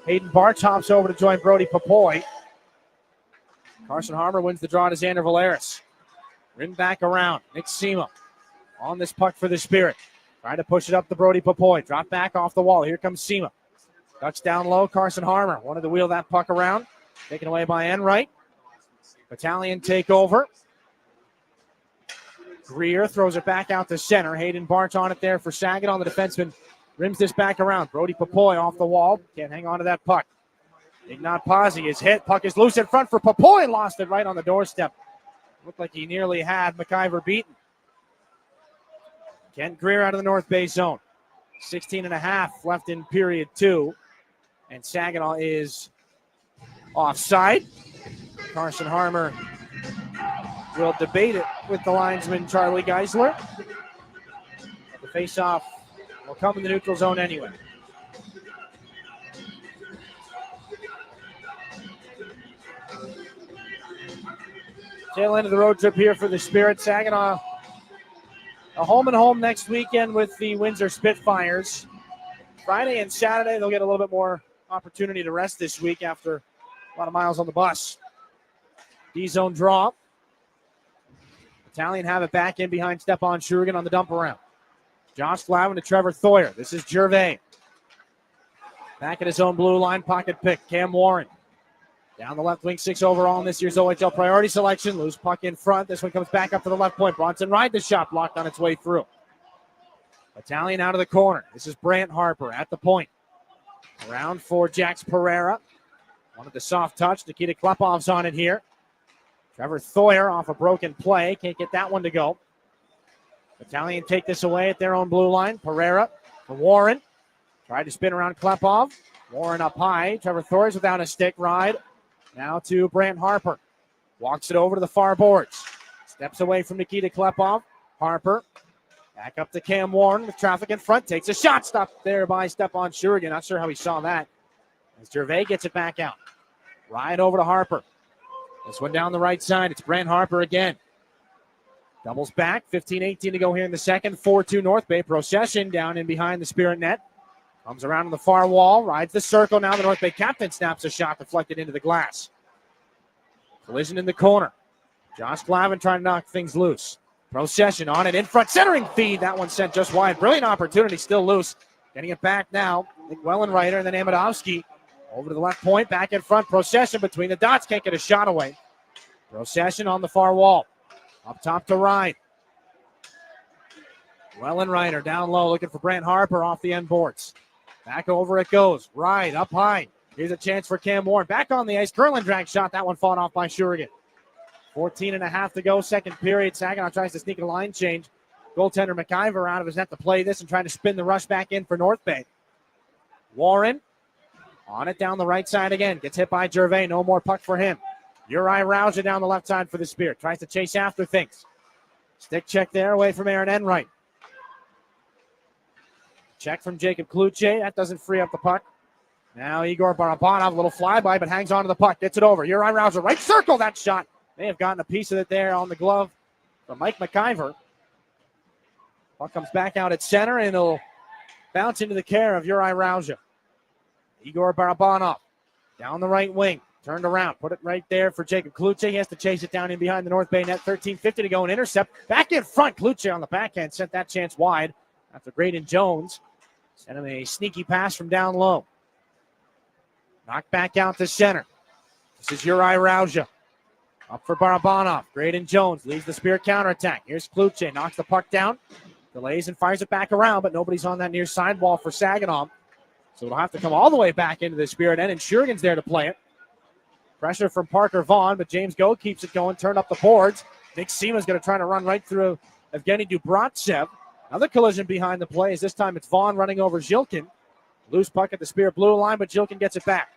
Hayden Barch hops over to join Brody Papoy. Carson Harmer wins the draw to Xander Valeris. Rin back around. Nick Sema on this puck for the Spirit. Trying to push it up to Brody Papoy. Drop back off the wall. Here comes Sema. Ducks down low. Carson Harmer wanted to wheel that puck around. Taken away by Enright. Battalion take over. Greer throws it back out to center. Hayden Barch on it there for Saginaw. The defenseman rims this back around. Brody Papoy off the wall. Can't hang on to that puck. Ignat Pazzi is hit. Puck is loose in front for Papoy. Lost it right on the doorstep. Looked like he nearly had McIver beaten. Kent Greer out of the North Bay zone. 16 and a half left in period 2. And Saginaw is offside. Carson Harmer will debate it with the linesman Charlie Geisler. The faceoff will come in the neutral zone anyway. Tail end of the road trip here for the Spirit. Saginaw a home and home next weekend with the Windsor Spitfires. Friday and Saturday they'll get a little bit more opportunity to rest this week after a lot of miles on the bus. D-zone draw. Battalion have it back in behind Stepan Shurigan on the dump around. Josh Glavin to Trevor Thoyer. This is Gervais. Back at his own blue line, pocket pick. Cam Warren. Down the left wing, 6 overall in this year's OHL priority selection. Loose puck in front. This one comes back up to the left point. Bronson ride the shot, blocked on its way through. Battalion out of the corner. This is Brant Harper at the point. Around for Jax Pereira. Wanted the soft touch. Nikita Klepov's on it here. Trevor Thoyer off a broken play. Can't get that one to go. Battalion take this away at their own blue line. Pereira for Warren. Tried to spin around Klepov. Warren up high. Trevor Thoyer's without a stick ride. Now to Brant Harper. Walks it over to the far boards. Steps away from Nikita Klepov. Harper. Back up to Cam Warren with traffic in front. Takes a shot. Stopped there by Stepan Shurigan. Not sure how he saw that. As Gervais gets it back out. Ryan over to Harper. This one down the right side. It's Brant Harper again. Doubles back. 15-18 to go here in the second. 4-2 North Bay. Procession down in behind the Spirit net. Comes around on the far wall. Rides the circle. Now the North Bay captain snaps a shot deflected into the glass. Collision in the corner. Josh Glavin trying to knock things loose. Procession on it in front. Centering feed. That one sent just wide. Brilliant opportunity. Still loose. Getting it back now. Wellenreiter and then Amadovsky. Over to the left point. Back in front. Procession between the dots. Can't get a shot away. Procession on the far wall. Up top to Ryan. Wellenreiter down low looking for Brant Harper off the end boards. Back over it goes. Ride up high. Here's a chance for Cam Warren. Back on the ice. Curlin drag shot. That one fought off by Shurigan. 14 and a half to go. Second period. Saginaw tries to sneak a line change. Goaltender McIver out of his net to play this and trying to spin the rush back in for North Bay. Warren on it down the right side again. Gets hit by Gervais. No more puck for him. Uri Rauscher down the left side for the Spirit. Tries to chase after things. Stick check there away from Aaron Enright. Check from Jacob Kluche. That doesn't free up the puck. Now Igor Barabanov, a little flyby, but hangs on to the puck. Gets it over. Uri Rauscher, right circle. That shot. May have gotten a piece of it there on the glove from Mike McIver. Puck comes back out at center, and it'll bounce into the care of Uri Rauscher. Igor Barabanov down the right wing. Turned around. Put it right there for Jacob Kluche. He has to chase it down in behind the North Bay net. 13:50 to go and intercept. Back in front. Kluche on the backhand sent that chance wide after Graydon Jones sent him a sneaky pass from down low. Knocked back out to center. This is Uri Rauscher. Up for Barabanov. Graydon Jones leads the Spirit counterattack. Here's Kluche. Knocks the puck down. Delays and fires it back around, but nobody's on that near sidewall for Saginaw. So it'll have to come all the way back into the Spirit end, and Shurigan's there to play it. Pressure from Parker Vaughn, but James Goh keeps it going. Turned up the boards. Nick Sema's going to try to run right through Evgeny Dubratsev. Another collision behind the play. As this time it's Vaughn running over Zhilkin. Loose puck at the Spirit blue line, but Zhilkin gets it back.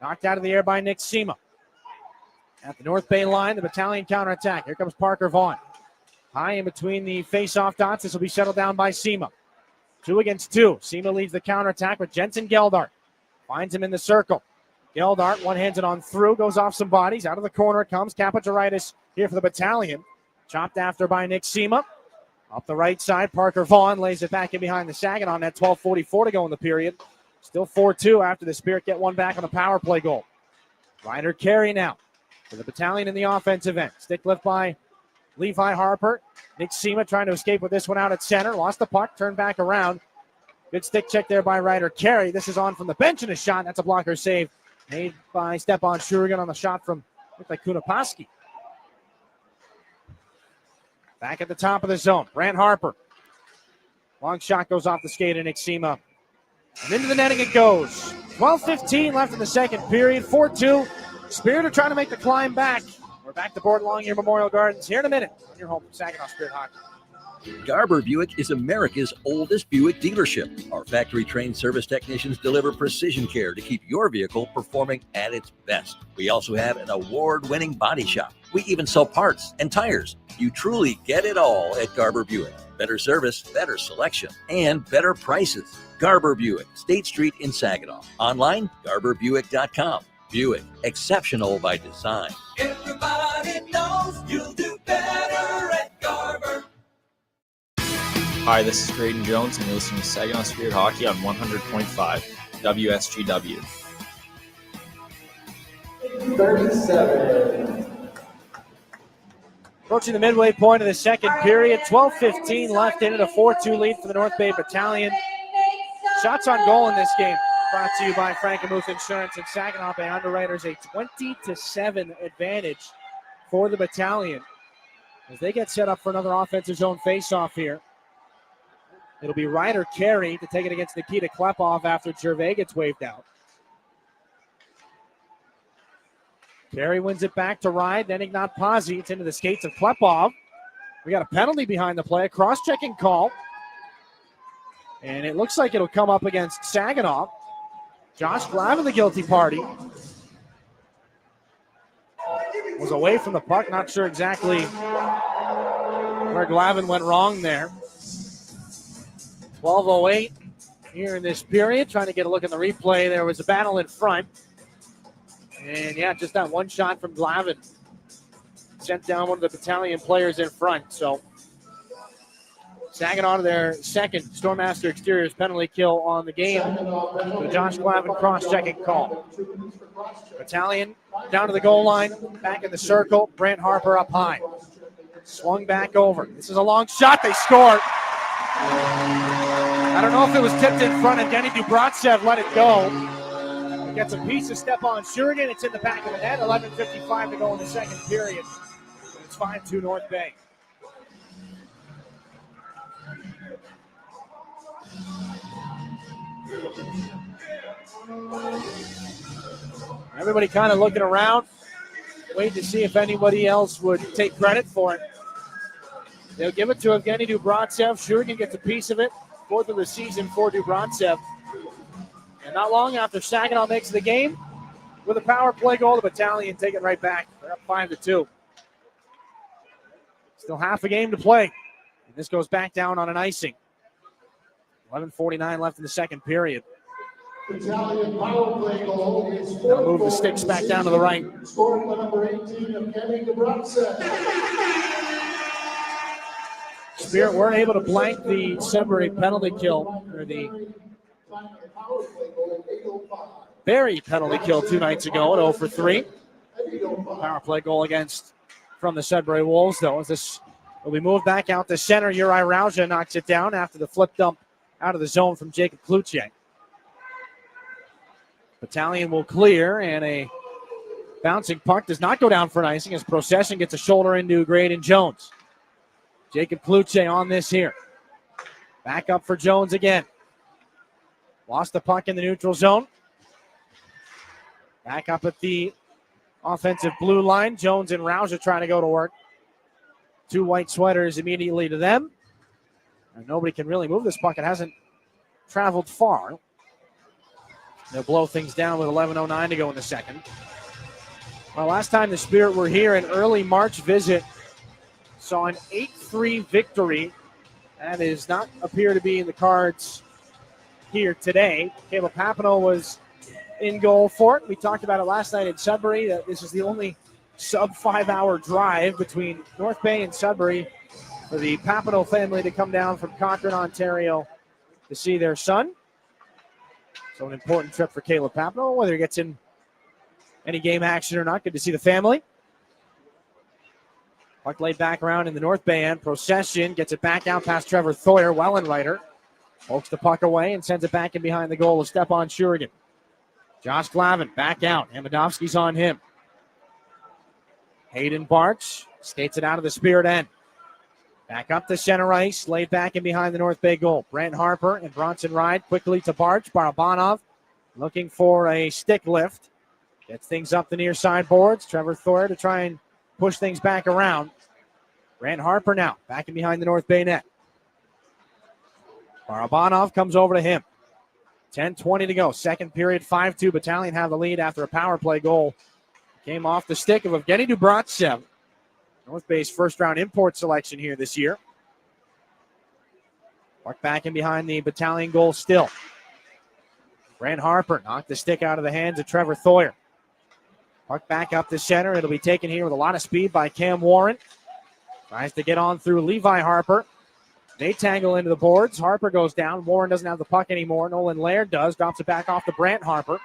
Knocked out of the air by Nick Sema. At the North Bay line, the Battalion counterattack. Here comes Parker Vaughn. High in between the face-off dots. This will be settled down by Sema. 2 against 2. Sema leads the counterattack with Jensen Geldart. Finds him in the circle. Geldart one-hands it on through, goes off some bodies. Out of the corner it comes. Kapacharitis here for the Battalion. Chopped after by Nick Sema. Up the right side, Parker Vaughn lays it back in behind the Saginaw net. 12:44 to go in the period. Still 4-2 after the Spirit get one back on the power play goal. Ryder Carey now for the Battalion in the offensive end. Stick lift by Levi Harper. Nick Sema trying to escape with this one out at center. Lost the puck, turned back around. Good stick check there by Ryder Carey. This is on from the bench and a shot. That's a blocker save made by Stepan Shurigan on the shot from, looked like Kunapaski. Back at the top of the zone. Brant Harper. Long shot goes off the skate of Nick Sema. And into the netting it goes. 12:15 left in the second period. 4-2. Spirit are trying to make the climb back. We're back to Board Longyear Memorial Gardens here in a minute on your home from Saginaw Spirit Hockey. Garber Buick is America's oldest Buick dealership. Our factory-trained service technicians deliver precision care to keep your vehicle performing at its best. We also have an award-winning body shop. We even sell parts and tires. You truly get it all at Garber Buick. Better service, better selection, and better prices. Garber Buick, State Street in Saginaw. Online, garberbuick.com. Buick, exceptional by design. Everybody knows you'll do better at Garber. Hi, this is Graydon Jones, and you're listening to Saginaw Spirit Hockey on 100.5 WSGW. 37. Approaching the midway point of the second period. 12:15 left in it. A 4-2 lead for the North Bay Battalion. Shots on goal in this game brought to you by Frankenmuth Insurance and Saginaw Bay Underwriters. A 20-7 advantage for the Battalion as they get set up for another offensive zone faceoff here. It'll be Ryder Carey to take it against Nikita Klepov after Gervais gets waved out. Carey wins it back to Ride, then Ignat Pazzi. It's into the skates of Klepov. We got a penalty behind the play, a cross-checking call. And it looks like it'll come up against Saginaw. Josh Glavin, the guilty party. Was away from the puck, not sure exactly where Glavin went wrong there. 12:08 here in this period. Trying to get a look in the replay. There was a battle in front. And yeah, just that one shot from Glavin sent down one of the Battalion players in front. So Saginaw to their second Stormmaster Exteriors penalty kill on the game. The Josh Glavin cross-checking call. Battalion down to the goal line, back in the circle. Brant Harper up high. Swung back over. This is a long shot. They scored. I don't know if it was tipped in front and Denny Dubratsev let it go. He gets a piece of Stepan Shurigan. It's in the back of the net. 11:55 to go in the second period. It's 5-2 North Bay. Everybody kind of looking around, waiting to see if anybody else would take credit for it. They'll give it to Evgeny Dubratsev. Shurigan gets a piece of it. Fourth of the season for Dubratsev. And not long after Saginaw makes the game, with a power play goal, the Battalion take it right back. They're up 5-2. Still half a game to play. And this goes back down on an icing. 11:49 left in the second period. Battalion power play goal is That'll move the sticks back down to the right. Scored by number 18, Evgeny Dubratsev. Spirit weren't able to blank the Sudbury penalty kill, or the Barry penalty kill 2 nights ago at 0-for-3. Power play goal against from the Sudbury Wolves, though, as this will be moved back out to center. Uri Rauja knocks it down after the flip dump out of the zone from Jacob Kluche. Battalion will clear, and a bouncing puck does not go down for an icing as Procession gets a shoulder into Graydon Jones. Jacob Kluche on this here. Back up for Jones again. Lost the puck in the neutral zone. Back up at the offensive blue line. Jones and Rauja trying to go to work. Two white sweaters immediately to them. And nobody can really move this puck. It hasn't traveled far. They'll blow things down with 11:09 to go in the second. Well, last time the Spirit were here, an early March visit saw an 8-3 victory. That does not appear to be in the cards here today. Caleb Papineau was in goal for it. We talked about it last night in Sudbury. That this is the only sub-5-hour drive between North Bay and Sudbury for the Papineau family to come down from Cochrane, Ontario to see their son. So an important trip for Caleb Papineau, whether he gets in any game action or not. Good to see the family. Puck laid back around in the North Bay end. Procession gets it back out past Trevor Thoyer. Wellenreiter pokes the puck away and sends it back in behind the goal of Stepan Shurigan. Josh Glavin back out. Amidovsky's on him. Hayden Barch skates it out of the Spirit end. Back up to center ice. Laid back in behind the North Bay goal. Brent Harper and Bronson Ride quickly to Barch. Barabanov looking for a stick lift. Gets things up the near side boards. Trevor Thoyer to try and push things back around. Brent Harper now back in behind the North Bay net. Barabanov comes over to him. 10:20 to go. Second period, 5-2. Battalion have the lead after a power play goal. Came off the stick of Evgeny Dubratsev. North Bay's first-round import selection here this year. Puck back in behind the Battalion goal still. Brent Harper knocked the stick out of the hands of Trevor Thoyer. Puck back up the center. It'll be taken here with a lot of speed by Cam Warren. Tries to get on through Levi Harper. They tangle into the boards. Harper goes down. Warren doesn't have the puck anymore. Nolan Laird does. Drops it back off to Brant Harper.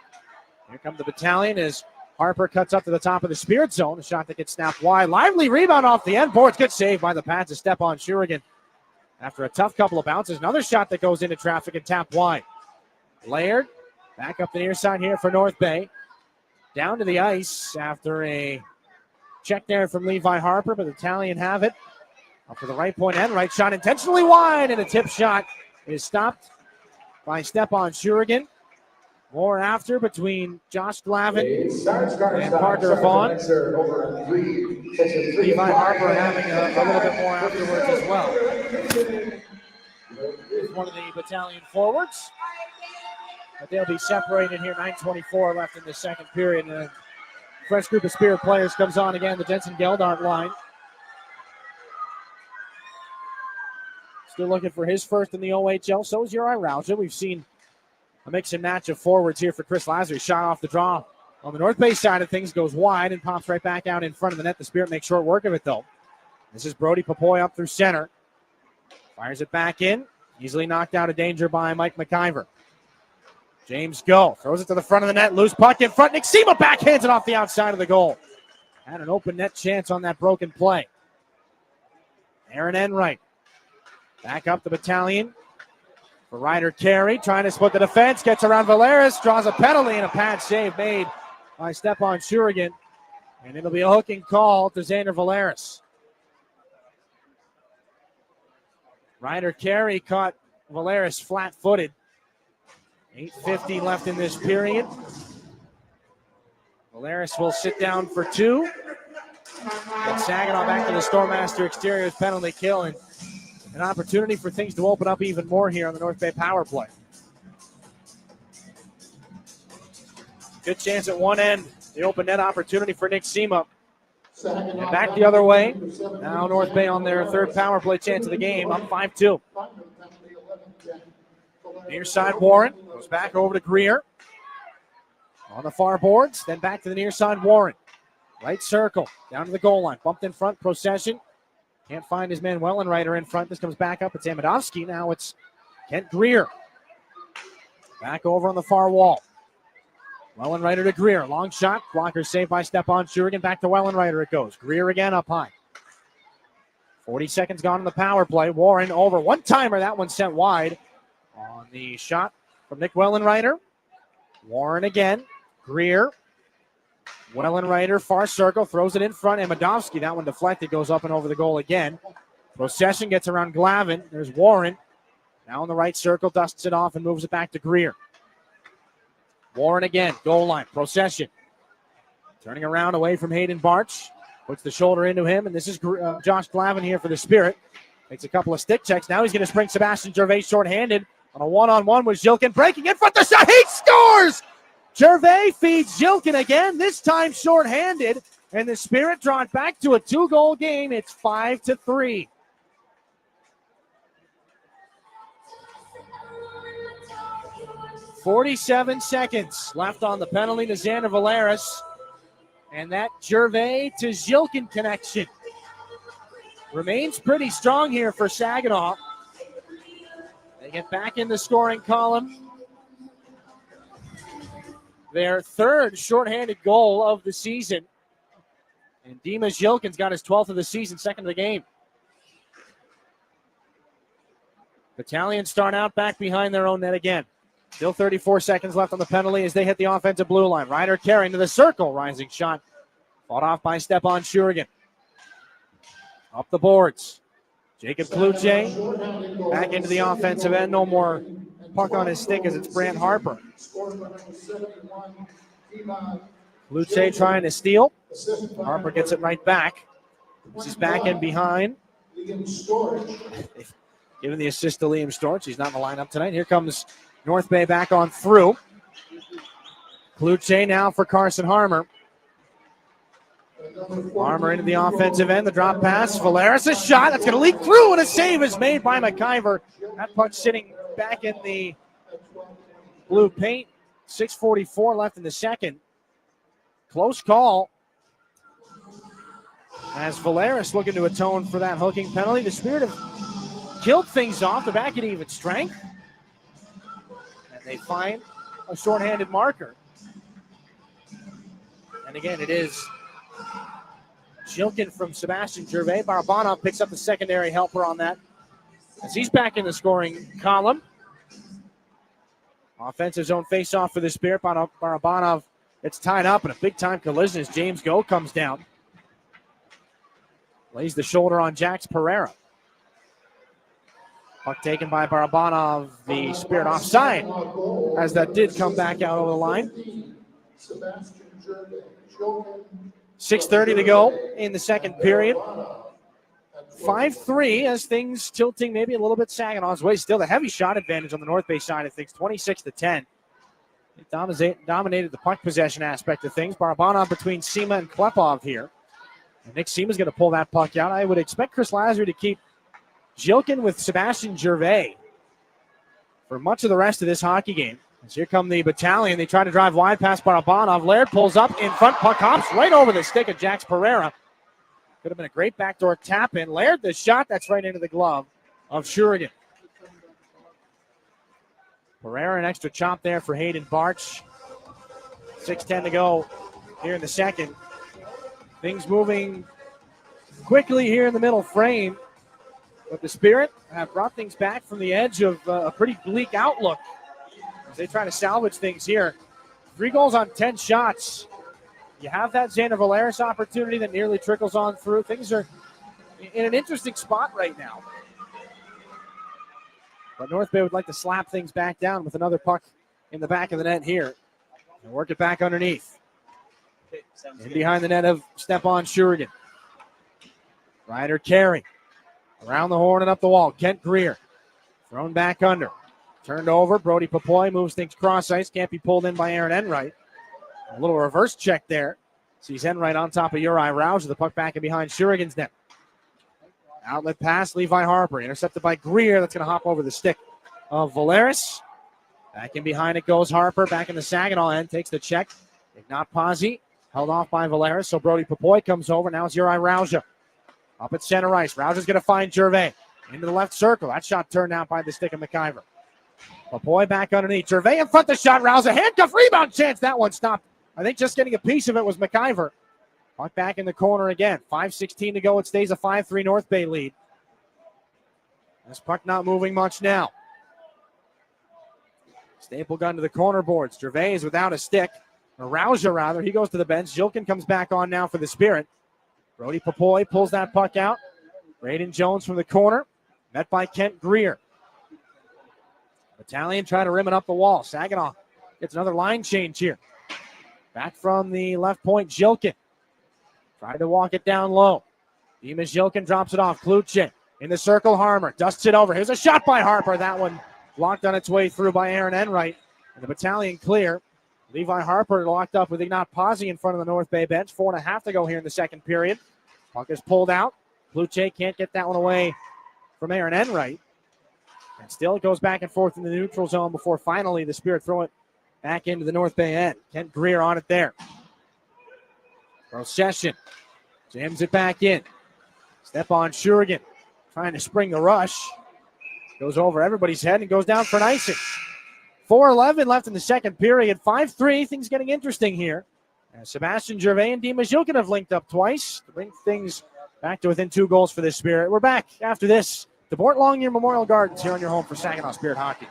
Here comes the Battalion as Harper cuts up to the top of the Spirit zone. A shot that gets snapped wide. Lively rebound off the end boards. Good save by the Pats to Stepan Shurigan. After a tough couple of bounces, another shot that goes into traffic and tapped wide. Laird back up the near side here for North Bay. Down to the ice after a check there from Levi Harper, but the Battalion have it. Up to the right point end. Right shot intentionally wide, and a tip shot is stopped by Stepan Shurigan. More after between Josh Glavin and Parker Vaughn. Levi Harper having a little bit more afterwards as well. Here's one of the Battalion forwards. But they'll be separated here. 9:24 left in the second period. And a fresh group of Spirit players comes on again. The Jensen Geldart line. Still looking for his first in the OHL. So is Uri Rauja. We've seen a mix and match of forwards here for Chris Lazary. Shot off the draw on the North Bay side of things. Goes wide and pops right back out in front of the net. The Spirit make short work of it, though. This is Brody Popoy up through center. Fires it back in. Easily knocked out of danger by Mike McIver. James Go throws it to the front of the net. Loose puck in front. Nick Sema backhands it off the outside of the goal. Had an open net chance on that broken play. Aaron Enright back up the Battalion for Ryder Carey. Trying to split the defense. Gets around Valeris. Draws a penalty and a pad save made by Stepan Shurigan. And it'll be a hooking call to Xander Valeris. Ryder Carey caught Valeris flat-footed. 8:50 left in this period. Valeris will sit down for two. Get Saginaw back to the Stormmaster exteriors penalty kill, and an opportunity for things to open up even more here on the North Bay power play. Good chance at one end. The open net opportunity for Nick Sema. And back the other way. Now North Bay on their third power play chance of the game, up 5-2. Near side Warren goes back over to Greer. On the far boards, then back to the near side Warren. Right circle, down to the goal line. Bumped in front, Procession. Can't find his man Wellenreiter in front. This comes back up. It's Amidovsky. Now it's Kent Greer. Back over on the far wall. Wellenreiter to Greer. Long shot. Blocker saved by Stepan Shurigan. Back to Wellenreiter it goes. Greer again up high. 40 seconds gone in the power play. Warren over. One-timer. That one sent wide on the shot from Nick Wellenreiter. Warren again. Greer. Wellenreiter, far circle, throws it in front. Amidovsky, that one deflected, goes up and over the goal again. Procession gets around Glavin. There's Warren. Now in the right circle, dusts it off and moves it back to Greer. Warren again, goal line. Procession. Turning around away from Hayden Barch. Puts the shoulder into him, and this is Josh Glavin here for the Spirit. Makes a couple of stick checks. Now he's going to spring Sebastian Gervais shorthanded on a one-on-one with Zhilkin. Breaking in front, the shot. He scores! Gervais feeds Zhilkin again, this time shorthanded, and the Spirit draw it back to a two-goal game. It's 5-3. .47 seconds left on the penalty to Xander Valeris, and that Gervais to Zhilkin connection remains pretty strong here for Saginaw. They get back in the scoring column. Their third shorthanded goal of the season. And Dimas Jilkin's got his 12th of the season, second of the game. Battalion start out back behind their own net again. Still 34 seconds left on the penalty as they hit the offensive blue line. Ryder carrying to the circle. Rising shot. Fought off by Stepan Shurigan. Up the boards. Jacob Kluche back into the offensive end. No more puck on his stick as it's Brant Harper. Kluche trying to steal. Harper gets it right back. This is back in behind. Giving the assist to Liam Storch. He's not in the lineup tonight. Here comes North Bay back on through. Kluche now for Carson Harmer. Harmer into the offensive end. The drop pass. Valeris, a shot. That's going to leak through, and a save is made by McIver. That puck sitting back in the blue paint. 6:44 left in the second. Close call. As Valeris looking to atone for that hooking penalty. The Spirit have killed things off. They're back at even strength. And they find a shorthanded marker. And again, it is Jilkin from Sebastian Gervais. Barabanov picks up the secondary helper on that as he's back in the scoring column. Offensive zone face-off for the Spirit. Barabanov gets tied up in a big-time collision as James Go comes down. Lays the shoulder on Jax Pereira. Puck taken by Barabanov. The Spirit offside as that did come back out over the line. 6:30 to go in the second period. 5-3 as things tilting maybe a little bit Saginaw's way. Still the heavy shot advantage on the North Bay side of things, 26-10. They dominated the puck possession aspect of things. Barabanov between Sema and Klepov here. And Nick Sema's going to pull that puck out. I would expect Chris Lazary to keep Jilkin with Sebastian Gervais for much of the rest of this hockey game. As here come the Battalion. They try to drive wide past Barabanov. Laird pulls up in front. Puck hops right over the stick of Jax Pereira. Could have been a great backdoor tap in. Laird, the shot, that's right into the glove of Shurigan. Pereira, an extra chop there for Hayden Barch. 6:10 to go here in the second. Things moving quickly here in the middle frame. But the Spirit have brought things back from the edge of a pretty bleak outlook as they try to salvage things here. 3 goals on 10 shots. You have that Xander Valeris opportunity that nearly trickles on through. Things are in an interesting spot right now. But North Bay would like to slap things back down with another puck in the back of the net here and work it back underneath. In behind the net of Stepan Shurigan. Ryder carry. Around the horn and up the wall. Kent Greer. Thrown back under. Turned over. Brody Papoy moves things cross ice. Can't be pulled in by Aaron Enright. A little reverse check there. Sees Enright on top of Uri Rouse. The puck back in behind Shurigan's net. Outlet pass. Levi Harper. Intercepted by Greer. That's going to hop over the stick of Valeris. Back in behind it goes Harper. Back in the Saginaw end. Takes the check. Ignat Pazzi. Held off by Valeris. So Brody Papoy comes over. Now it's Uri Rouse. Up at center ice. Rouse is going to find Gervais. Into the left circle. That shot turned out by the stick of McIver. Papoy back underneath. Gervais in front of the shot. Rouse a handcuff rebound chance. That one stopped. I think just getting a piece of it was McIver. Puck back in the corner again. 5:16 to go. It stays a 5-3 North Bay lead. This puck not moving much now. Staple gun to the corner boards. Gervais is without a stick. Or Rousea, rather. He goes to the bench. Jilkin comes back on now for the Spirit. Brody Papoy pulls that puck out. Braden Jones from the corner. Met by Kent Greer. Battalion trying to rim it up the wall. Saginaw gets another line change here. Back from the left point, Jilkin. Tried to walk it down low. Dimas Jilkin drops it off. Kluche in the circle. Harmer dusts it over. Here's a shot by Harper. That one blocked on its way through by Aaron Enright. And the Battalion clear. Levi Harper locked up with Ignat Pazzi in front of the North Bay bench. 4.5 to go here in the second period. Puck is pulled out. Kluche can't get that one away from Aaron Enright. And still it goes back and forth in the neutral zone before finally the Spirit throw it back into the North Bay end. Kent Greer on it there. Procession. Jams it back in. Stepan Shurigan trying to spring the rush. Goes over everybody's head and goes down for an icing. 4:11 left in the second period. 5-3. Things getting interesting here. And Sebastian Gervais and Dima Zilkin have linked up twice to bring things back to within 2 goals for the Spirit. We're back after this. The Bort Longyear Memorial Gardens here on your home for Saginaw Spirit Hockey.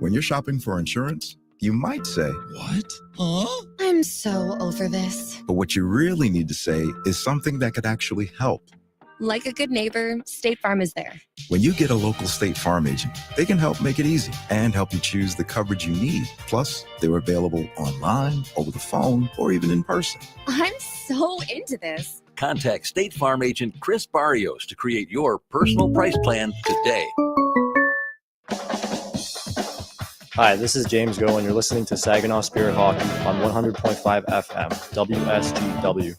When you're shopping for insurance, you might say, "What? Huh?" I'm so over this. But what you really need to say is something that could actually help. Like a good neighbor, State Farm is there. When you get a local State Farm agent, they can help make it easy and help you choose the coverage you need. Plus, they're available online, over the phone, or even in person. I'm so into this. Contact State Farm agent Chris Barrios to create your personal price plan today. Hi, this is James Go, and you're listening to Saginaw Spirit Hockey on 100.5 FM, WSGW.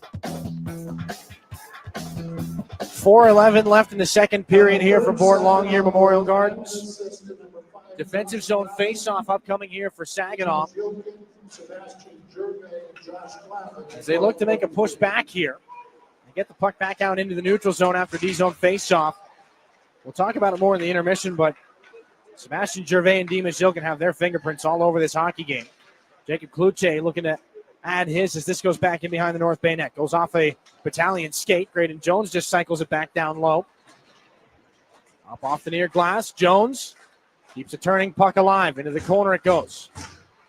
4:11 left in the second period here for Bort Longyear Memorial Gardens. Defensive zone face-off upcoming here for Saginaw as they look to make a push back here and get the puck back out into the neutral zone after D-zone face-off. We'll talk about it more in the intermission, but Sebastian Gervais and Dima Zilkin have their fingerprints all over this hockey game. Jacob Kluche looking to add his as this goes back in behind the North Bay net. Goes off a Battalion skate. Graydon Jones just cycles it back down low. Up off the near glass. Jones keeps a turning puck alive. Into the corner it goes.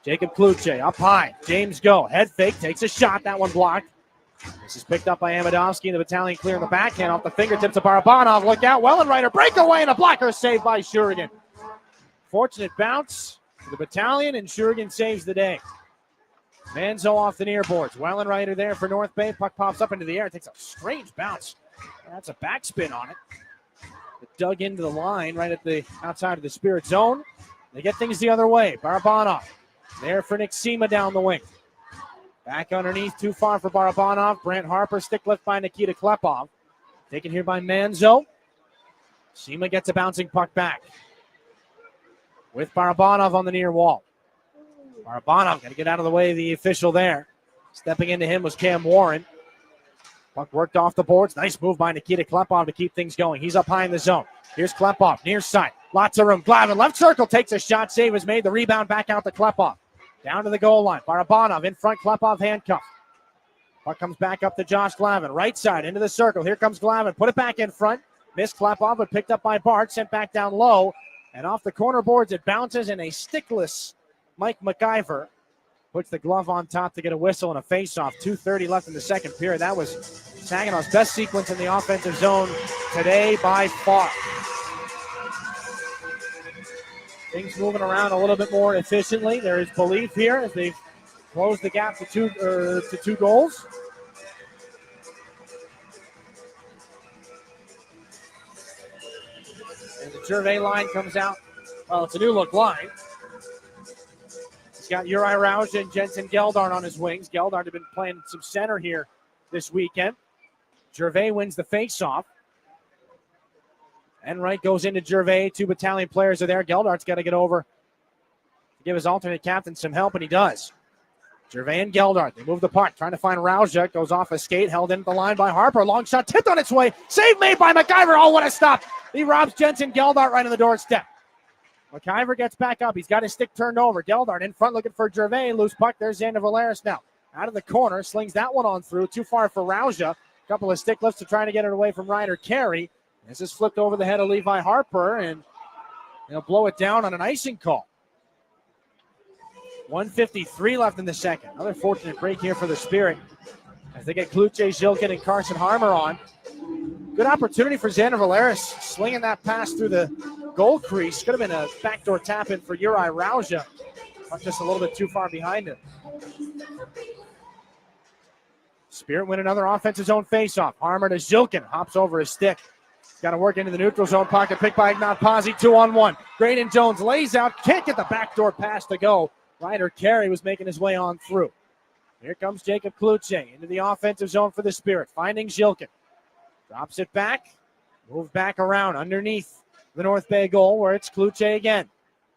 Jacob Kluche up high. James Go. Head fake. Takes a shot. That one blocked. This is picked up by Amadovsky and the Battalion clearing the backhand off the fingertips of Barabanov. Look out. Wellenreiter breakaway and a blocker saved by Shurigan. Fortunate bounce for the Battalion, and Shurigan saves the day. Manzo off the near boards. Wellenreiter there for North Bay. Puck pops up into the air. It takes a strange bounce. That's a backspin on it. It dug into the line right at the outside of the Spirit zone. They get things the other way. Barabanov there for Nick Sema down the wing. Back underneath, too far for Barabanov. Brant Harper, stick lift by Nikita Klepov. Taken here by Manzo. Sema gets a bouncing puck back with Barabanov on the near wall. Barabanov going to get out of the way of the official there. Stepping into him was Cam Warren. Puck worked off the boards. Nice move by Nikita Klepov to keep things going. He's up high in the zone. Here's Klepov, near side. Lots of room. Glavin, left circle, takes a shot. Save is made. The rebound back out to Klepov. Down to the goal line. Barabanov in front. Klepov handcuffed. Puck comes back up to Josh Glavin. Right side into the circle. Here comes Glavin. Put it back in front. Missed Klepov, but picked up by Bart. Sent back down low. And off the corner boards, it bounces in a stickless Mike McIver puts the glove on top to get a whistle and a face-off. 2:30 left in the second period. That was Saginaw's best sequence in the offensive zone today by far. Things moving around a little bit more efficiently. There is belief here as they've closed the gap to two goals. And the Gervais line comes out. Well, it's a new look line. He's got Uri Rausch and Jensen Geldart on his wings. Geldart had been playing some center here this weekend. Gervais wins the faceoff. Enright goes into Gervais. 2 Battalion players are there. Geldart's got to get over to give his alternate captain some help, and he does. Gervais and Geldart, they move the puck, trying to find Rausch. Goes off a skate, held into the line by Harper. Long shot tipped on its way. Save made by McIver. Oh, what a stop. He robs Jensen Geldart right on the doorstep. McIver gets back up. He's got his stick turned over. Geldart in front looking for Gervais. Loose puck. There's Xander Valeris now. Out of the corner. Slings that one on through. Too far for Rauja. Couple of stick lifts to try to get it away from Ryder Carey. This is flipped over the head of Levi Harper, and he'll blow it down on an icing call. 1:53 left in the second. Another fortunate break here for the Spirit as they get Kluche, Zilkin, and Carson Harmer on. Good opportunity for Xander Valeris, slinging that pass through the goal crease. Could have been a backdoor tap in for Uri Rauja, but just a little bit too far behind him. Spirit win another offensive zone faceoff. Harmer to Zilkin, hops over his stick. Got to work into the neutral zone pocket. Picked by Ignat Pazzi, 2-on-1. Graydon Jones lays out. Can't get the backdoor pass to go. Ryder Carey was making his way on through. Here comes Jacob Kluche into the offensive zone for the Spirit. Finding Zilkin. Drops it back. Move back around underneath the North Bay goal where it's Kluche again.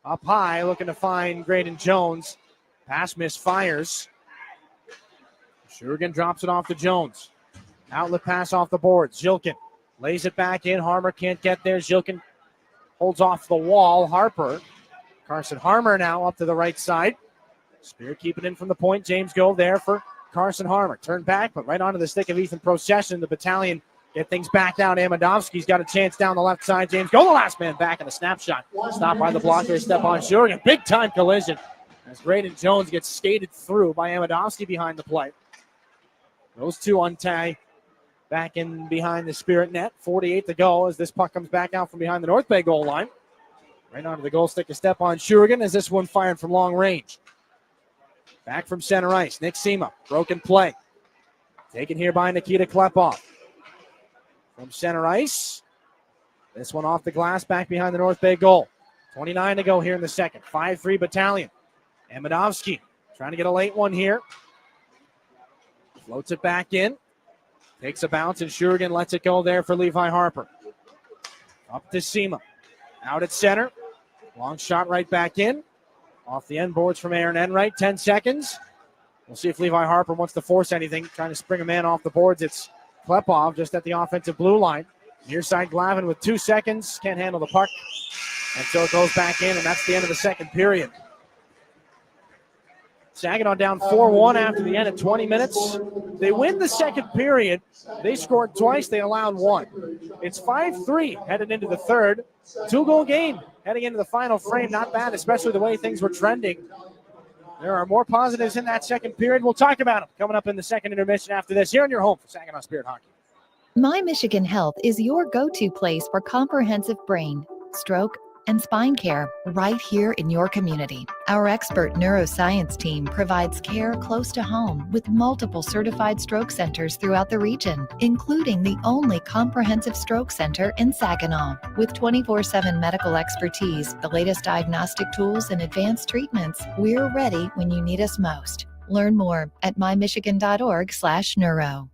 Up high looking to find Graydon Jones. Pass misfires. Shurigan drops it off to Jones. Outlet pass off the boards. Zilkin lays it back in. Harmer can't get there. Zilkin holds off the wall. Harper. Carson Harmer now up to the right side. Spirit keeping in from the point. James Go there for Carson Harmer. Turn back, but right onto the stick of Ethan Procession. The Battalion get things back down. Amidovski's got a chance down the left side. James Go, the last man back in the snapshot. Stopped by the blocker, step on Shurigan. Big time collision as Graydon Jones gets skated through by Amidovski behind the play. Those two untie back in behind the Spirit net. 48 to go as this puck comes back out from behind the North Bay goal line. Right onto the goal stick, a step on Shurigan as this one fired from long range. Back from center ice, Nick Sema, broken play. Taken here by Nikita Klepov. From center ice, this one off the glass, back behind the North Bay goal. 29 to go here in the second. 5-3 Battalion. Amidovski trying to get a late one here. Floats it back in. Takes a bounce, and Shurigan lets it go there for Levi Harper. Up to Sema. Out at center. Long shot right back in. Off the end boards from Aaron Enright. 10 seconds. We'll see if Levi Harper wants to force anything. Trying to spring a man off the boards. It's Klepov just at the offensive blue line. Near side Glavin with 2 seconds. Can't handle the puck. And so it goes back in, and that's the end of the second period. Saginaw down 4-1 after the end of 20 minutes. They win the second period. They scored twice. They allowed one. It's 5-3 headed into the third. 2-goal game heading into the final frame. Not bad, especially the way things were trending. There are more positives in that second period. We'll talk about them coming up in the second intermission after this here on your home for Saginaw Spirit Hockey. My Michigan Health is your go-to place for comprehensive brain, stroke, and spine care right here in your community. Our expert neuroscience team provides care close to home with multiple certified stroke centers throughout the region, including the only comprehensive stroke center in Saginaw. With 24/7 medical expertise, the latest diagnostic tools, and advanced treatments, we're ready when you need us most. Learn more at mymichigan.org/neuro.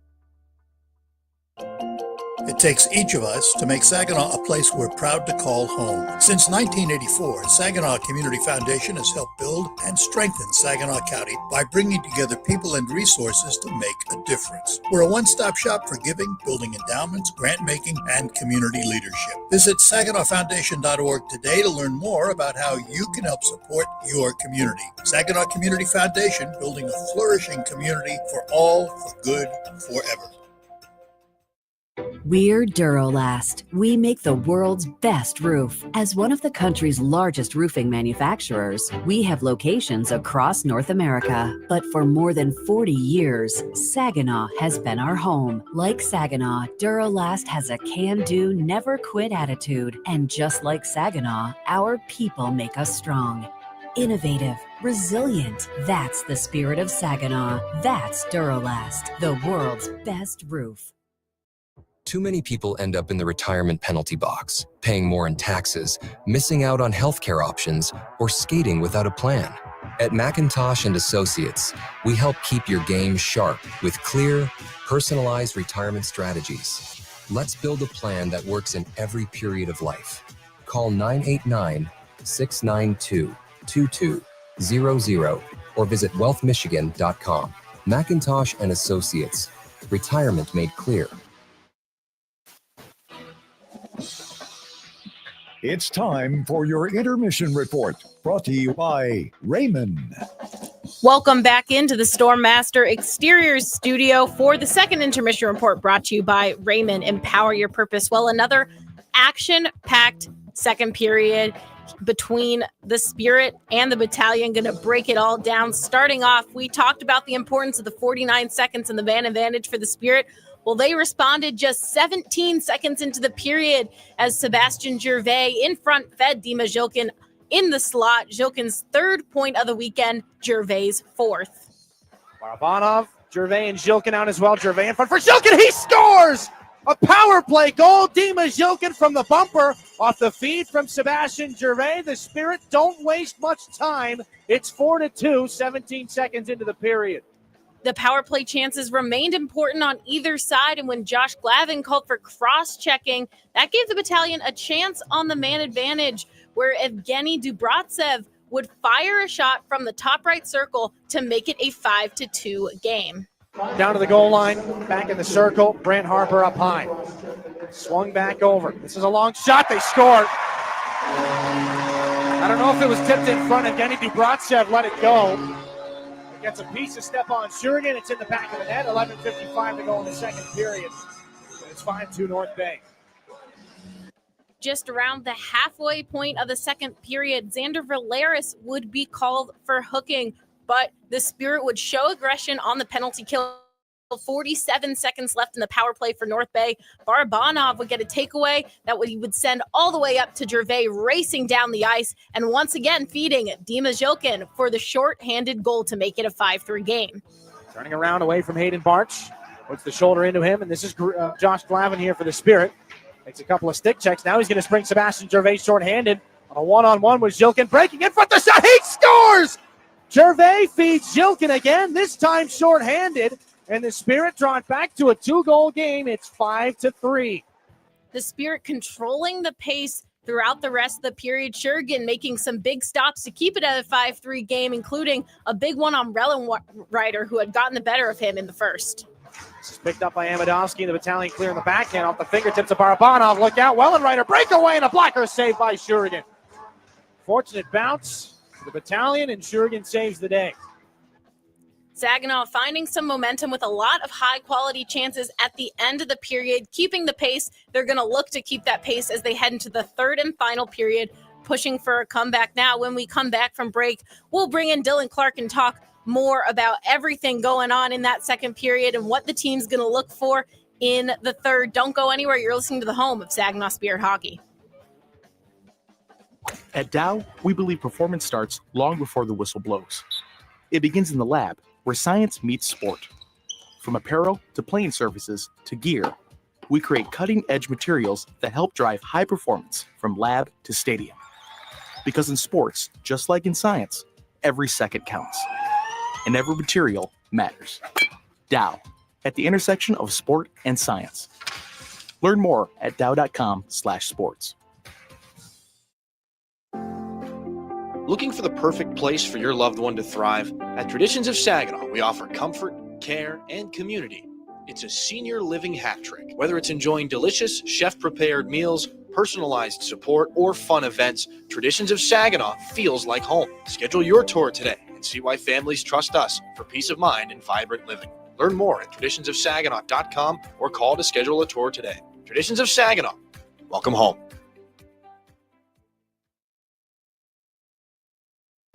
It takes each of us to make Saginaw a place we're proud to call home. Since 1984, Saginaw Community Foundation has helped build and strengthen Saginaw County by bringing together people and resources to make a difference. We're a one-stop shop for giving, building endowments, grant-making, and community leadership. Visit SaginawFoundation.org today to learn more about how you can help support your community. Saginaw Community Foundation, building a flourishing community for all, for good, forever. We're Durolast. We make the world's best roof. As one of the country's largest roofing manufacturers, we have locations across North America. But for more than 40 years, Saginaw has been our home. Like Saginaw, Durolast has a can-do, never-quit attitude. And just like Saginaw, our people make us strong. Innovative, resilient. That's the spirit of Saginaw. That's Durolast, the world's best roof. Too many people end up in the retirement penalty box, paying more in taxes, missing out on healthcare options, or skating without a plan. At McIntosh & Associates, we help keep your game sharp with clear, personalized retirement strategies. Let's build a plan that works in every period of life. Call 989-692-2200 or visit wealthmichigan.com. McIntosh & Associates. Retirement made clear. It's time for your intermission report, brought to you by Raymond. Welcome back into the Stormmaster Exteriors studio for the second intermission report, brought to you by Raymond. Empower your purpose. Well, another action-packed second period between the Spirit and the Battalion. Going to break it all down. Starting off, we talked about the importance of the 49 seconds and the man advantage for the Spirit. Well, they responded just 17 seconds into the period as Sebastian Gervais in front fed Dima Zhilkin in the slot. Zhilkin's third point of the weekend, Gervais' fourth. Barabanov, Gervais, and Zhilkin out as well. Gervais in front for Zhilkin. He scores! A power play goal. Dima Zhilkin from the bumper off the feed from Sebastian Gervais. The Spirit don't waste much time. It's 4-2, 17 seconds into the period. The power play chances remained important on either side, and when Josh Glavin called for cross-checking, that gave the Battalion a chance on the man advantage, where Evgeny Dubratsev would fire a shot from the top right circle to make it a 5-2 game. Down to the goal line, back in the circle, Brant Harper up high. Swung back over. This is a long shot. They scored. I don't know if it was tipped in front. Evgeny Dubratsev let it go. Gets a piece of step on Shurigan. It's in the back of the net. 11:55 to go in the second period. It's 5-2 North Bay. Just around the halfway point of the second period, Xander Valeris would be called for hooking, but the Spirit would show aggression on the penalty kill. 47 seconds left in the power play for North Bay. Barabanov would get a takeaway that would send all the way up to Gervais racing down the ice and once again feeding Dima Zhilkin for the short-handed goal to make it a 5-3 game. Turning around away from Hayden Barch. Puts the shoulder into him, and this is Josh Glavin here for the Spirit. Makes a couple of stick checks. Now he's going to spring Sebastian Gervais short-handed on a one-on-one with Zhilkin. Breaking in front, the shot. He scores! Gervais feeds Zhilkin again, this time short-handed. And the Spirit draw it back to a 2-goal game. It's 5-3. The Spirit controlling the pace throughout the rest of the period. Shurigan making some big stops to keep it at a 5-3 game, including a big one on Rellenrider, who had gotten the better of him in the first. This is picked up by Amadovsky. The Battalion clearing the backhand off the fingertips of Barabanov. Look out. Wellenrider breakaway and a blocker saved by Shurigan. Fortunate bounce for the Battalion, and Shurigan saves the day. Saginaw finding some momentum with a lot of high-quality chances at the end of the period, keeping the pace. They're going to look to keep that pace as they head into the third and final period, pushing for a comeback. Now, when we come back from break, we'll bring in Dylan Clark and talk more about everything going on in that second period and what the team's going to look for in the third. Don't go anywhere. You're listening to the home of Saginaw Spirit Hockey. At Dow, we believe performance starts long before the whistle blows. It begins in the lab, where science meets sport. From apparel to playing surfaces to gear, we create cutting-edge materials that help drive high performance from lab to stadium. Because in sports, just like in science, every second counts. And every material matters. Dow, at the intersection of sport and science. Learn more at dow.com/sports. Looking for the perfect place for your loved one to thrive? At Traditions of Saginaw, we offer comfort, care, and community. It's a senior living hat trick. Whether it's enjoying delicious, chef-prepared meals, personalized support, or fun events, Traditions of Saginaw feels like home. Schedule your tour today and see why families trust us for peace of mind and vibrant living. Learn more at traditionsofsaginaw.com or call to schedule a tour today. Traditions of Saginaw. Welcome home.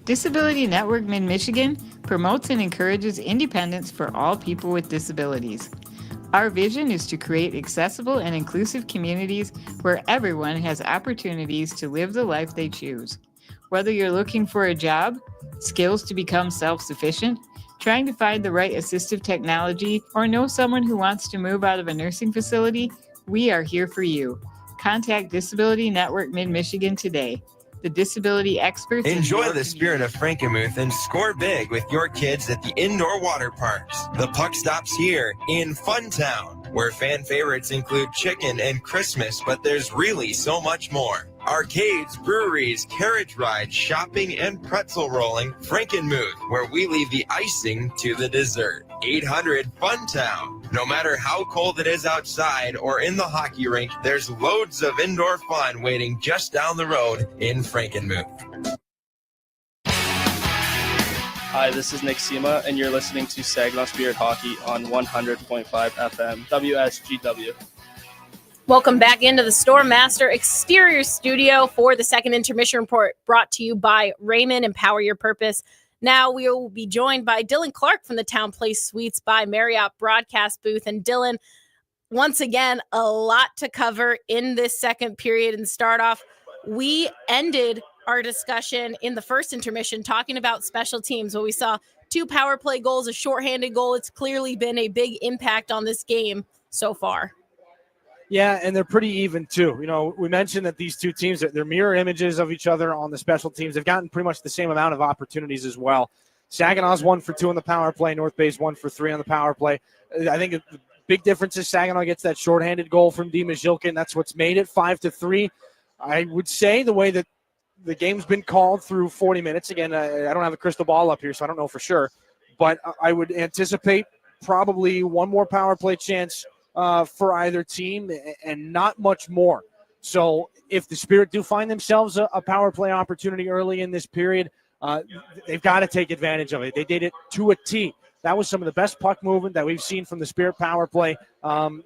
Disability Network Mid-Michigan promotes and encourages independence for all people with disabilities. Our vision is to create accessible and inclusive communities where everyone has opportunities to live the life they choose. Whether you're looking for a job, skills to become self-sufficient, trying to find the right assistive technology, or know someone who wants to move out of a nursing facility, we are here for you. Contact Disability Network Mid-Michigan today. The disability experts. Enjoy the spirit of Frankenmuth and score big with your kids at the indoor water parks. The puck stops here in Funtown, where fan favorites include chicken and Christmas, but there's really so much more. Arcades, breweries, carriage rides, shopping, and pretzel rolling. Frankenmuth, where we leave the icing to the dessert. 800 Funtown. No matter how cold it is outside or in the hockey rink, there's loads of indoor fun waiting just down the road in Frankenmuth. Hi, this is Nick Sema, and you're listening to Saginaw Spirit Hockey on 100.5 FM, WSGW. Welcome back into the Stormmaster Exterior Studio for the second intermission report, brought to you by Raymond. Empower your purpose. Now we will be joined by Dylan Clark from the Town Place Suites by Marriott broadcast booth. And Dylan, once again, a lot to cover in this second period. And start off, we ended our discussion in the first intermission talking about special teams, where we saw 2 power play goals, a shorthanded goal. It's clearly been a big impact on this game so far. Yeah, and they're pretty even, too. You know, we mentioned that these two teams, they're mirror images of each other on the special teams. They've gotten pretty much the same amount of opportunities as well. Saginaw's 1 for 2 on the power play. North Bay's 1 for 3 on the power play. I think the big difference is Saginaw gets that shorthanded goal from Dima Zhilkin. That's what's made it 5-3. I would say the way that the game's been called through 40 minutes, again, I don't have a crystal ball up here, so I don't know for sure, but I would anticipate probably one more power play chance for either team and not much more. So if the Spirit do find themselves a power play opportunity early in this period, they've got to take advantage of it. They did it to a T. That was some of the best puck movement that we've seen from the Spirit power play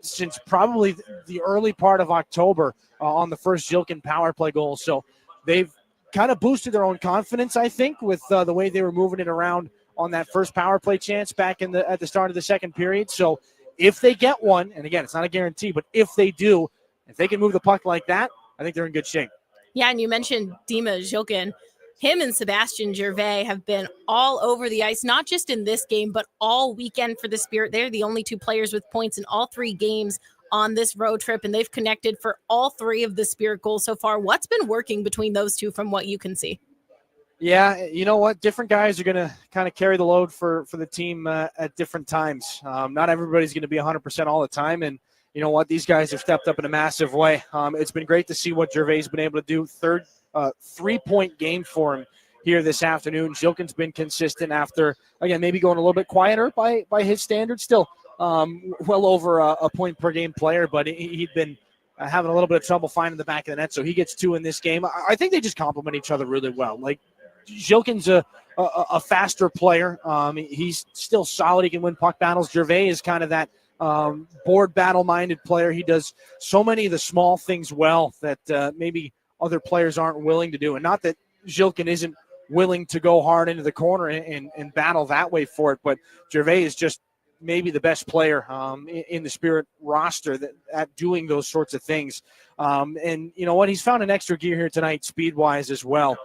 since probably the early part of October on the first Jilkin power play goal. So they've kind of boosted their own confidence, I think, with the way they were moving it around on that first power play chance back at the start of the second period. So if they get one, and again, it's not a guarantee, but if they do, if they can move the puck like that, I think they're in good shape. Yeah, and you mentioned Dima Zhilkin. Him and Sebastian Gervais have been all over the ice, not just in this game, but all weekend for the Spirit. They're the only two players with points in all 3 games on this road trip, and they've connected for all 3 of the Spirit goals so far. What's been working between those two from what you can see? Yeah, you know what? Different guys are going to kind of carry the load for the team at different times. Not everybody's going to be 100% all the time, and you know what? These guys have stepped up in a massive way. It's been great to see what Gervais has been able to do. Third 3-point game for him here this afternoon. Jilkin's been consistent after, again, maybe going a little bit quieter by his standards. Still well over a point per game player, but he'd been having a little bit of trouble finding the back of the net, so he gets 2 in this game. I think they just complement each other really well. Like, Jilkin's a faster player. He's still solid. He can win puck battles. Gervais is kind of that board battle-minded player. He does so many of the small things well that maybe other players aren't willing to do. And not that Jilkin isn't willing to go hard into the corner and battle that way for it, but Gervais is just maybe the best player in the Spirit roster at doing those sorts of things. And you know what? He's found an extra gear here tonight speed-wise as well.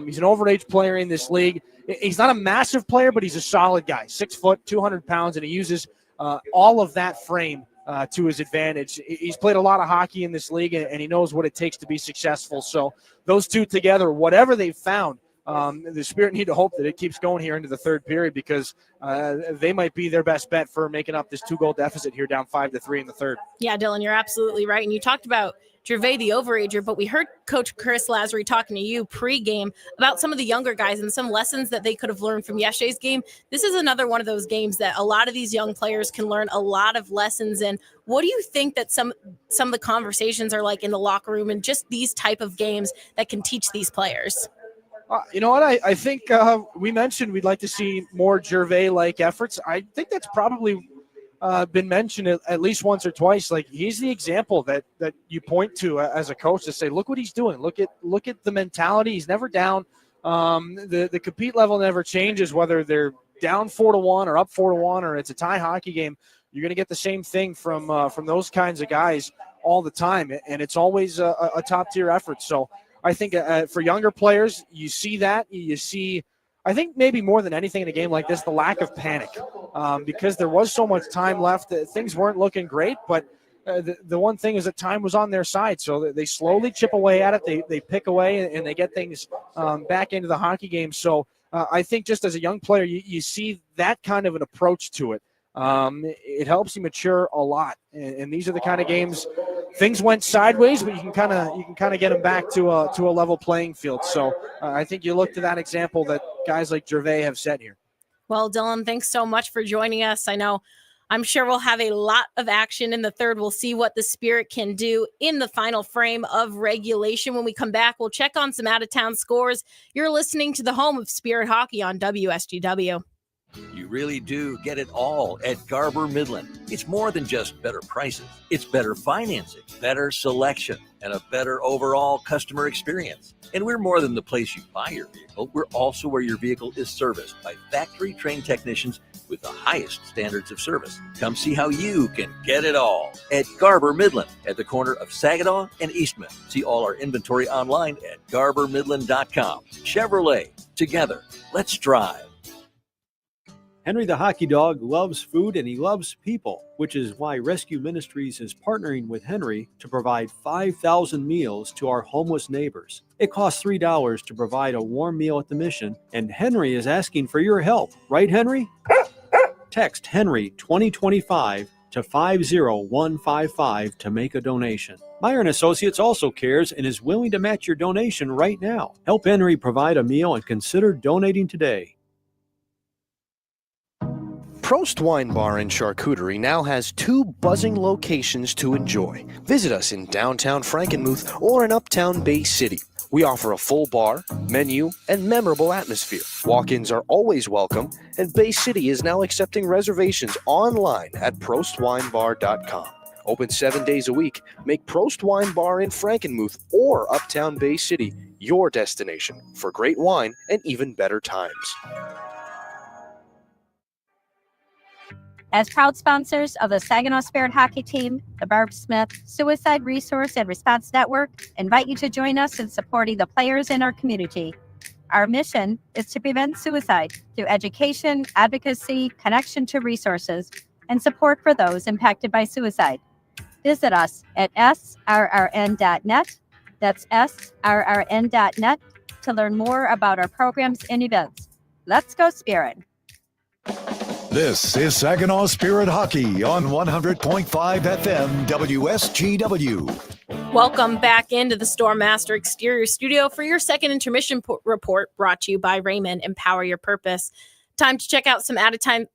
He's an overage player in this league. He's not a massive player, but he's a solid guy, 6 foot, 200 pounds, and he uses all of that frame to his advantage. He's played a lot of hockey in this league, and he knows what it takes to be successful. So those two together, whatever they've found, the Spirit need to hope that it keeps going here into the third period, because they might be their best bet for making up this 2-goal deficit here, down 5-3 in the third. Yeah, Dylan, you're absolutely right. And you talked about Gervais, the overager, but we heard Coach Chris Lazary talking to you pregame about some of the younger guys and some lessons that they could have learned from yesterday's game. This is another one of those games that a lot of these young players can learn a lot of lessons in. What do you think that some of the conversations are like in the locker room, and just these type of games that can teach these players? You know what? I think we mentioned we'd like to see more Gervais-like efforts. I think that's probably been mentioned at least once or twice. Like, he's the example that you point to as a coach to say, look what he's doing. Look at the mentality. He's never down. The compete level never changes, whether they're down 4-1 or up 4-1 or it's a tie hockey game. You're going to get the same thing from those kinds of guys all the time, and it's always a top-tier effort. So I think for younger players, you see that. You see, I think maybe more than anything in a game like this, the lack of panic, because there was so much time left. Things weren't looking great, but the one thing is that time was on their side. So they slowly chip away at it. They pick away, and they get things back into the hockey game. So I think just as a young player, you see that kind of an approach to it. It helps you mature a lot, and these are the kind of games. Things went sideways, but you can kind of get them back to a level playing field. So I think you look to that example that guys like Gervais have set here. Well, Dylan, thanks so much for joining us. I'm sure we'll have a lot of action in the third. We'll see what the Spirit can do in the final frame of regulation. When we come back, we'll check on some out-of-town scores. You're listening to the home of Spirit Hockey on WSGW. You really do get it all at Garber Midland. It's more than just better prices. It's better financing, better selection, and a better overall customer experience. And we're more than the place you buy your vehicle. We're also where your vehicle is serviced by factory-trained technicians with the highest standards of service. Come see how you can get it all at Garber Midland at the corner of Saginaw and Eastman. See all our inventory online at garbermidland.com. Chevrolet, together, let's drive. Henry the Hockey Dog loves food and he loves people, which is why Rescue Ministries is partnering with Henry to provide 5,000 meals to our homeless neighbors. It costs $3 to provide a warm meal at the mission, and Henry is asking for your help. Right, Henry? Text Henry 2025 to 50155 to make a donation. Meyer & Associates also cares and is willing to match your donation right now. Help Henry provide a meal and consider donating today. Prost Wine Bar and Charcuterie now has 2 buzzing locations to enjoy. Visit us in downtown Frankenmuth or in uptown Bay City. We offer a full bar, menu, and memorable atmosphere. Walk-ins are always welcome, and Bay City is now accepting reservations online at prostwinebar.com. Open 7 days a week. Make Prost Wine Bar in Frankenmuth or Uptown Bay City your destination for great wine and even better times. As proud sponsors of the Saginaw Spirit Hockey Team, the Barb Smith Suicide Resource and Response Network invite you to join us in supporting the players in our community. Our mission is to prevent suicide through education, advocacy, connection to resources, and support for those impacted by suicide. Visit us at srrn.net. That's srrn.net to learn more about our programs and events. Let's go Spirit! This is Saginaw Spirit Hockey on 100.5 FM WSGW. Welcome back into the Stormmaster Exterior Studio for your second intermission report, brought to you by Raymond. Empower your purpose. Time to check out some out-of-town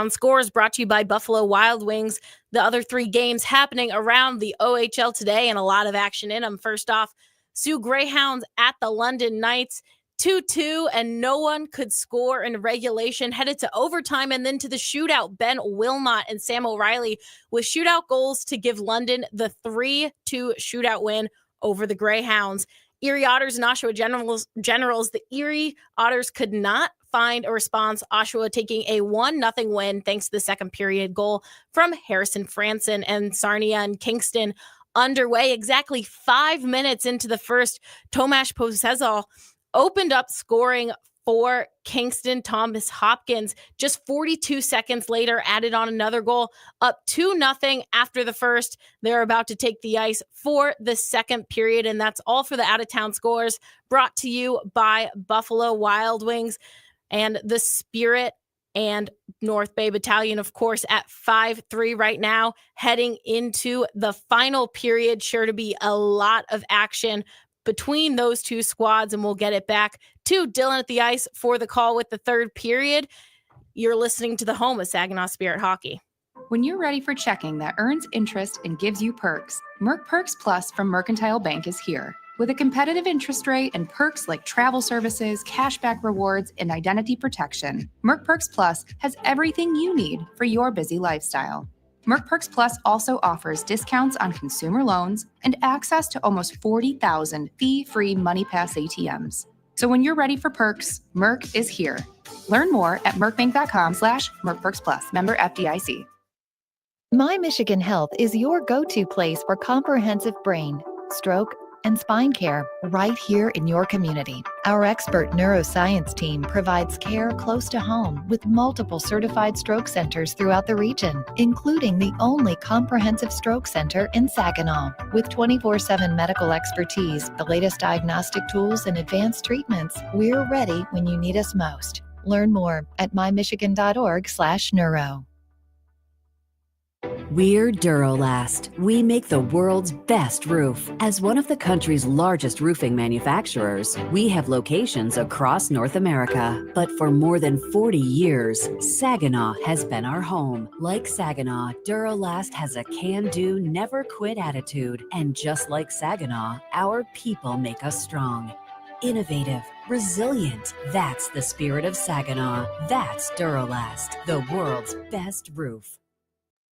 scores, brought to you by Buffalo Wild Wings. The other three games happening around the OHL today, and a lot of action in them. First off, Sioux Greyhounds at the London Knights. 2-2, and no one could score in regulation. Headed to overtime and then to the shootout. Ben Wilmot and Sam O'Reilly with shootout goals to give London the 3-2 shootout win over the Greyhounds. Erie Otters and Oshawa Generals. The Erie Otters could not find a response. Oshawa taking a 1-0 win thanks to the second period goal from Harrison Franson, and Sarnia and Kingston underway exactly 5 minutes into the first. Tomasz Posezal opened up scoring for Kingston. Thomas Hopkins just 42 seconds later added on another goal, up 2-0 after the first. They're about to take the ice for the second period, and that's all for the out-of-town scores, brought to you by Buffalo Wild Wings and the Spirit and North Bay Battalion, of course, at 5-3 right now, heading into the final period. Sure to be a lot of action between those two squads, and we'll get it back to Dylan at the ice for the call with the third period. You're listening to the home of Saginaw Spirit Hockey. When you're ready for checking that earns interest and gives you perks, Merc Perks Plus from Mercantile Bank is here. With a competitive interest rate and perks like travel services, cashback rewards, and identity protection, Merc Perks Plus has everything you need for your busy lifestyle. Merc Perks Plus also offers discounts on consumer loans and access to almost 40,000 fee-free MoneyPass ATMs. So when you're ready for perks, Merc is here. Learn more at mercbank.com/mercperksplus. Member FDIC. My Michigan Health is your go-to place for comprehensive brain, stroke, and spine care right here in your community. Our expert neuroscience team provides care close to home with multiple certified stroke centers throughout the region, including the only comprehensive stroke center in Saginaw. With 24/7 medical expertise, the latest diagnostic tools, and advanced treatments, we're ready when you need us most. Learn more at mymichigan.org/neuro. We're Durolast. We make the world's best roof. As one of the country's largest roofing manufacturers, we have locations across North America. But for more than 40 years, Saginaw has been our home. Like Saginaw, Durolast has a can-do, never-quit attitude. And just like Saginaw, our people make us strong. Innovative, resilient. That's the spirit of Saginaw. That's Durolast, the world's best roof.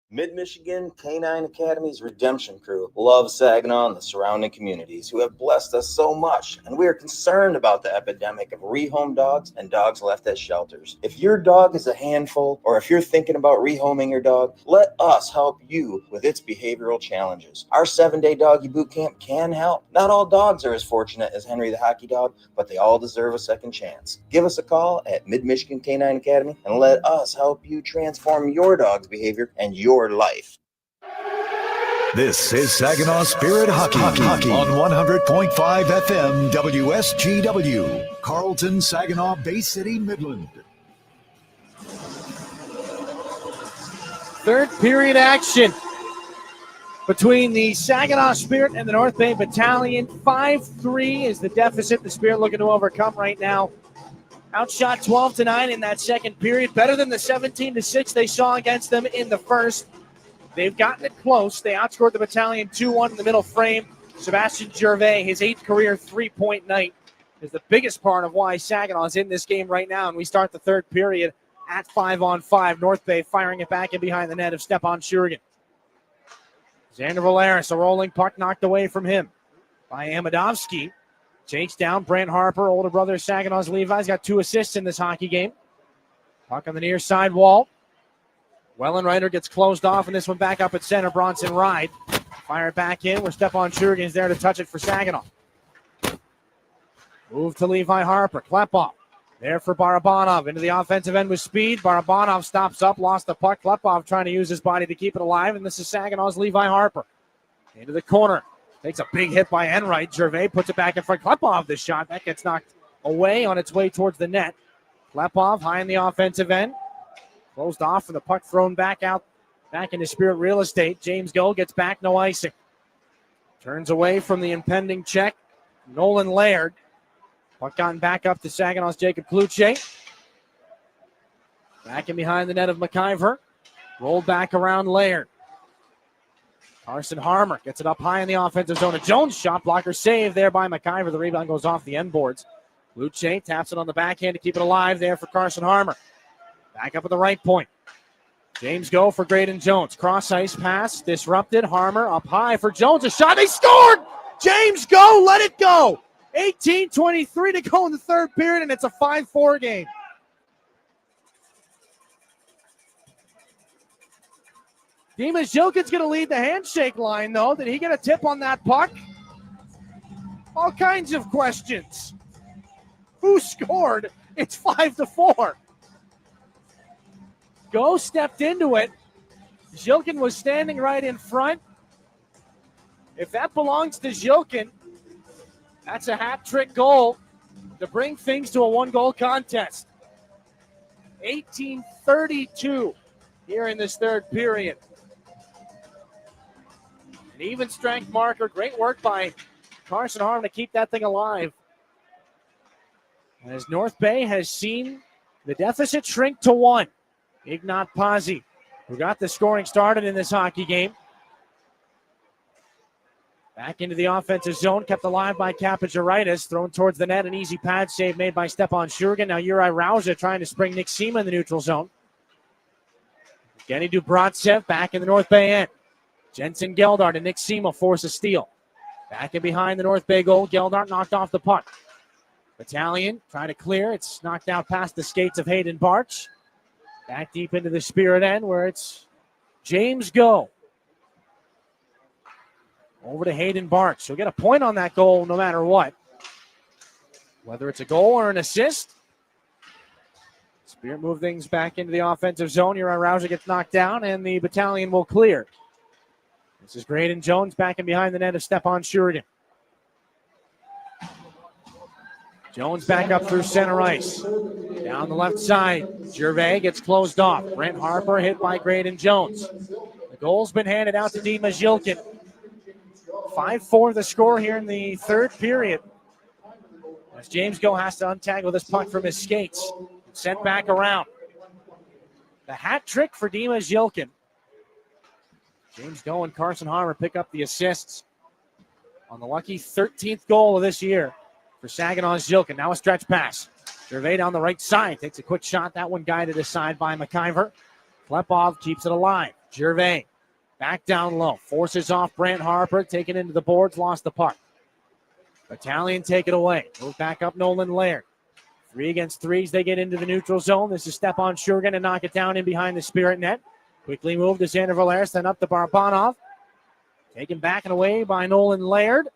Mid-Michigan Canine Academy's Redemption Crew loves Saginaw and the surrounding communities who have blessed us so much, and we are concerned about the epidemic of rehomed dogs and dogs left at shelters. If your dog is a handful, or if you're thinking about rehoming your dog, let us help you with its behavioral challenges. Our 7-day doggy boot camp can help. Not all dogs are as fortunate as Henry the Hockey Dog, but they all deserve a second chance. Give us a call at Mid-Michigan Canine Academy and let us help you transform your dog's behavior and your life. This is Saginaw Spirit Hockey on 100.5 FM WSGW, Carlton, Saginaw, Bay City, Midland. Third period action between the Saginaw Spirit and the North Bay Battalion. 5-3 is the deficit the Spirit looking to overcome right now. Outshot 12-9 in that second period. Better than the 17-6 they saw against them in the first. They've gotten it close. They outscored the Battalion 2-1 in the middle frame. Sebastian Gervais, his 8th career 3-point night, is the biggest part of why Saginaw is in this game right now. And we start the third period at 5-on-5. North Bay firing it back in behind the net of Stepan Shurigan. Xander Valeris, a rolling puck knocked away from him by Amadovsky. Takes down Brent Harper, older brother of Saginaw's Levi's. Got 2 assists in this hockey game. Puck on the near side wall. Wellenreiter gets closed off, and this one back up at center. Bronson Ride. Fire it back in where Stepan Shurigan is there to touch it for Saginaw. Move to Levi Harper. Klepov there for Barabanov. Into the offensive end with speed. Barabanov stops up, lost the puck. Klepov trying to use his body to keep it alive, and this is Saginaw's Levi Harper. Into the corner. Takes a big hit by Enright. Gervais puts it back in front. Klepov, the shot. That gets knocked away on its way towards the net. Klepov high in the offensive end. Closed off, and the puck thrown back out, back into Spirit real estate. James Gull gets back, no icing. Turns away from the impending check. Nolan Laird. Puck gotten back up to Saginaw's Jacob Kluche. Back in behind the net of McIver. Rolled back around Laird. Carson Harmer gets it up high in the offensive zone. A Jones shot blocker save there by McIver. The rebound goes off the end boards. Kluche taps it on the backhand to keep it alive there for Carson Harmer. Back up at the right point. James Go for Graydon Jones. Cross ice pass disrupted. Harmer up high for Jones. A shot. They scored! James Go let it go. 18:23 to go in the third period, and it's a 5-4 game. Dimas Jilkin's going to lead the handshake line, though. Did he get a tip on that puck? All kinds of questions. Who scored? It's 5-4. Go stepped into it. Jilkin was standing right in front. If that belongs to Jilkin, that's a hat trick goal to bring things to a 1-goal contest. 18:32 here in this third period. An even strength marker. Great work by Carson Harm to keep that thing alive. As North Bay has seen the deficit shrink to 1. Ignat Pazzi, who got the scoring started in this hockey game. Back into the offensive zone, kept alive by Kapajaritis, thrown towards the net, an easy pad save made by Stepan Shurigan. Now Uri Rauja trying to spring Nick Sema in the neutral zone. Evgeny Dubrovtsev back in the North Bay end. Jensen Geldart and Nick Sema force a steal. Back in behind the North Bay goal, Geldart knocked off the puck. Battalion trying to clear. It's knocked out past the skates of Hayden Barch. Back deep into the Spirit end where it's James Go. Over to Hayden Barch. He'll get a point on that goal no matter what. Whether it's a goal or an assist. Spirit move things back into the offensive zone. Uri Rauja gets knocked down, and the Battalion will clear. This is Graydon Jones back in behind the net of Stepan Shurigan. Jones back up through center ice. Down the left side, Gervais gets closed off. Brent Harper hit by Graydon Jones. The goal's been handed out to Dima Jilkin. 5-4 the score here in the third period. As James Go has to untangle this puck from his skates. Sent back around. The hat trick for Dima Jilkin. James Go and Carson Harmer pick up the assists on the lucky 13th goal of this year for Saginaw's Jilkin. Now a stretch pass. Gervais down the right side. Takes a quick shot. That one guided aside by McIver. Klepov keeps it alive. Gervais back down low. Forces off Brant Harper. Taken into the boards. Lost the puck. Battalion take it away. Move back up Nolan Laird. 3 against 3s. They get into the neutral zone. This is Stepan Shurigan to knock it down in behind the Spirit net. Quickly moved to Xander Valeris. Then up to Barabanov. Taken back and away by Nolan Laird.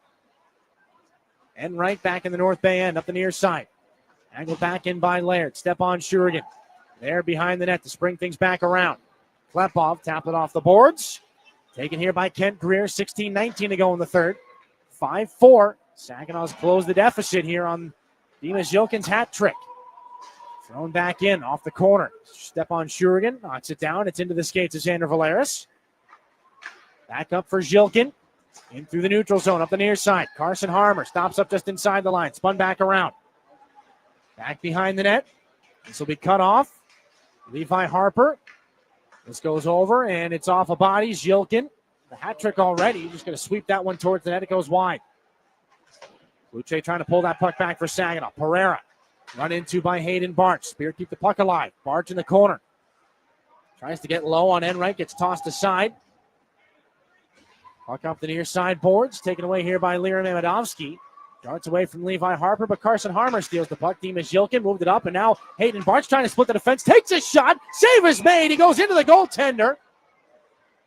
And right back in the North Bay end. Up the near side. Angled back in by Laird. Stepan Shurigan. There behind the net to spring things back around. Klepov tapped it off the boards. Taken here by Kent Greer. 16-19 to go in the third. 5-4. Saginaw's closed the deficit here on Dimas Jilkin's hat trick. Thrown back in off the corner. Stepan Shurigan knocks it down. It's into the skates of Xander Valeris. Back up for Jilkin. In through the neutral zone, up the near side. Carson Harmer stops up just inside the line. Spun back around. Back behind the net. This will be cut off. Levi Harper. This goes over, and it's off of bodies. Jilkin The hat trick already. Just going to sweep that one towards the net. It goes wide. Luce trying to pull that puck back for Saginaw. Pereira run into by Hayden Barch. Spear keep the puck alive. Barch in the corner. Tries to get low on Enright. Gets tossed aside. Puck up the near side boards. Taken away here by Liram Amadovsky. Darts away from Levi Harper, but Carson Harmer steals the puck. Dimas Yilkin moved it up, and now Hayden Barch trying to split the defense. Takes a shot. Save is made. He goes into the goaltender.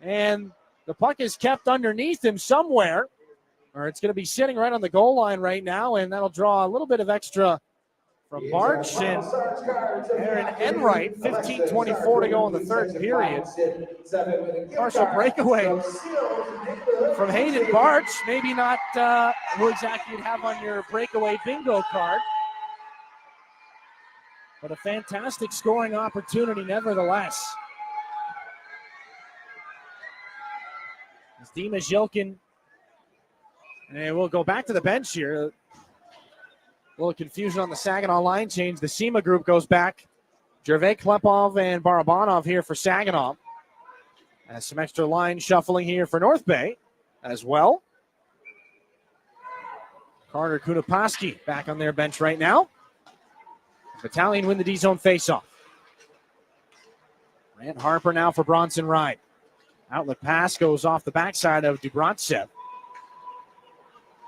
And the puck is kept underneath him somewhere. Or it's going to be sitting right on the goal line right now, and that'll draw a little bit of extra from Barch and Aaron Enright. 15:24 to go in the third period. Partial breakaway from Hayden Barch. Maybe not who exactly you'd have on your breakaway bingo card, but a fantastic scoring opportunity nevertheless. As Dimas Yilkin, and we'll go back to the bench here. A little confusion on the Saginaw line change. The SEMA group goes back. Gervais, Klepov, and Barabanov here for Saginaw. And some extra line shuffling here for North Bay as well. Carter Kunapaski back on their bench right now. Battalion win the D-zone faceoff. Grant Harper now for Bronson Ride. Outlet pass goes off the backside of Dubrantsev.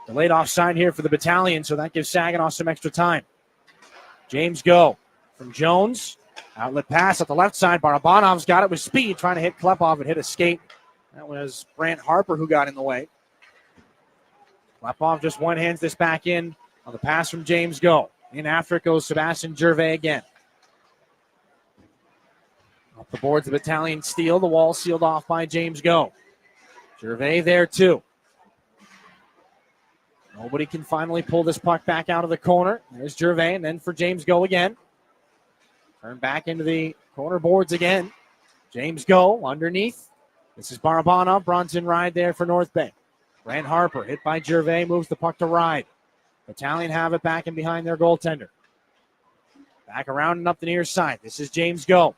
Delayed offside here for the Battalion, so that gives Saginaw some extra time. James Go from Jones. Outlet pass at the left side. Barabanov's got it with speed, trying to hit Klepov and hit a skate. That was Brant Harper who got in the way. Klepov just one-hands this back in on the pass from James Go. In after it goes Sebastian Gervais again. Off the boards, the Battalion steal. The wall sealed off by James Go. Gervais there too. Nobody can finally pull this puck back out of the corner. There's Gervais, and then for James Go again. Turn back into the corner boards again. James Go underneath. This is Barabanov. Bronson Ride there for North Bay. Brant Harper hit by Gervais, moves the puck to Ride. Battalion have it back and behind their goaltender. Back around and up the near side. This is James Go.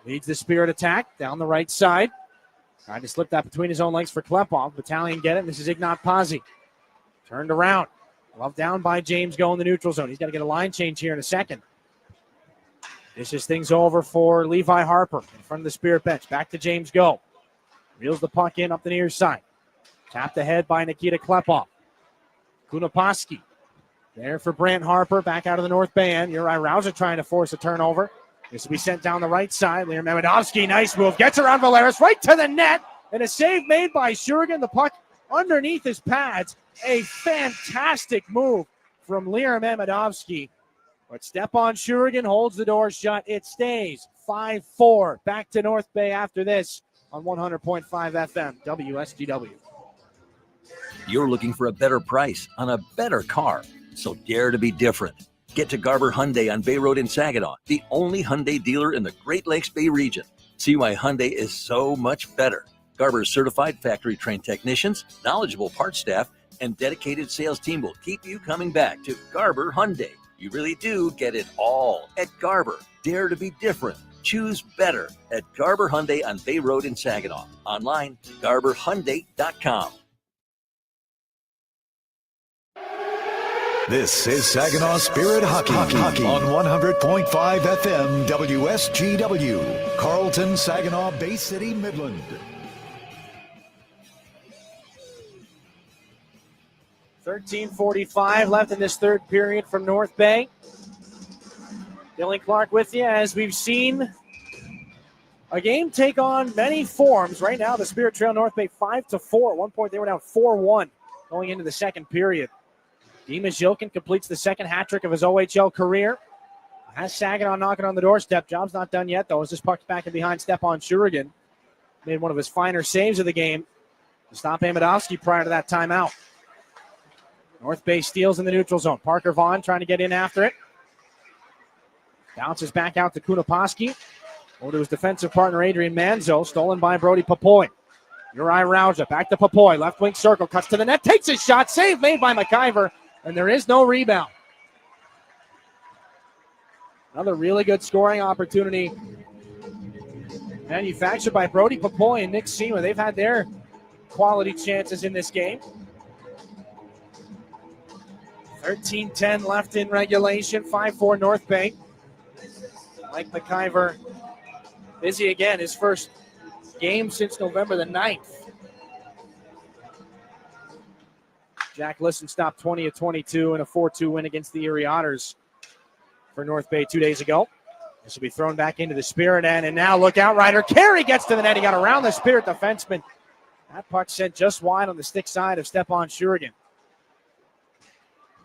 Leads the Spirit attack down the right side. Trying to slip that between his own legs for Klepov. Battalion get it. This is Ignat Pazzi. Turned around. Glove down by James Go in the neutral zone. He's got to get a line change here in a second. This is things over for Levi Harper in front of the Spirit bench. Back to James Go. Reels the puck in up the near side. Tapped ahead by Nikita Klepov. Kunapaski there for Brant Harper. Back out of the North Bay end. Uri Rauser trying to force a turnover. This will be sent down the right side. Liam Mamedovsky, nice move. Gets around Valeris right to the net. And a save made by Shurigan. The puck underneath his pads. A fantastic move from Liam Mamedovsky. But Stepan Shurigan holds the door shut. It stays 5-4. Back to North Bay after this on 100.5 FM WSGW. You're looking for a better price on a better car, so dare to be different. Get to Garber Hyundai on Bay Road in Saginaw, the only Hyundai dealer in the Great Lakes Bay region. See why Hyundai is so much better. Garber's certified factory-trained technicians, knowledgeable parts staff, and dedicated sales team will keep you coming back to Garber Hyundai. You really do get it all at Garber. Dare to be different. Choose better at Garber Hyundai on Bay Road in Saginaw. Online, garberhyundai.com. This is Saginaw Spirit Hockey on 100.5 FM WSGW. Carlton, Saginaw, Bay City, Midland. 13:45 left in this third period from North Bay. Dylan Clark with you as we've seen a game take on many forms. Right now, the Spirit trail North Bay 5-4. At one point, they were down 4-1 going into the second period. Dimas Yilkin completes the second hat trick of his OHL career. Has Saginaw knocking on the doorstep. Job's not done yet, though, as this puck's back in behind Stepan Shurigan. Made one of his finer saves of the game to stop Amadovsky prior to that timeout. North Bay steals in the neutral zone. Parker Vaughn trying to get in after it. Bounces back out to Kunapaski. Over to his defensive partner, Adrian Manzo. Stolen by Brody Papoy. Uri Rauja back to Papoy. Left wing circle. Cuts to the net. Takes a shot. Save made by McIver. And there is no rebound. Another really good scoring opportunity manufactured by Brody Papoy and Nick Sema. They've had their quality chances in this game. 13-10 left in regulation. 5-4 North Bay. Mike McIver busy again. His first game since November the 9th. Jack Lisson stopped 20 of 22 in a 4-2 win against the Erie Otters for North Bay 2 days ago. This will be thrown back into the Spirit end, and now look out, Ryder Carey gets to the net. He got around the Spirit defenseman. That puck sent just wide on the stick side of Stepan Shurigan.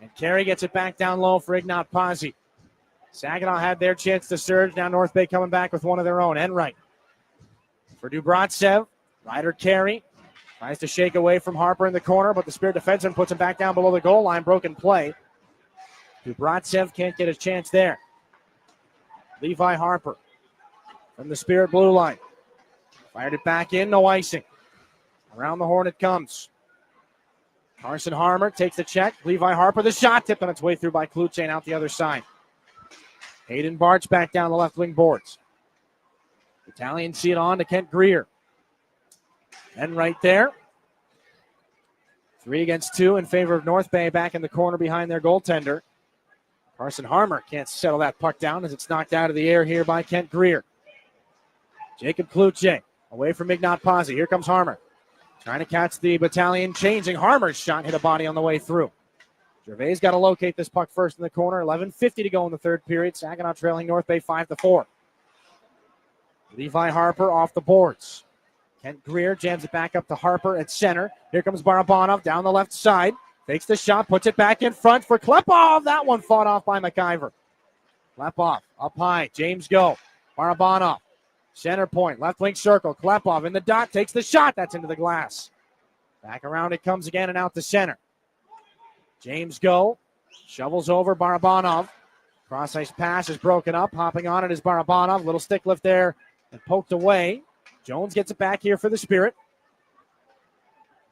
And Carey gets it back down low for Ignat Pazzi. Saginaw had their chance to surge. Now North Bay coming back with one of their own. Enright for Dubravtsev. Ryder Carey tries to shake away from Harper in the corner, but the Spirit defenseman puts him back down below the goal line. Broken play. Dubravtsev can't get a chance there. Levi Harper from the Spirit blue line. Fired it back in, no icing. Around the horn it comes. Carson Harmer takes the check. Levi Harper, the shot tipped on its way through by Kluche and out the other side. Hayden Barch back down the left wing boards. Battalion see it on to Kent Greer. And right there. 3 against 2 in favor of North Bay back in the corner behind their goaltender. Carson Harmer can't settle that puck down as it's knocked out of the air here by Kent Greer. Jacob Kluche away from Ignat Pazzi. Here comes Harmer. Trying to catch the Battalion changing. Harmer's shot hit a body on the way through. Gervais got to locate this puck first in the corner. 11:50 to go in the third period. Saginaw trailing North Bay 5-4. Levi Harper off the boards. Kent Greer jams it back up to Harper at center. Here comes Barabanov down the left side. Takes the shot, puts it back in front for Klepov. That one fought off by McIver. Klepov up high. James Go. Barabanov. Center point. Left wing circle. Klepov in the dot. Takes the shot. That's into the glass. Back around it comes again and out to center. James Go. Shovels over Barabanov. Cross ice pass is broken up. Hopping on it is Barabanov. Little stick lift there and poked away. Jones gets it back here for the Spirit.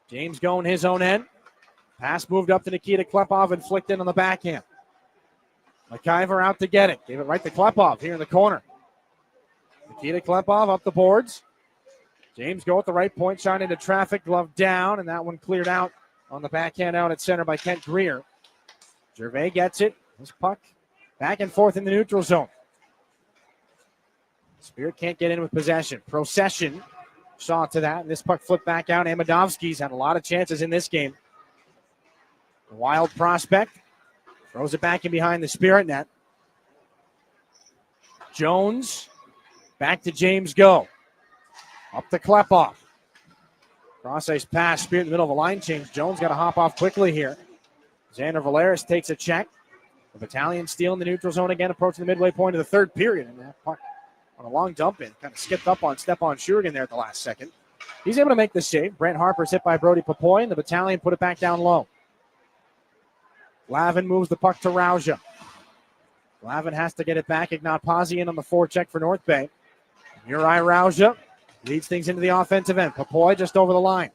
James going his own end. Pass moved up to Nikita Klepov and flicked in on the backhand. McIver out to get it. Gave it right to Klepov here in the corner. Nikita Klepov up the boards. James Go at the right point, shot into traffic, glove down, and that one cleared out on the backhand out at center by Kent Greer. Gervais gets it. This puck back and forth in the neutral zone. Spirit can't get in with possession. Procession saw to that, and this puck flipped back out. Amidovsky's had a lot of chances in this game. The Wild prospect throws it back in behind the Spirit net. Jones back to James Go. Up to Klepov. Cross ice pass. Spirit in the middle of a line change. Jones got to hop off quickly here. Xander Valeris takes a check. The Battalion stealing the neutral zone again, approaching the midway point of the third period. And that puck on a long dump in. Kind of skipped up on Stepan Shurigan there at the last second. He's able to make the save. Brent Harper's hit by Brody Popoy, and the Battalion put it back down low. Lavin moves the puck to Rauja. Lavin has to get it back. Ignat Pazzi in on the forecheck for North Bay. Uri Rauja leads things into the offensive end. Popoy just over the line.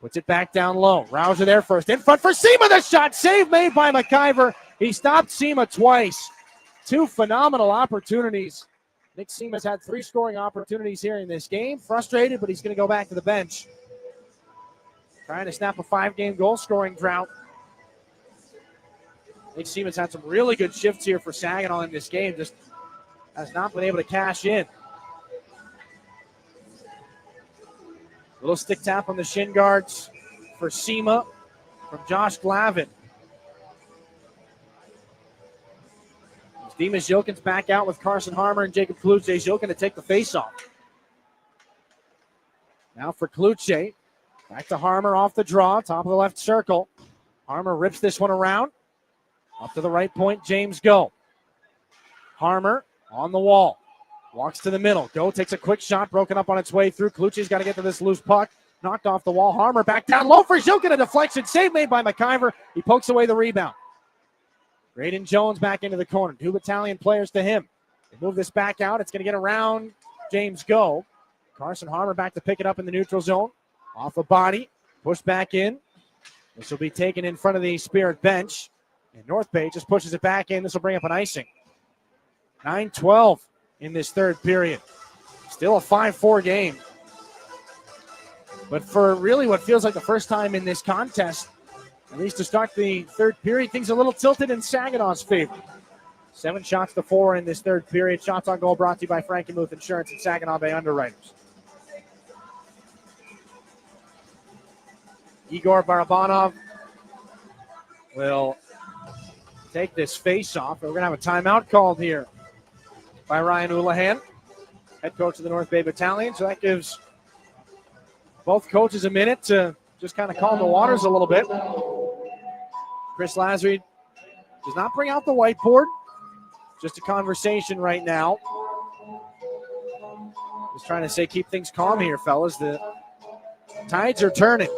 Puts it back down low. Rauja there first. In front for Sema. The shot. Save made by McIver. He stopped Sema twice. 2 phenomenal opportunities. Nick Sema's had 3 scoring opportunities here in this game. Frustrated, but he's going to go back to the bench. Trying to snap a 5-game goal-scoring drought. Nick Sema's had some really good shifts here for Saginaw in this game. Just has not been able to cash in. Little stick tap on the shin guards for Sema from Josh Glavin. Dimas Jokin's back out with Carson Harmer and Jacob Kluche. Jokin to take the faceoff. Now for Kluche. Back to Harmer off the draw, top of the left circle. Harmer rips this one around. Up to the right point, James Go. Harmer on the wall. Walks to the middle. Go takes a quick shot, broken up on its way through. Kluche's got to get to this loose puck. Knocked off the wall. Harmer back down low for Jokin. A deflection. Save made by McIver. He pokes away the rebound. Braden Jones back into the corner. 2 Battalion players to him. They move this back out. It's going to get around James Go. Carson Harmer back to pick it up in the neutral zone. Off the body. Pushed back in. This will be taken in front of the Spirit bench. And North Bay just pushes it back in. This will bring up an icing. 9-12 in this third period. Still a 5-4 game. But for really what feels like the first time in this contest, at least to start the third period, things a little tilted in Saginaw's favor. 7 shots to 4 in this third period. Shots on goal brought to you by Frankenmuth Insurance and Saginaw Bay Underwriters. Igor Barabanov will take this face-off. We're going to have a timeout called here by Ryan Houlihan, head coach of the North Bay Battalion. So that gives both coaches a minute to just kind of calm the waters a little bit. Chris Lazary does not bring out the whiteboard. Just a conversation right now. Just trying to say, keep things calm here, fellas. The tides are turning.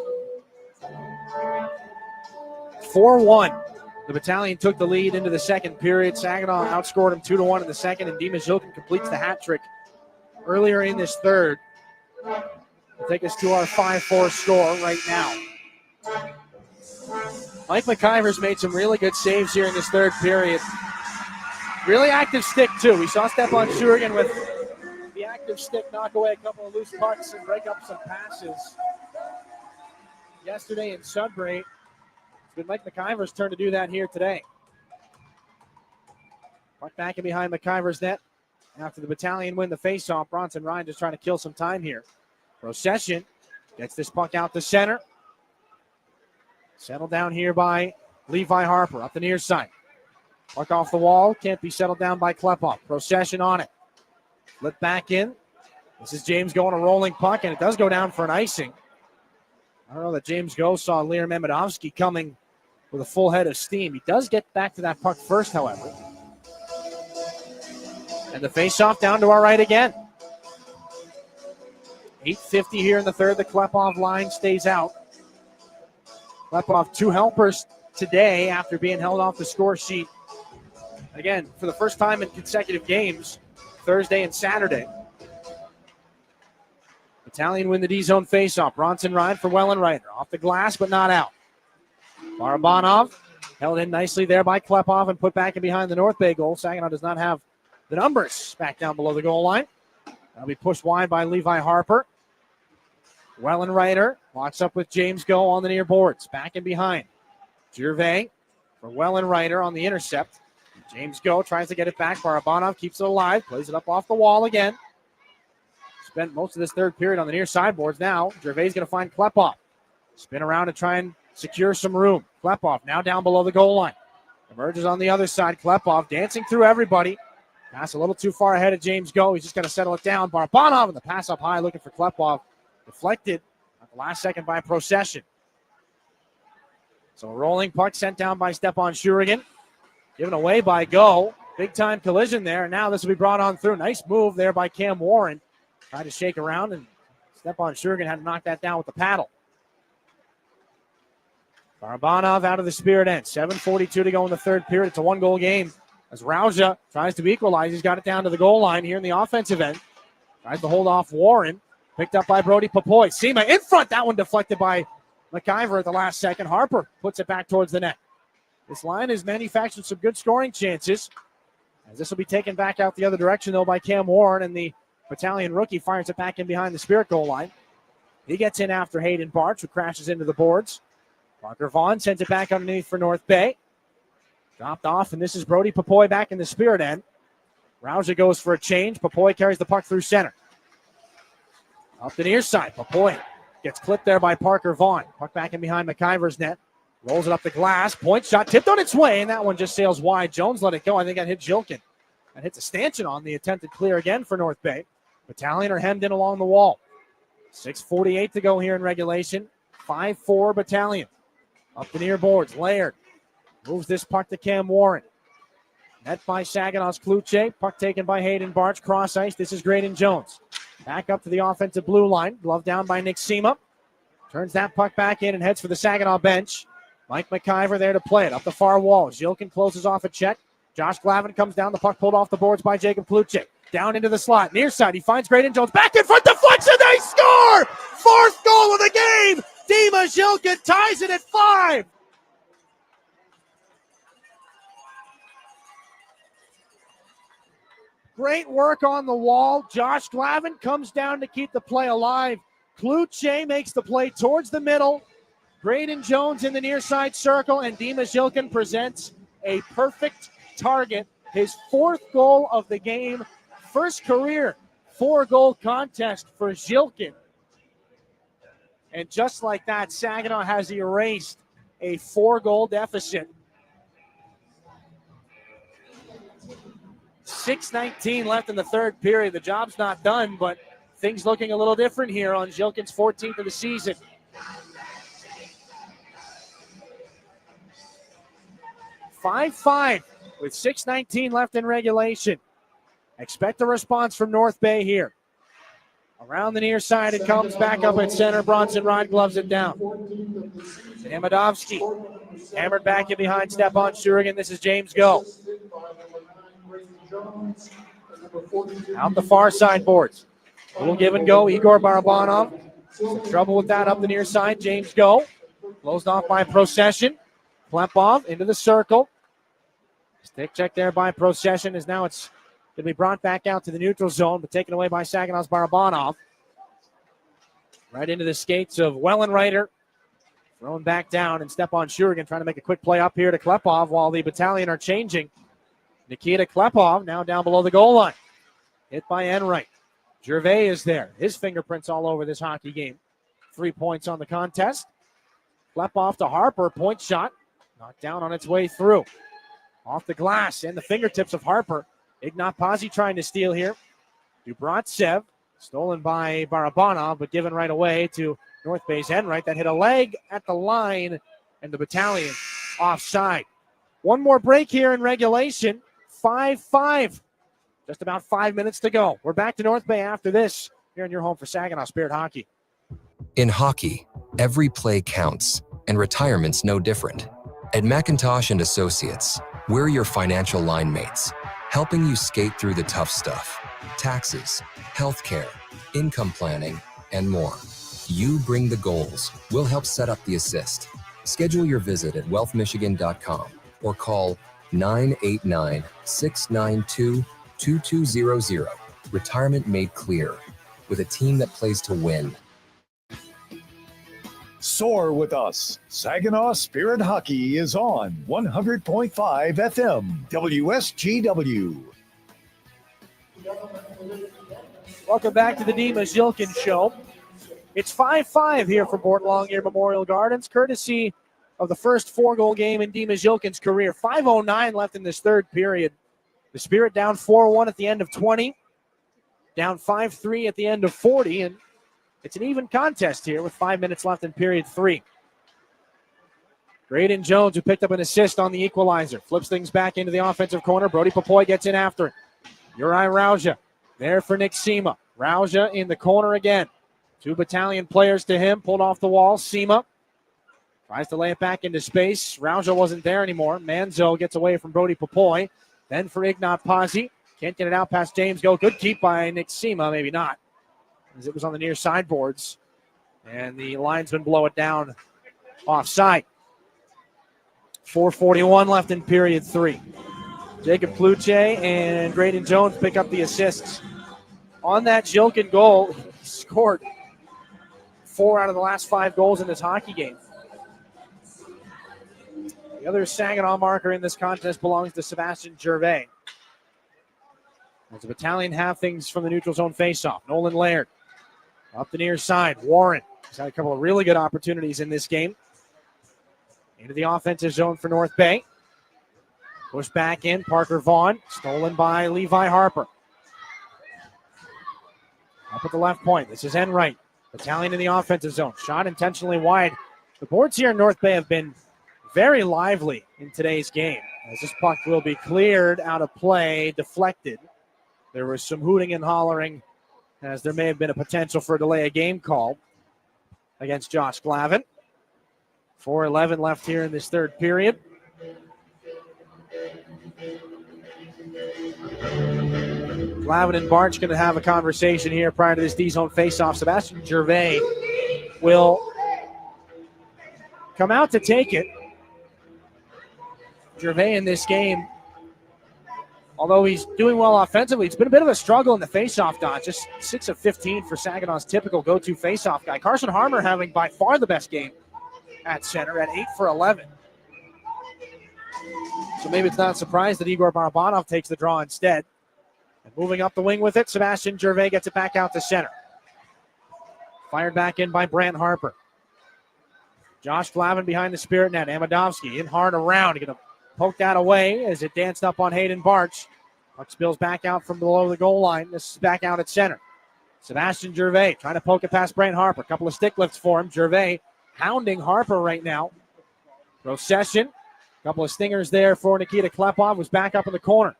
4-1. The Battalion took the lead into the second period. Saginaw outscored them 2-1 in the second, and Dima Zilkin completes the hat trick earlier in this third. Will take us to our 5-4 score right now. Mike McIver's made some really good saves here in this third period. Really active stick, too. We saw Stepan Shurigan with the active stick knock away a couple of loose pucks and break up some passes. Yesterday in Sudbury, it's been Mike McIver's turn to do that here today. Puck back in behind McIver's net. After the Battalion win the faceoff, Bronson Ryan just trying to kill some time here. Procession gets this puck out to center. Settled down here by Levi Harper up the near side. Puck off the wall. Can't be settled down by Klepov. Procession on it. Flip back in. This is James Go on a rolling puck, and it does go down for an icing. I don't know that James Go saw Lear Memedovsky coming with a full head of steam. He does get back to that puck first, however. And the faceoff down to our right again. 8:50 here in the third. The Klepov line stays out. Klepov, 2 helpers today after being held off the score sheet. Again, for the first time in consecutive games, Thursday and Saturday. Battalion win the D-zone faceoff. Bronson Ryan for Wellenreiter. Off the glass, but not out. Barabanov held in nicely there by Klepov and put back in behind the North Bay goal. Saginaw does not have the numbers back down below the goal line. That'll be pushed wide by Levi Harper. Wellenreiter locks up with James Go on the near boards. Back and behind. Gervais for Wellenreiter on the intercept. James Go tries to get it back. Barabanov keeps it alive. Plays it up off the wall again. Spent most of this third period on the near sideboards now. Gervais is going to find Klepov. Spin around to try and secure some room. Klepov now down below the goal line. Emerges on the other side. Klepov dancing through everybody. Pass a little too far ahead of James Go. He's just going to settle it down. Barabanov and the pass up high looking for Klepov. Deflected at the last second by Procession. So a rolling puck sent down by Stepan Shurigan. Given away by Go. Big time collision there. And now this will be brought on through. Nice move there by Cam Warren. Tried to shake around and Stepan Shurigan had to knock that down with the paddle. Barabanov out of the Spirit end. 7:42 to go in the third period. It's a 1-goal game. As Rauja tries to equalize, he's got it down to the goal line here in the offensive end. Tries to hold off Warren. Picked up by Brody Papoy. Sema in front. That one deflected by McIver at the last second. Harper puts it back towards the net. This line has manufactured some good scoring chances. As this will be taken back out the other direction, though, by Cam Warren, and the Battalion rookie fires it back in behind the Spirit goal line. He gets in after Hayden Barch, who crashes into the boards. Parker Vaughn sends it back underneath for North Bay. Dropped off, and this is Brody Papoy back in the Spirit end. Rauja goes for a change. Papoy carries the puck through center. Up the near side. Papoy gets clipped there by Parker Vaughn. Puck back in behind McIver's net. Rolls it up the glass. Point shot tipped on its way, and that one just sails wide. Jones let it go. I think that hit Jilkin. That hits a stanchion on the attempted clear again for North Bay. Battalion are hemmed in along the wall. 6:48 to go here in regulation. 5-4 Battalion. Up the near boards. Laird moves this puck to Cam Warren. Net by Saginaw's Kluche. Puck taken by Hayden Barch. Cross ice. This is Graydon Jones. Back up to the offensive blue line. Glove down by Nick Sema. Turns that puck back in and heads for the Saginaw bench. Mike McIver there to play it up the far wall. Zilkin closes off a check. Josh Glavin comes down. The puck pulled off the boards by Jacob Kluche. Down into the slot. Near side. He finds Graydon Jones. Back in front. Deflection. They score! 4th goal of the game. Dima Zilkin ties it at 5. Great work on the wall. Josh Glavin comes down to keep the play alive. Kluche makes the play towards the middle. Braden Jones in the near side circle, and Dima Zhilkin presents a perfect target. His 4th goal of the game, first career 4-goal contest for Zhilkin. And just like that, Saginaw has erased a 4-goal deficit. 6:19 left in the third period. The job's not done, but things looking a little different here on Zhilkin's 14th of the season. "5-5" with 6:19 left in regulation. Expect a response from North Bay here. Around the near side, it comes back up at center. Bronson Rod gloves it down. Amadovsky hammered back in behind Stepan Shurigan. This is James Go. Out the far side boards. Little give and go. Igor Barabanov. Some trouble with that up the near side. James Go. Closed off by Procession. Klepov into the circle. Stick check there by Procession as now it's going to be brought back out to the neutral zone, but taken away by Saginaw's Barabanov. Right into the skates of Wellenreiter. Thrown back down, and Stepan Shurigan trying to make a quick play up here to Klepov while the Battalion are changing. Nikita Klepov now down below the goal line. Hit by Enright. Gervais is there. His fingerprints all over this hockey game. 3 points on the contest. Klepov to Harper. Point shot. Knocked down on its way through. Off the glass and the fingertips of Harper. Ignat Pazzi trying to steal here. Dubratsev. Stolen by Barabanov, but given right away to North Bay's Enright. That hit a leg at the line, and the Battalion offside. One more break here in regulation. 5-5. Just about 5 minutes to go. We're back to North Bay after this. Here in your home for Saginaw Spirit Hockey. In hockey, every play counts, and retirement's no different. At McIntosh and Associates, we're your financial line mates, helping you skate through the tough stuff. Taxes, healthcare, income planning, and more. You bring the goals. We'll help set up the assist. Schedule your visit at wealthmichigan.com or call 989-692-2200. Retirement made clear with a team that plays to win. Soar with us. Saginaw Spirit Hockey is on 100.5 FM WSGW. Welcome back to the Dima Zhilkin Show. It's 5-5 here for Bort Longyear Memorial Gardens, courtesy of the first 4-goal game in Dima Zhilkin's career. 5:09 left in this third period. The Spirit down 4-1 at the end of 20, down 5-3 at the end of 40, and it's an even contest here with 5 minutes left in period 3. Braden Jones, who picked up an assist on the equalizer, flips things back into the offensive corner. Brody Popoy gets in after it. Uri Rauja there for Nick Sema. Rauja in the corner again. 2 Battalion players to him, pulled off the wall. Sema tries to lay it back into space. Rauja wasn't there anymore. Manzo gets away from Brody Popoy. Then for Ignat Pazzi. Can't get it out past James Go. Good keep by Nick Sema, maybe not, as it was on the near sideboards. And the linesman blow it down offside. 4:41 left in period 3. Jacob Kluche and Braden Jones pick up the assists. On that Zhilkin goal, he scored 4 out of the last 5 goals in this hockey game. The other Saginaw marker in this contest belongs to Sebastian Gervais. As the Battalion have things from the neutral zone faceoff. Nolan Laird up the near side. Warren has had a couple of really good opportunities in this game. Into the offensive zone for North Bay. Push back in. Parker Vaughn. Stolen by Levi Harper. Up at the left point. This is Enright. Battalion in the offensive zone. Shot intentionally wide. The boards here in North Bay have been very lively in today's game, as this puck will be cleared out of play, deflected. There was some hooting and hollering, as there may have been a potential for a delay of game call against Josh Glavin. 4:11 left here in this third period. Glavin and Barch going to have a conversation here prior to this D-zone faceoff. Sebastian Gervais will come out to take it. Gervais in this game although he's doing well offensively, it's been a bit of a struggle in the faceoff dot. Just 6 of 15 for Saginaw's typical go-to faceoff guy. Carson Harmer having by far the best game at center at 8 for 11. So maybe it's not a surprise that Igor Barabanov takes the draw instead. And moving up the wing with it, Sebastian Gervais gets it back out to center. Fired back in by Brant Harper. Josh Glavin behind the Spirit net. Amadovsky in hard around. Going to poke that away as it danced up on Hayden Barch. Puck spills back out from below the goal line. This is back out at center. Sebastian Gervais trying to poke it past Brant Harper. A couple of stick lifts for him. Gervais hounding Harper right now. Procession. A couple of stingers there for Nikita Klepov. Was back up in the corner.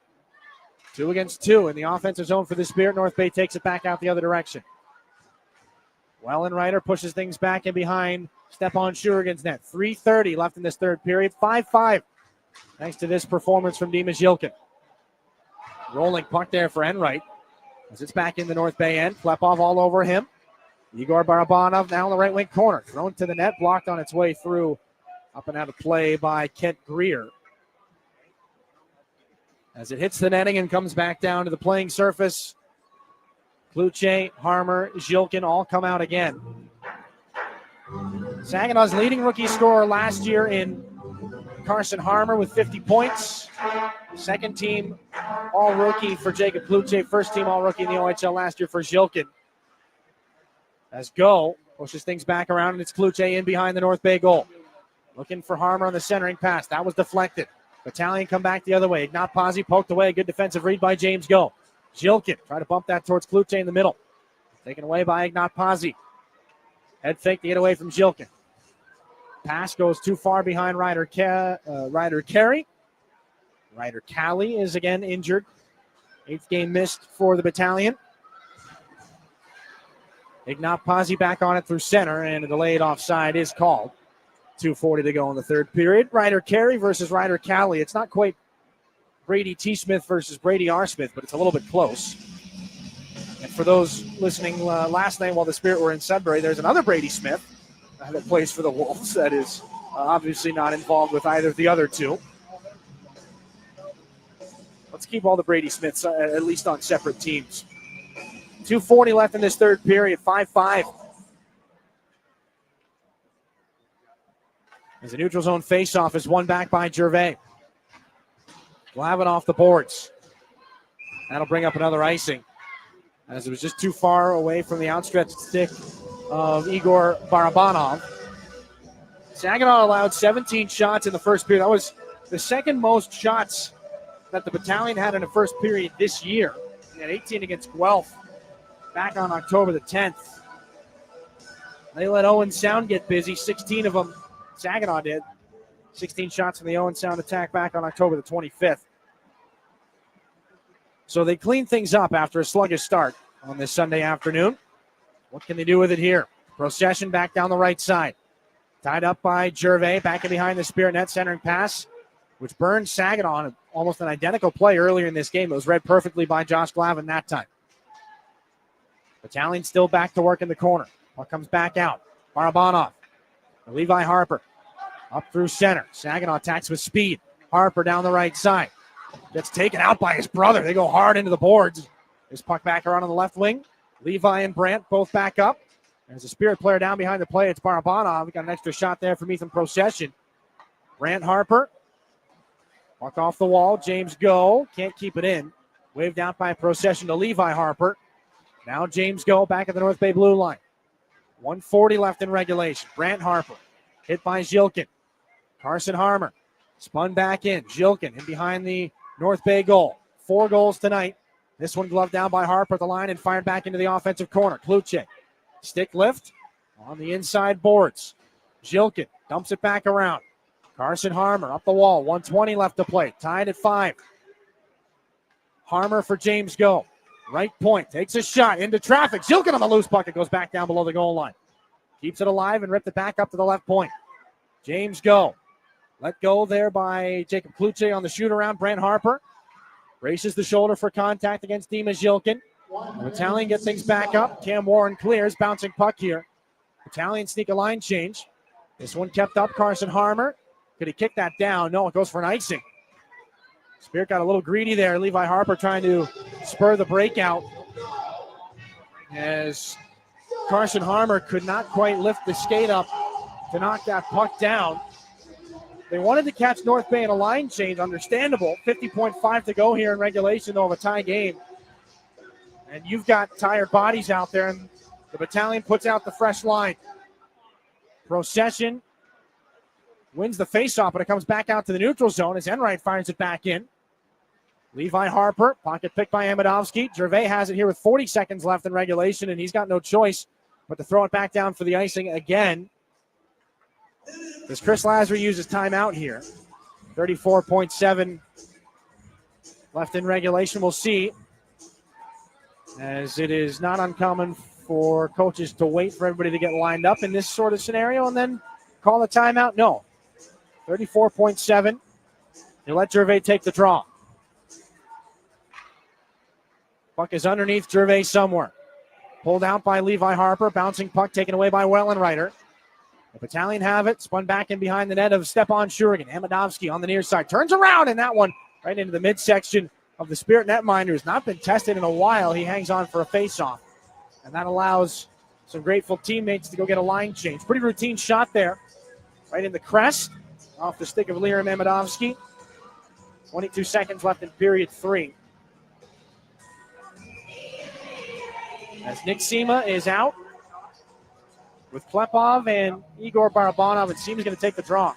2 against 2 in the offensive zone for the Spirit. North Bay takes it back out the other direction. Wellenreiter pushes things back in behind Stepan Shurigan's net. 3:30 left in this third period. 5-5. Thanks to this performance from Dimas Yilkin. Rolling puck there for Enright. As it's back in the North Bay end. Klepov all over him. Igor Barabanov now in the right wing corner. Thrown to the net. Blocked on its way through. Up and out of play by Kent Greer. As it hits the netting and comes back down to the playing surface. Kluche, Harmer, Zhilkin all come out again. Saginaw's leading rookie scorer last year in Carson Harmer with 50 points. Second team all-rookie for Jacob Kluche. First team all-rookie in the OHL last year for Zhilkin. As Go pushes things back around, and it's Kluche in behind the North Bay goal. Looking for Harmer on the centering pass. That was deflected. Battalion come back the other way. Ignat Pazzi poked away. Good defensive read by James Go. Zhilkin try to bump that towards Kluche in the middle. Taken away by Ignat Pazzi. Head fake to get away from Zhilkin. Pass goes too far behind Ryder Carey. Ryder Cali is again injured. 8th game missed for the Battalion. Ignat Pazzi back on it through center, and a delayed offside is called. 2:40 to go in the third period. Ryder Carey versus Ryder Cali. It's not quite Brady T. Smith versus Brady R. Smith, but it's a little bit close. And for those listening last night while the Spirit were in Sudbury, there's another Brady Smith that plays for the Wolves that is obviously not involved with either of the other two. Let's keep all the Brady Smiths at least on separate teams. 2:40 left in this third period, 5-5. As the neutral zone faceoff is won back by Gervais. Glavin off the boards. That'll bring up another icing, as it was just too far away from the outstretched stick of Igor Barabanov. Saginaw allowed 17 shots in the first period. That was the second most shots that the Battalion had in the first period this year. They had 18 against Guelph back on October the 10th. They let Owen Sound get busy. 16 of them Saginaw did. 16 shots from the Owen Sound attack back on October the 25th. So they cleaned things up after a sluggish start on this Sunday afternoon. What can they do with it here? Procession back down the right side. Tied up by Gervais, back in behind the Spirit net, centering pass, which burned Saginaw on almost an identical play earlier in this game. It was read perfectly by Josh Glavin that time. Battalion still back to work in the corner. Puck comes back out. Barabanov. Levi Harper up through center. Saginaw attacks with speed. Harper down the right side. Gets taken out by his brother. They go hard into the boards. There's puck back around on the left wing. Levi and Brant both back up. There's a Spirit player down behind the play. It's Barabanov. We got an extra shot there from Ethan Procession. Brant Harper. Puck off the wall. James Go. Can't keep it in. Waved out by Procession to Levi Harper. Now James Go back at the North Bay blue line. 1:40 left in regulation. Brant Harper. Hit by Zhilkin. Carson Harmer. Spun back in. Zhilkin in behind the North Bay goal. 4 goals tonight. This one gloved down by Harper at the line and fired back into the offensive corner. Kluche. Stick lift on the inside boards. Zhilkin dumps it back around. Carson Harmer up the wall. 1:20 left to play. Tied at 5. Harmer for James Go. Right point. Takes a shot into traffic. Zhilkin on the loose puck. It goes back down below the goal line. Keeps it alive and ripped it back up to the left point. James Go. Let go there by Jacob Kluche on the shoot around. Brant Harper braces the shoulder for contact against Dimas Zhilkin. Battalion get things back up. Cam Warren clears. Bouncing puck here. Battalion sneak a line change. This one kept up. Carson Harmer. Could he kick that down? No, it goes for an icing. Spirit got a little greedy there. Levi Harper trying to spur the breakout as Carson Harmer could not quite lift the skate up to knock that puck down. They wanted to catch North Bay in a line change, understandable. 50.5 to go here in regulation, though, of a tie game. And you've got tired bodies out there, and the Battalion puts out the fresh line. Procession wins the faceoff, but it comes back out to the neutral zone as Enright fires it back in. Levi Harper, pocket pick by Amadovsky. Gervais has it here with 40 seconds left in regulation, and he's got no choice but to throw it back down for the icing again. As Chris Lazary uses timeout here. 34.7 left in regulation. We'll see, as it is not uncommon for coaches to wait for everybody to get lined up in this sort of scenario and then call a timeout. No. 34.7. They let Gervais take the draw. Puck is underneath Gervais somewhere. Pulled out by Levi Harper. Bouncing puck taken away by Wellenreiter. The Battalion have it. Spun back in behind the net of Stepan Shurigan. Amadovsky on the near side. Turns around, and that one right into the midsection of the Spirit netminder, who's not been tested in a while. He hangs on for a faceoff. And that allows some grateful teammates to go get a line change. Pretty routine shot there. Right in the crest. Off the stick of Liram Amadovsky. 22 seconds left in period 3. As Nick Sema is out with Klepov and Igor Barabanov, it seems going to take the draw.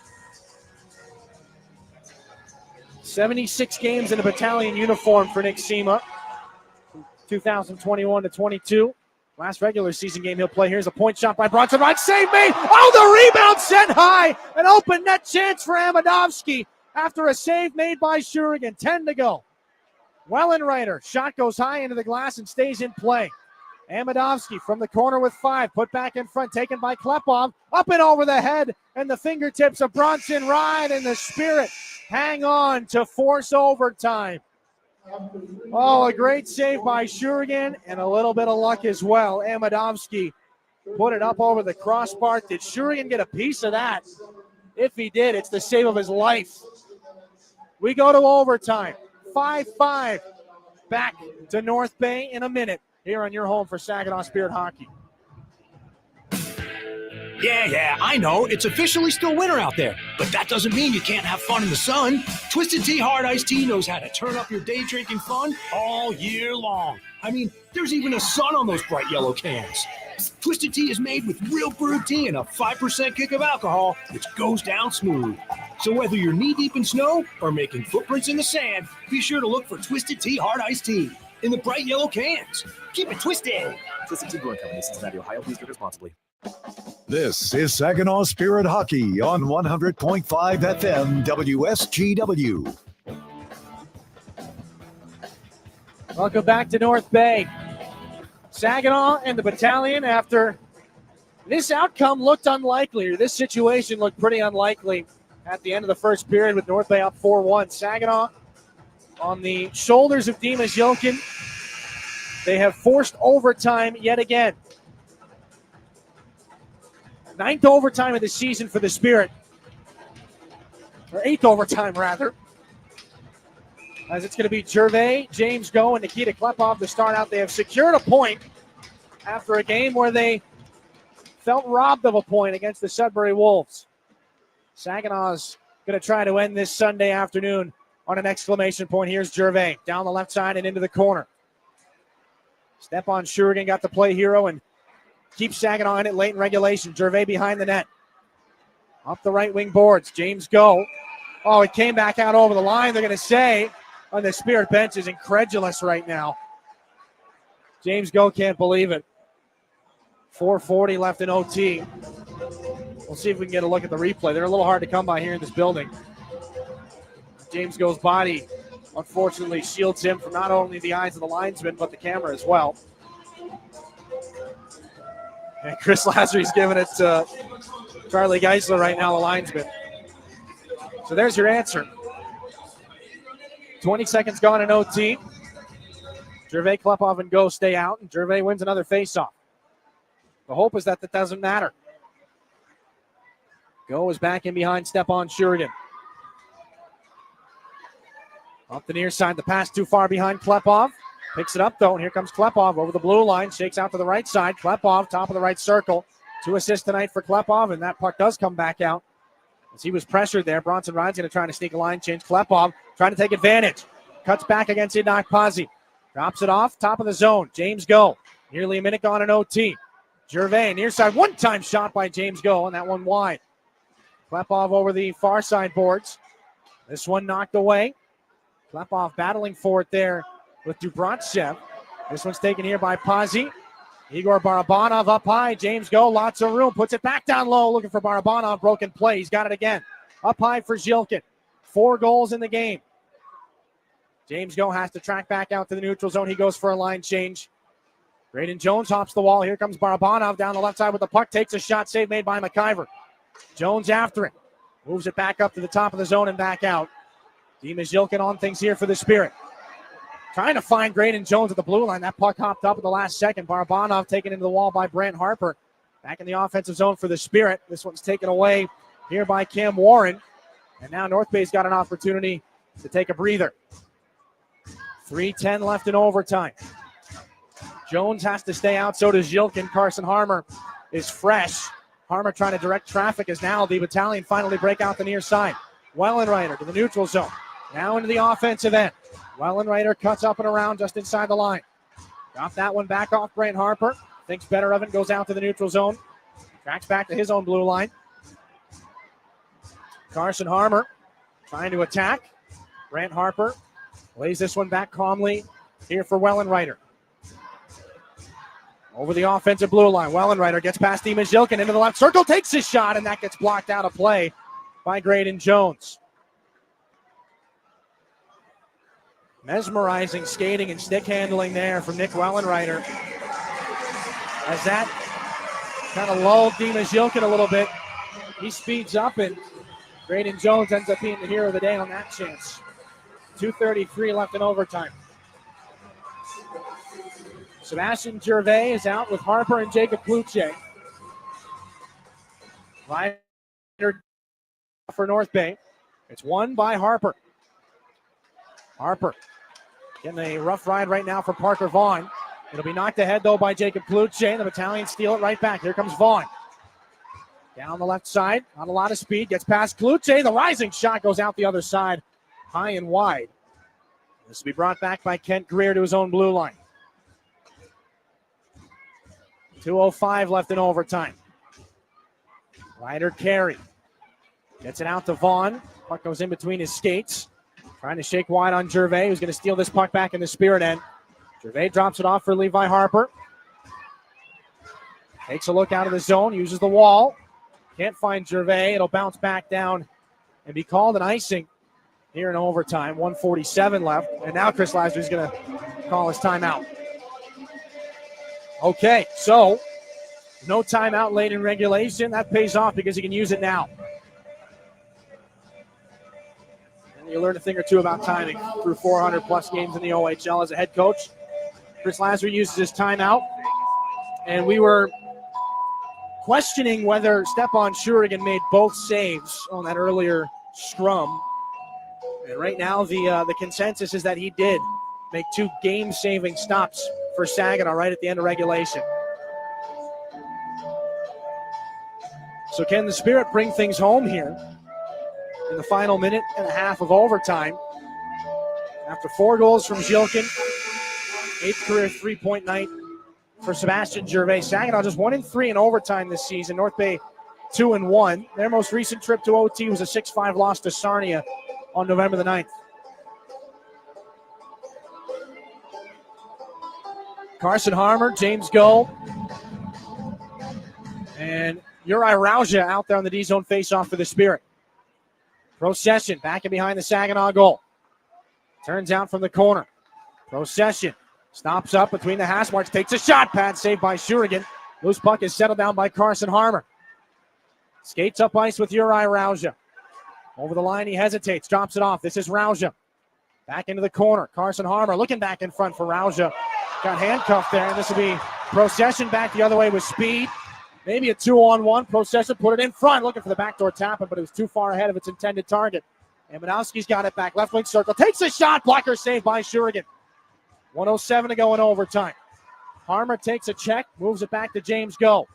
76 games in a Battalion uniform for Nick Sema from 2021 to 22. Last regular season game he'll play. Here's a point shot by Bronson. Right, save made. Oh, the rebound sent high. An open net chance for Amadovsky after a save made by Shurigan. 10 to go. Wellenreiter. Shot goes high into the glass and stays in play. Amadovsky from the corner with 5. Put back in front. Taken by Klepov. Up and over the head and the fingertips of Bronson Ryan, and the Spirit hang on to force overtime. Oh, a great save by Shurigan and a little bit of luck as well. Amadovsky put it up over the crossbar. Did Shurigan get a piece of that? If he did, it's the save of his life. We go to overtime. 5-5. Back to North Bay in a minute here on your home for Saginaw Spirit Hockey. Yeah, I know. It's officially still winter out there, but that doesn't mean you can't have fun in the sun. Twisted Tea Hard Iced Tea knows how to turn up your day drinking fun all year long. I mean, there's even a sun on those bright yellow cans. Twisted Tea is made with real brewed tea and a 5% kick of alcohol, which goes down smooth. So whether you're knee-deep in snow or making footprints in the sand, be sure to look for Twisted Tea Hard Iced Tea in the bright yellow cans. Keep it twisted. Twisted Tea Brewing Company, Cincinnati, Ohio. Please drink responsibly. This is Saginaw Spirit Hockey on 100.5 FM WSGW. Welcome back to North Bay. Saginaw and the Battalion, after this outcome looked unlikely, or this situation looked pretty unlikely at the end of the first period with North Bay up 4-1. Saginaw on the shoulders of Dimas Jokin. They have forced overtime yet again. 9th overtime of the season for the Spirit. Or 8th overtime, rather. As it's going to be Gervais, James Go, and Nikita Klepov to start out. They have secured a point after a game where they felt robbed of a point against the Sudbury Wolves. Saginaw's going to try to end this Sunday afternoon on an exclamation point. Here's Gervais down the left side and into the corner. Stepan Shurigan got the play hero and keeps Saginaw in it late in regulation. Gervais behind the net. Up the right wing boards. James Go. Oh, it came back out over the line. They're going to say on the Spirit bench is incredulous right now. James Go can't believe it. 4:40 left in OT. We'll see if we can get a look at the replay. They're a little hard to come by here in this building. James Go's body, unfortunately, shields him from not only the eyes of the linesman, but the camera as well. And Chris Lazary's giving it to Charlie Geisler right now, the linesman. So there's your answer. 20 seconds gone in OT. Gervais, Klepov, and Go stay out, and Gervais wins another faceoff. The hope is that doesn't matter. Go is back in behind Stepan Shurigan. Up the near side, the pass too far behind Klepov. Picks it up, though, and here comes Klepov over the blue line. Shakes out to the right side. Klepov, top of the right circle. 2 assists tonight for Klepov, and that puck does come back out. As he was pressured there, Bronson Ryan's going to try to sneak a line change. Klepov trying to take advantage. Cuts back against Inak Pazzi. Drops it off, top of the zone. James Go. Nearly a minute gone in OT. Gervais, near side, one-time shot by James Go, and that one wide. Klepov over the far side boards. This one knocked away. Klepov battling for it there with Dubravtsev. This one's taken here by Pazzi. Igor Barabanov up high. James Go, lots of room. Puts it back down low, looking for Barabanov. Broken play. He's got it again. Up high for Zhilkin. 4 goals in the game. James Go has to track back out to the neutral zone. He goes for a line change. Braden Jones hops the wall. Here comes Barabanov down the left side with the puck. Takes a shot. Save made by McIver. Jones after it. Moves it back up to the top of the zone and back out. Dima Zhilkin on things here for the Spirit. Trying to find Braden Jones at the blue line. That puck hopped up at the last second. Barabanov taken into the wall by Brant Harper. Back in the offensive zone for the Spirit. This one's taken away here by Cam Warren. And now North Bay's got an opportunity to take a breather. 3:10 left in overtime. Jones has to stay out. So does Zhilkin. Carson Harmer is fresh. Harmer trying to direct traffic as now the Battalion finally break out the near side. Wellenreiter to the neutral zone. Now into the offensive end. Wellenreiter cuts up and around just inside the line. Drop that one back off Brant Harper. Thinks better of it. Goes out to the neutral zone. Tracks back to his own blue line. Carson Harmer trying to attack. Brant Harper lays this one back calmly here for Wellenreiter. Over the offensive blue line. Wellenreiter gets past Dima Zhilkin into the left circle. Takes his shot, and that gets blocked out of play by Braden Jones. Mesmerizing skating and stick handling there from Nick Wellenreiter. As that kind of lulled Dima Zhilkin a little bit. He speeds up, and Braden Jones ends up being the hero of the day on that chance. 2:33 left in overtime. Sebastian Gervais is out with Harper and Jacob Kluche. Ryder for North Bay. It's won by Harper. Harper getting a rough ride right now for Parker Vaughn. It'll be knocked ahead, though, by Jacob Kluche. The Battalion steal it right back. Here comes Vaughn. Down the left side, on a lot of speed. Gets past Kluche. The rising shot goes out the other side, high and wide. This will be brought back by Kent Greer to his own blue line. 2:05 left in overtime. Ryder carry. Gets it out to Vaughn. Puck goes in between his skates. Trying to shake wide on Gervais, who's going to steal this puck back in the Spirit end. Gervais drops it off for Levi Harper. Takes a look out of the zone, uses the wall. Can't find Gervais. It'll bounce back down and be called an icing here in overtime. 1:47 left. And now Chris Lasry is going to call his timeout. Okay, so no timeout late in regulation. That pays off because he can use it now. And you learn a thing or two about timing through 400-plus games in the OHL as a head coach. Chris Lasry uses his timeout. And we were questioning whether Stepan Shurigan made both saves on that earlier scrum. And right now the consensus is that he did make 2 game-saving stops for Saginaw right at the end of regulation. So can the Spirit bring things home here in the final minute and a half of overtime? After 4 goals from Zhilkin, 8th career 3-point night for Sebastian Gervais. Saginaw just 1-3 in overtime this season. North Bay 2-1. Their most recent trip to OT was a 6-5 loss to Sarnia on November the 9th. Carson Harmer, James Go, and Uri Rauja out there on the D-zone face-off for the Spirit. Procession back and behind the Saginaw goal. Turns out from the corner. Procession stops up between the hash marks, takes a shot. Pad saved by Shurigan. Loose puck is settled down by Carson Harmer. Skates up ice with Uri Rauja. Over the line, he hesitates, drops it off. This is Rauja. Back into the corner. Carson Harmer looking back in front for Rauja. Got handcuffed there, and this will be Procession back the other way with speed. Maybe a 2-on-1. Procession put it in front, looking for the backdoor tap, but it was too far ahead of its intended target. Amadowski's got it back. Left wing circle. Takes a shot. Blocker saved by Shurigan. 1:07 to go in overtime. Harmer takes a check. Moves it back to James Go.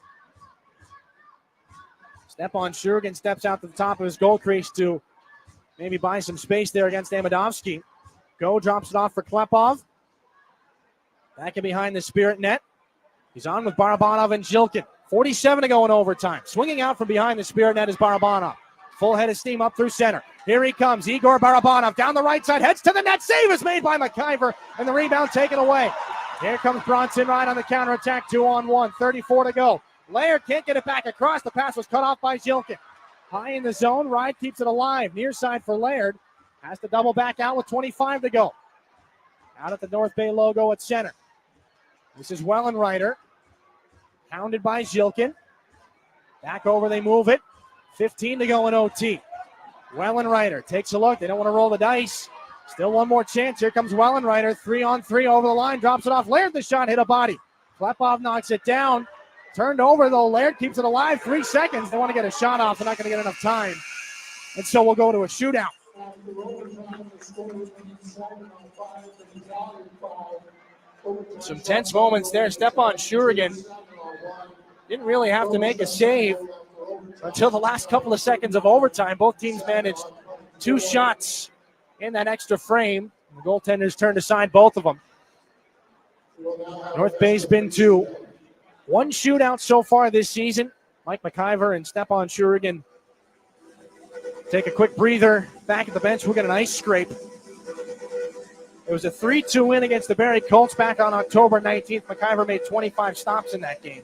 Stepan Shurigan steps out to the top of his goal crease to maybe buy some space there against Amadowski. Go drops it off for Klepov. Back in behind the Spirit net. He's on with Barabanov and Jilkin. 47 to go in overtime. Swinging out from behind the Spirit net is Barabanov. Full head of steam up through center. Here he comes. Igor Barabanov down the right side. Heads to the net. Save is made by McIver. And the rebound taken away. Here comes Bronson Ryan on the counterattack. 2-on-1. 34 to go. Laird can't get it back across. The pass was cut off by Jilkin. High in the zone. Ride keeps it alive. Near side for Laird. Has to double back out with 25 to go. Out at the North Bay logo at center. This is Wellenreiter. Hounded by Jilkin. Back over, they move it. 15 to go in OT. Wellenreiter takes a look. They don't want to roll the dice. Still one more chance. Here comes Wellenreiter. 3-on-3 over the line. Drops it off. Laird the shot. Hit a body. Klepov knocks it down. Turned over, though. Laird keeps it alive. 3 seconds. They want to get a shot off. They're not going to get enough time. And so we'll go to a shootout. Some tense moments there. Stepan Shurigan didn't really have to make a save until the last couple of seconds of overtime. Both teams managed 2 shots in that extra frame. The goaltenders turned aside both of them. North Bay's been to 1 shootout so far this season. Mike McIver and Stepan Shurigan take a quick breather back at the bench. We'll get an ice scrape. It was a 3-2 win against the Barrie Colts back on October 19th. McIver made 25 stops in that game.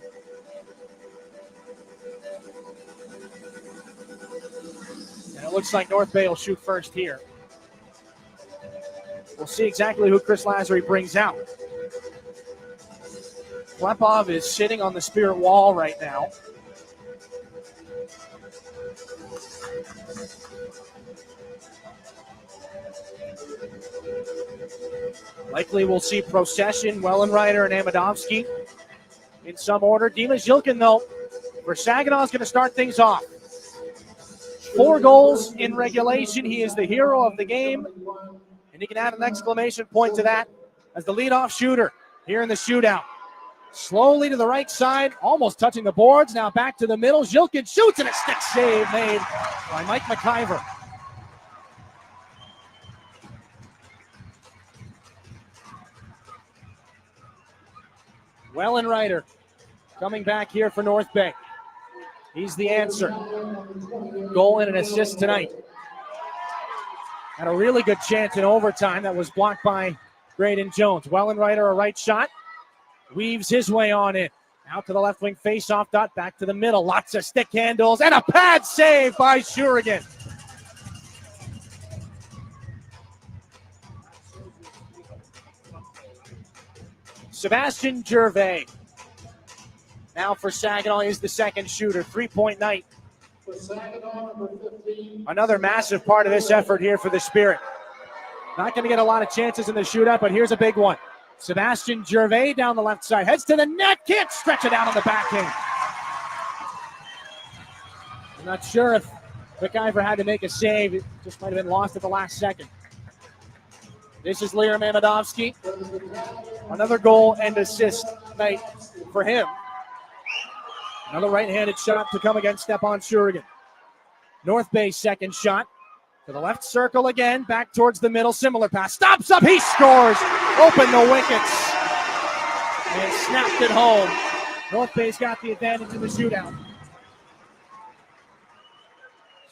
And it looks like North Bay will shoot first here. We'll see exactly who Chris Lazary brings out. Klepov is sitting on the Spirit wall right now. Likely we'll see Procession, Wellenreiter, and Amadowski in some order. Dima Jilkin, though, for Saginaw is going to start things off. 4 goals in regulation. He is the hero of the game. And he can add an exclamation point to that as the leadoff shooter here in the shootout. Slowly to the right side, almost touching the boards. Now back to the middle. Jilkin shoots, and a stick save made by Mike McIver. Wellenreiter coming back here for North Bay. He's the answer. Goal and an assist tonight. Had a really good chance in overtime that was blocked by Graydon Jones. Wellenreiter, a right shot. Weaves his way on in. Out to the left wing face-off dot. Back to the middle. Lots of stick handles. And a pad save by Shurigan. Sebastian Gervais. Now for Saginaw is the second shooter. 3-point night. Another massive part of this effort here for the Spirit. Not going to get a lot of chances in the shootout, but here's a big one. Sebastian Gervais down the left side. Heads to the net. Can't stretch it out on the backhand. I'm not sure if McIver had to make a save. It just might have been lost at the last second. This is Liam Amadowski. Another goal and assist night for him. Another right-handed shot to come against Stepan Shurigan. North Bay's second shot. To the left circle again. Back towards the middle. Similar pass. Stops up. He scores. Open the wickets. And snapped it home. North Bay's got the advantage in the shootout.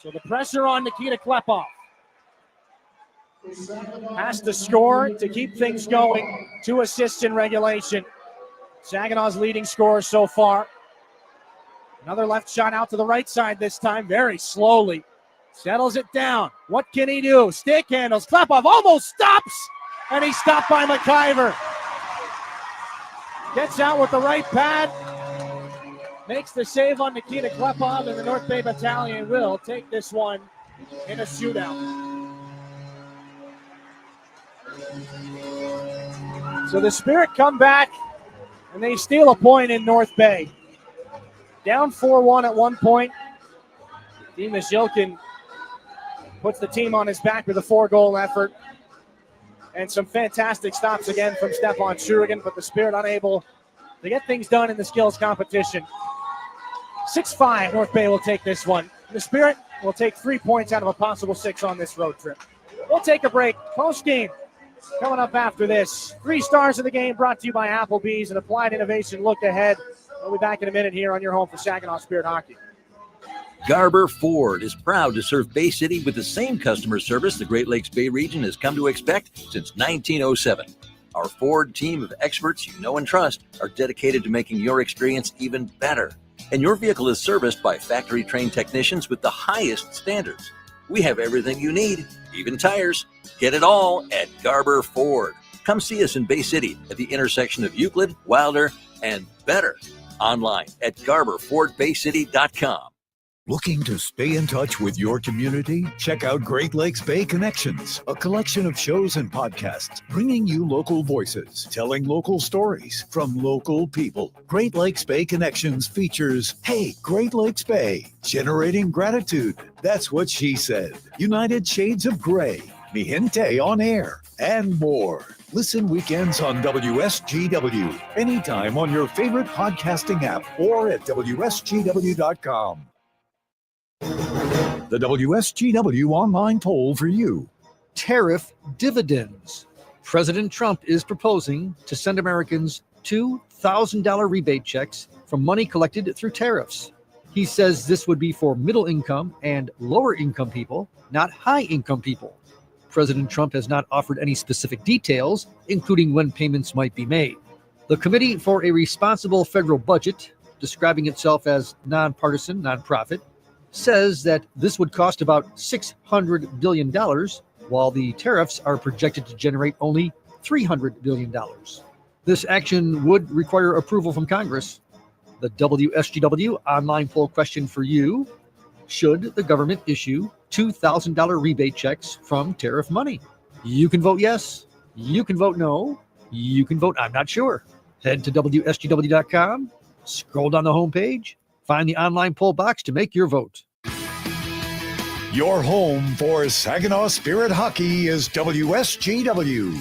So the pressure on Nikita Klepov. Has to score to keep things going. 2 assists in regulation. Saginaw's leading scorer so far. Another left shot out to the right side this time, very slowly. Settles it down. What can he do? Stick handles. Klepov almost stops, and he's stopped by McIver. Gets out with the right pad. Makes the save on Nikita Klepov, and the North Bay Battalion will take this one in a shootout. So the Spirit come back, and they steal a point in North Bay. Down 4-1 at one point. Dima Jilkin puts the team on his back with a 4-goal effort. And some fantastic stops again from Stepan Shurigan, but the Spirit unable to get things done in the skills competition. 6-5, North Bay will take this one. The Spirit will take 3 points out of a possible 6 on this road trip. We'll take a break. Post game coming up after this. 3 stars of the game brought to you by Applebee's and Applied Innovation. Look ahead. We'll be back in a minute here on your home for Saginaw Spirit Hockey. Garber Ford is proud to serve Bay City with the same customer service the Great Lakes Bay region has come to expect since 1907. Our Ford team of experts you know and trust are dedicated to making your experience even better. And your vehicle is serviced by factory-trained technicians with the highest standards. We have everything you need, even tires. Get it all at Garber Ford. Come see us in Bay City at the intersection of Euclid, Wilder, and Better. Online at GarberFordBayCity.com. Looking to stay in touch with your community? Check out Great Lakes Bay Connections, a collection of shows and podcasts bringing you local voices, telling local stories from local people. Great Lakes Bay Connections features Hey, Great Lakes Bay, Generating Gratitude. That's what she said. United Shades of Gray, Mi Gente on Air, and more. Listen weekends on WSGW, anytime on your favorite podcasting app or at WSGW.com. The WSGW online poll for you. Tariff dividends. President Trump is proposing to send Americans $2,000 rebate checks from money collected through tariffs. He says this would be for middle income and lower income people, not high income people. President Trump has not offered any specific details, including when payments might be made. The Committee for a Responsible Federal Budget, describing itself as nonpartisan, nonprofit, says that this would cost about $600 billion, while the tariffs are projected to generate only $300 billion. This action would require approval from Congress. The WSGW online poll question for you: should the government issue $2,000 rebate checks from tariff money? You can vote yes, you can vote no, you can vote I'm not sure. Head to WSGW.com, scroll down the homepage, find the online poll box to make your vote. Your home for Saginaw Spirit Hockey is WSGW.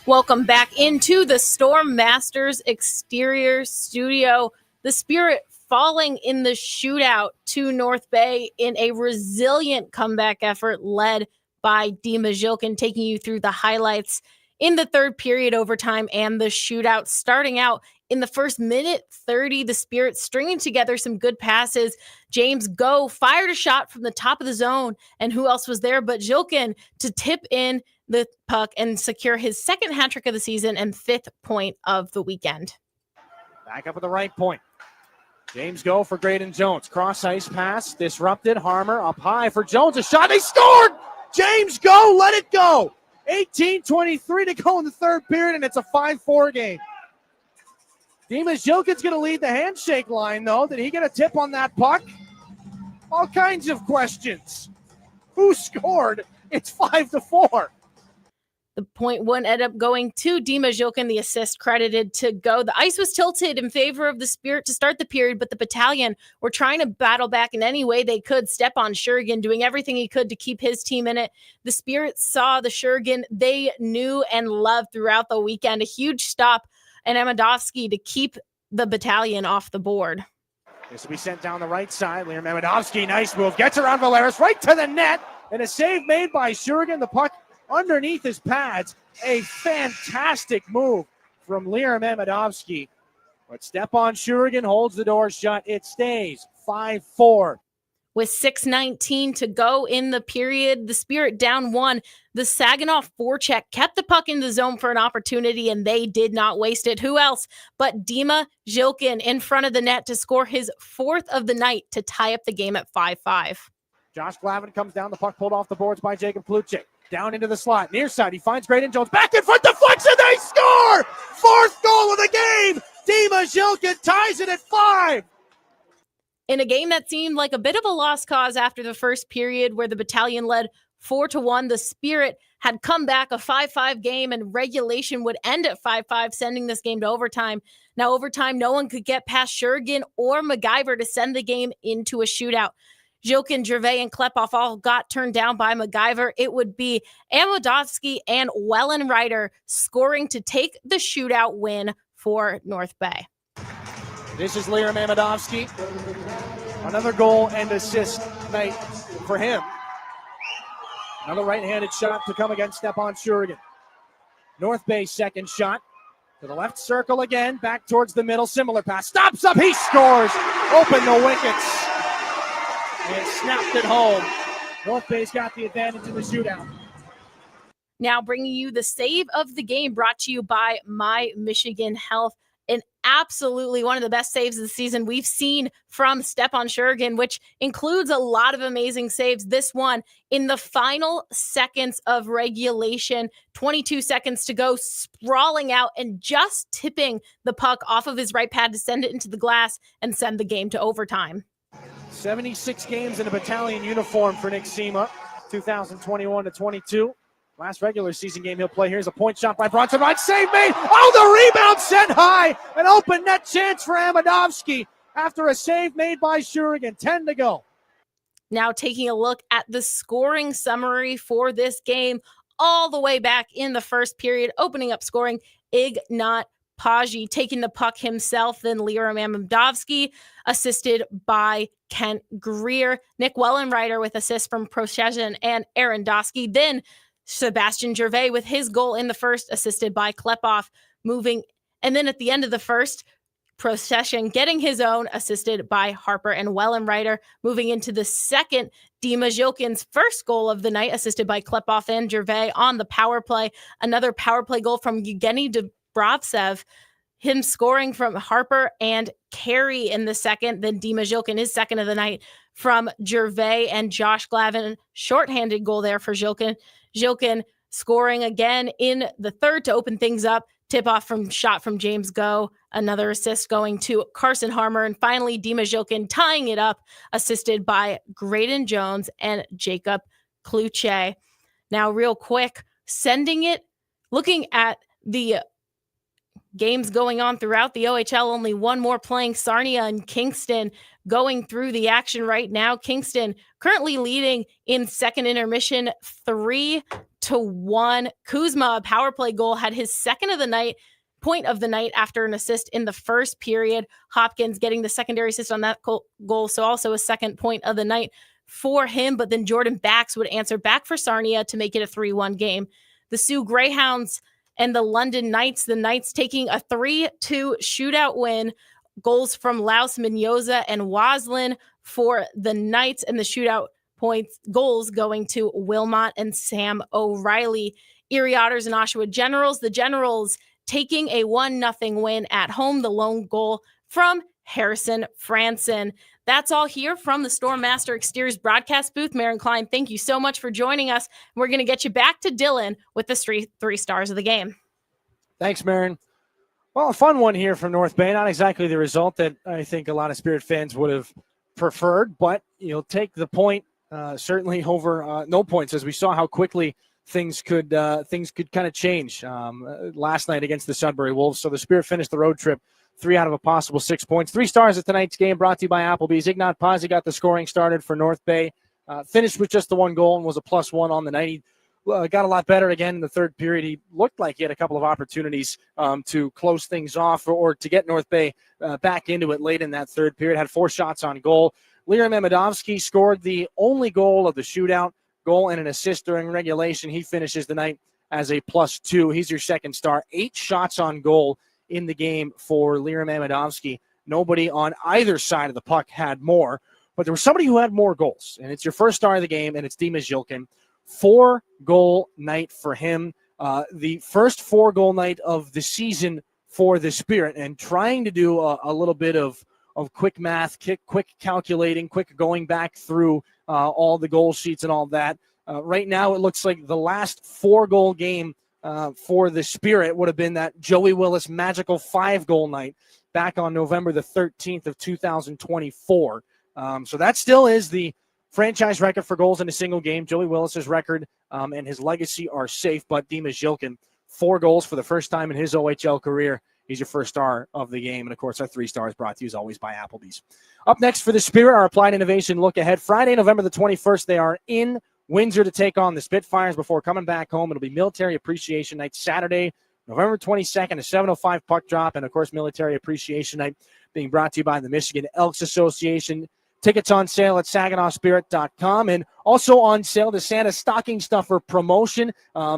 Welcome back into the Storm Masters exterior studio. The Spirit falling in the shootout to North Bay in a resilient comeback effort led by Dima Zhilkin, taking you through the highlights in the third period, overtime, and the shootout. Starting out in the first minute 30, the Spirit stringing together some good passes. James Go fired a shot from the top of the zone, and who else was there but Zhilkin to tip in the puck and secure his second hat trick of the season and 5th point of the weekend. Back up at the right point. James Go for Graydon Jones. Cross ice pass disrupted. Harmer up high for Jones. A shot. They scored! James Go let it go. 18:23 to go in the third period, and it's a 5-4 game. Dima Zhilkin's going to lead the handshake line, though. Did he get a tip on that puck? All kinds of questions. Who scored? It's 5-4. The point one ended up going to Dima Zhilkin, the assist credited to Go. The ice was tilted in favor of the Spirit to start the period, but the Battalion were trying to battle back in any way they could. Stepan Shurigan doing everything he could to keep his team in it. The Spirit saw the Shurigan they knew and loved throughout the weekend. A huge stop and Amidovsky to keep the Battalion off the board. This will be sent down the right side. Liam Amidovsky, nice move. Gets around Valeris right to the net. And a save made by Shurigan. The puck underneath his pads. A fantastic move from Liam Amidovsky. But Stepan Shurigan holds the door shut. It stays 5-4. With 6:19 to go in the period, the Spirit down 1. The Saginaw forecheck kept the puck in the zone for an opportunity, and they did not waste it. Who else but Dima Zhilkin in front of the net to score his 4th of the night to tie up the game at 5-5. Josh Glavin comes down. The puck pulled off the boards by Jacob Pluchik. Down into the slot. Near side. He finds Graydon Jones. Back in front. Deflection. They score! 4th goal of the game. Dima Zhilkin ties it at 5. In a game that seemed like a bit of a lost cause after the first period, where the Battalion led 4-1, the Spirit had come back. A 5-5 game, and regulation would end at 5-5, sending this game to overtime. Now, overtime, no one could get past Shurigan or MacGyver to send the game into a shootout. Jokin, Gervais, and Klepoff all got turned down by MacGyver. It would be Amodovsky and Wellenreiter scoring to take the shootout win for North Bay. This is Liam Amodovsky. Another goal and assist night for him. Another right-handed shot to come against Stepan Shurigan. North Bay's second shot. To the left circle again, back towards the middle, similar pass. Stops up, he scores! Open the wickets. And snapped it home. North Bay's got the advantage in the shootout. Now bringing you the save of the game, brought to you by My Michigan Health. And absolutely one of the best saves of the season we've seen from Stepan Shurigan, which includes a lot of amazing saves. This one in the final seconds of regulation, 22 seconds to go, sprawling out and just tipping the puck off of his right pad to send it into the glass and send the game to overtime. 76 games in a Battalion uniform for Nick Sema, 2021-22. Last regular season game he'll play. Here's a point shot by Bronson. Right save made. Oh, the rebound sent high. An open net chance for Amodovsky after a save made by Shurigan. 10 to go. Now taking a look at the scoring summary for this game, all the way back in the first period, opening up scoring, Ignat Pajji taking the puck himself, then Liram Amodovsky, assisted by Kent Greer. Nick Wellenreiter with assists from Proshesin and Aaron Dosky. Then Sebastian Gervais with his goal in the first, assisted by Klepoff, moving. And then at the end of the first, Proshesin getting his own, assisted by Harper and Wellenreiter. Moving into the second, Dima Zhilkin's first goal of the night, assisted by Klepoff and Gervais on the power play. Another power play goal from Evgeny Dubrovtsev, him scoring from Harper and Carey in the second. Then Dima Zhilkin, his second of the night, from Gervais and Josh Glavin. Shorthanded goal there for Zhilkin. Zhilkin scoring again in the third to open things up. Tip-off from shot from James Go. Another assist going to Carson Harmer. And finally, Dima Zhilkin tying it up, assisted by Graydon Jones and Jacob Kluche. Now, real quick, sending it, looking at the games going on throughout the OHL, only one more playing. Sarnia and Kingston going through the action right now. Kingston currently leading in second intermission 3-1. Kuzma, a power play goal, had his second of the night, point of the night after an assist in the first period. Hopkins getting the secondary assist on that goal, so also a second point of the night for him. But then Jordan Bax would answer back for Sarnia to make it a 3-1 game. The Sioux Greyhounds and the London Knights, the Knights taking a 3-2 shootout win. Goals from Laus, Minyoza, and Waslin for the Knights, and the shootout points goals going to Wilmot and Sam O'Reilly. Erie Otters and Oshawa Generals. The Generals taking a 1-0 win at home. The lone goal from Harrison Franson. That's all here from the Stormmaster Exteriors broadcast booth. Maren Klein, thank you so much for joining us. We're going to get you back to Dylan with the three stars of the game. Thanks, Maren. Well, a fun one here from North Bay. Not exactly the result that I think a lot of Spirit fans would have preferred, but you'll take the point certainly over no points, as we saw how quickly things could kind of change last night against the Sudbury Wolves. So the Spirit finished the road trip 3 out of a possible 6 points. 3 stars at tonight's game, brought to you by Applebee's. Ignat Pajji got the scoring started for North Bay. Finished with just the 1 goal and was a +1 on the night. He got a lot better again in the third period. He looked like he had a couple of opportunities to close things off or to get North Bay back into it late in that third period. Had 4 shots on goal. Liram Amodovsky scored the only goal of the shootout, goal and an assist during regulation. He finishes the night as a +2. He's your second star. 8 shots on goal in the game for Liram Amodovsky. Nobody on either side of the puck had more, but there was somebody who had more goals, and it's your first star of the game, and it's Dima Zhilkin. 4-goal night for him. The first 4-goal night of the season for the Spirit, and trying to do a little bit of quick math, quick calculating, quick going back through all the goal sheets and all that. Right now, it looks like the last 4-goal game for the Spirit would have been that Joey Willis magical 5-goal night back on November the 13th of 2024. So that still is the franchise record for goals in a single game. Joey Willis's record and his legacy are safe, but Dima Zhilkin, 4 goals for the first time in his OHL career, He's your first star of the game. And, of course, our 3 stars brought to you, as always, by Applebee's. Up next for the Spirit, our Applied Innovation look ahead. Friday, November the 21st, they are in Windsor to take on the Spitfires before coming back home. It'll be Military Appreciation Night Saturday, November 22nd, a 7:05 puck drop. And, of course, Military Appreciation Night being brought to you by the Michigan Elks Association. Tickets on sale at SaginawSpirit.com, and also on sale the Santa Stocking Stuffer promotion.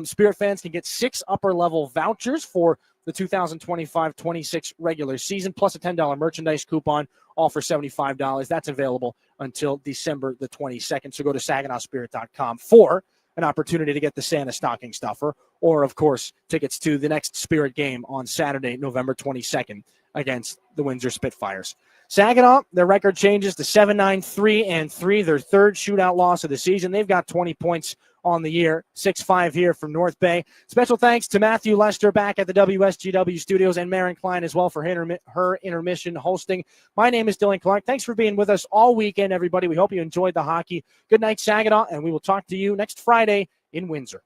Spirit fans can get 6 upper-level vouchers for the 2025-26 regular season, plus a $10 merchandise coupon, all for $75. That's available until December the 22nd. So go to SaginawSpirit.com for an opportunity to get the Santa Stocking Stuffer, or, of course, tickets to the next Spirit game on Saturday, November 22nd against the Windsor Spitfires. Saginaw, their record changes to 7-9-3-3, their third shootout loss of the season. They've got 20 points on the year, 6-5 here from North Bay. Special thanks to Matthew Lester back at the WSGW studios and Maren Klein as well for her intermission hosting. My name is Dylan Clark. Thanks for being with us all weekend, everybody. We hope you enjoyed the hockey. Good night, Saginaw, and we will talk to you next Friday in Windsor.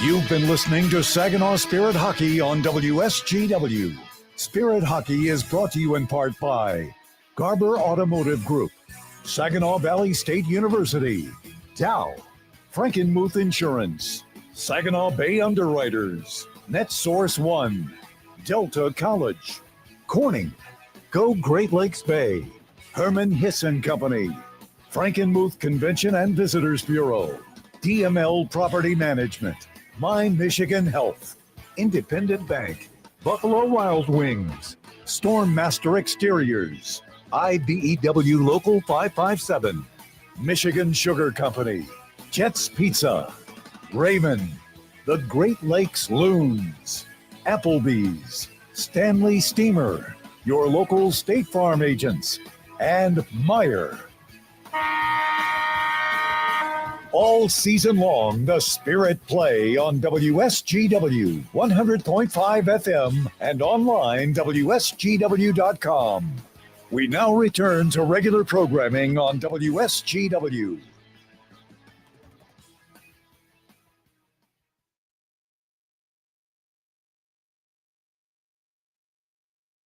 You've been listening to Saginaw Spirit Hockey on WSGW. Spirit Hockey is brought to you in part by Garber Automotive Group, Saginaw Valley State University, Dow, Frankenmuth Insurance, Saginaw Bay Underwriters, NetSource One, Delta College, Corning, Go Great Lakes Bay, Herman Hisson Company, Frankenmuth Convention and Visitors Bureau, DML Property Management, My Michigan Health, Independent Bank, Buffalo Wild Wings, Stormmaster Exteriors, IBEW Local 557, Michigan Sugar Company, Jets Pizza, Raymond, the Great Lakes Loons, Applebee's, Stanley Steamer, your local State Farm agents, and Meyer. All season long, the Spirit play on WSGW 100.5 FM and online WSGW.com. We now return to regular programming on WSGW.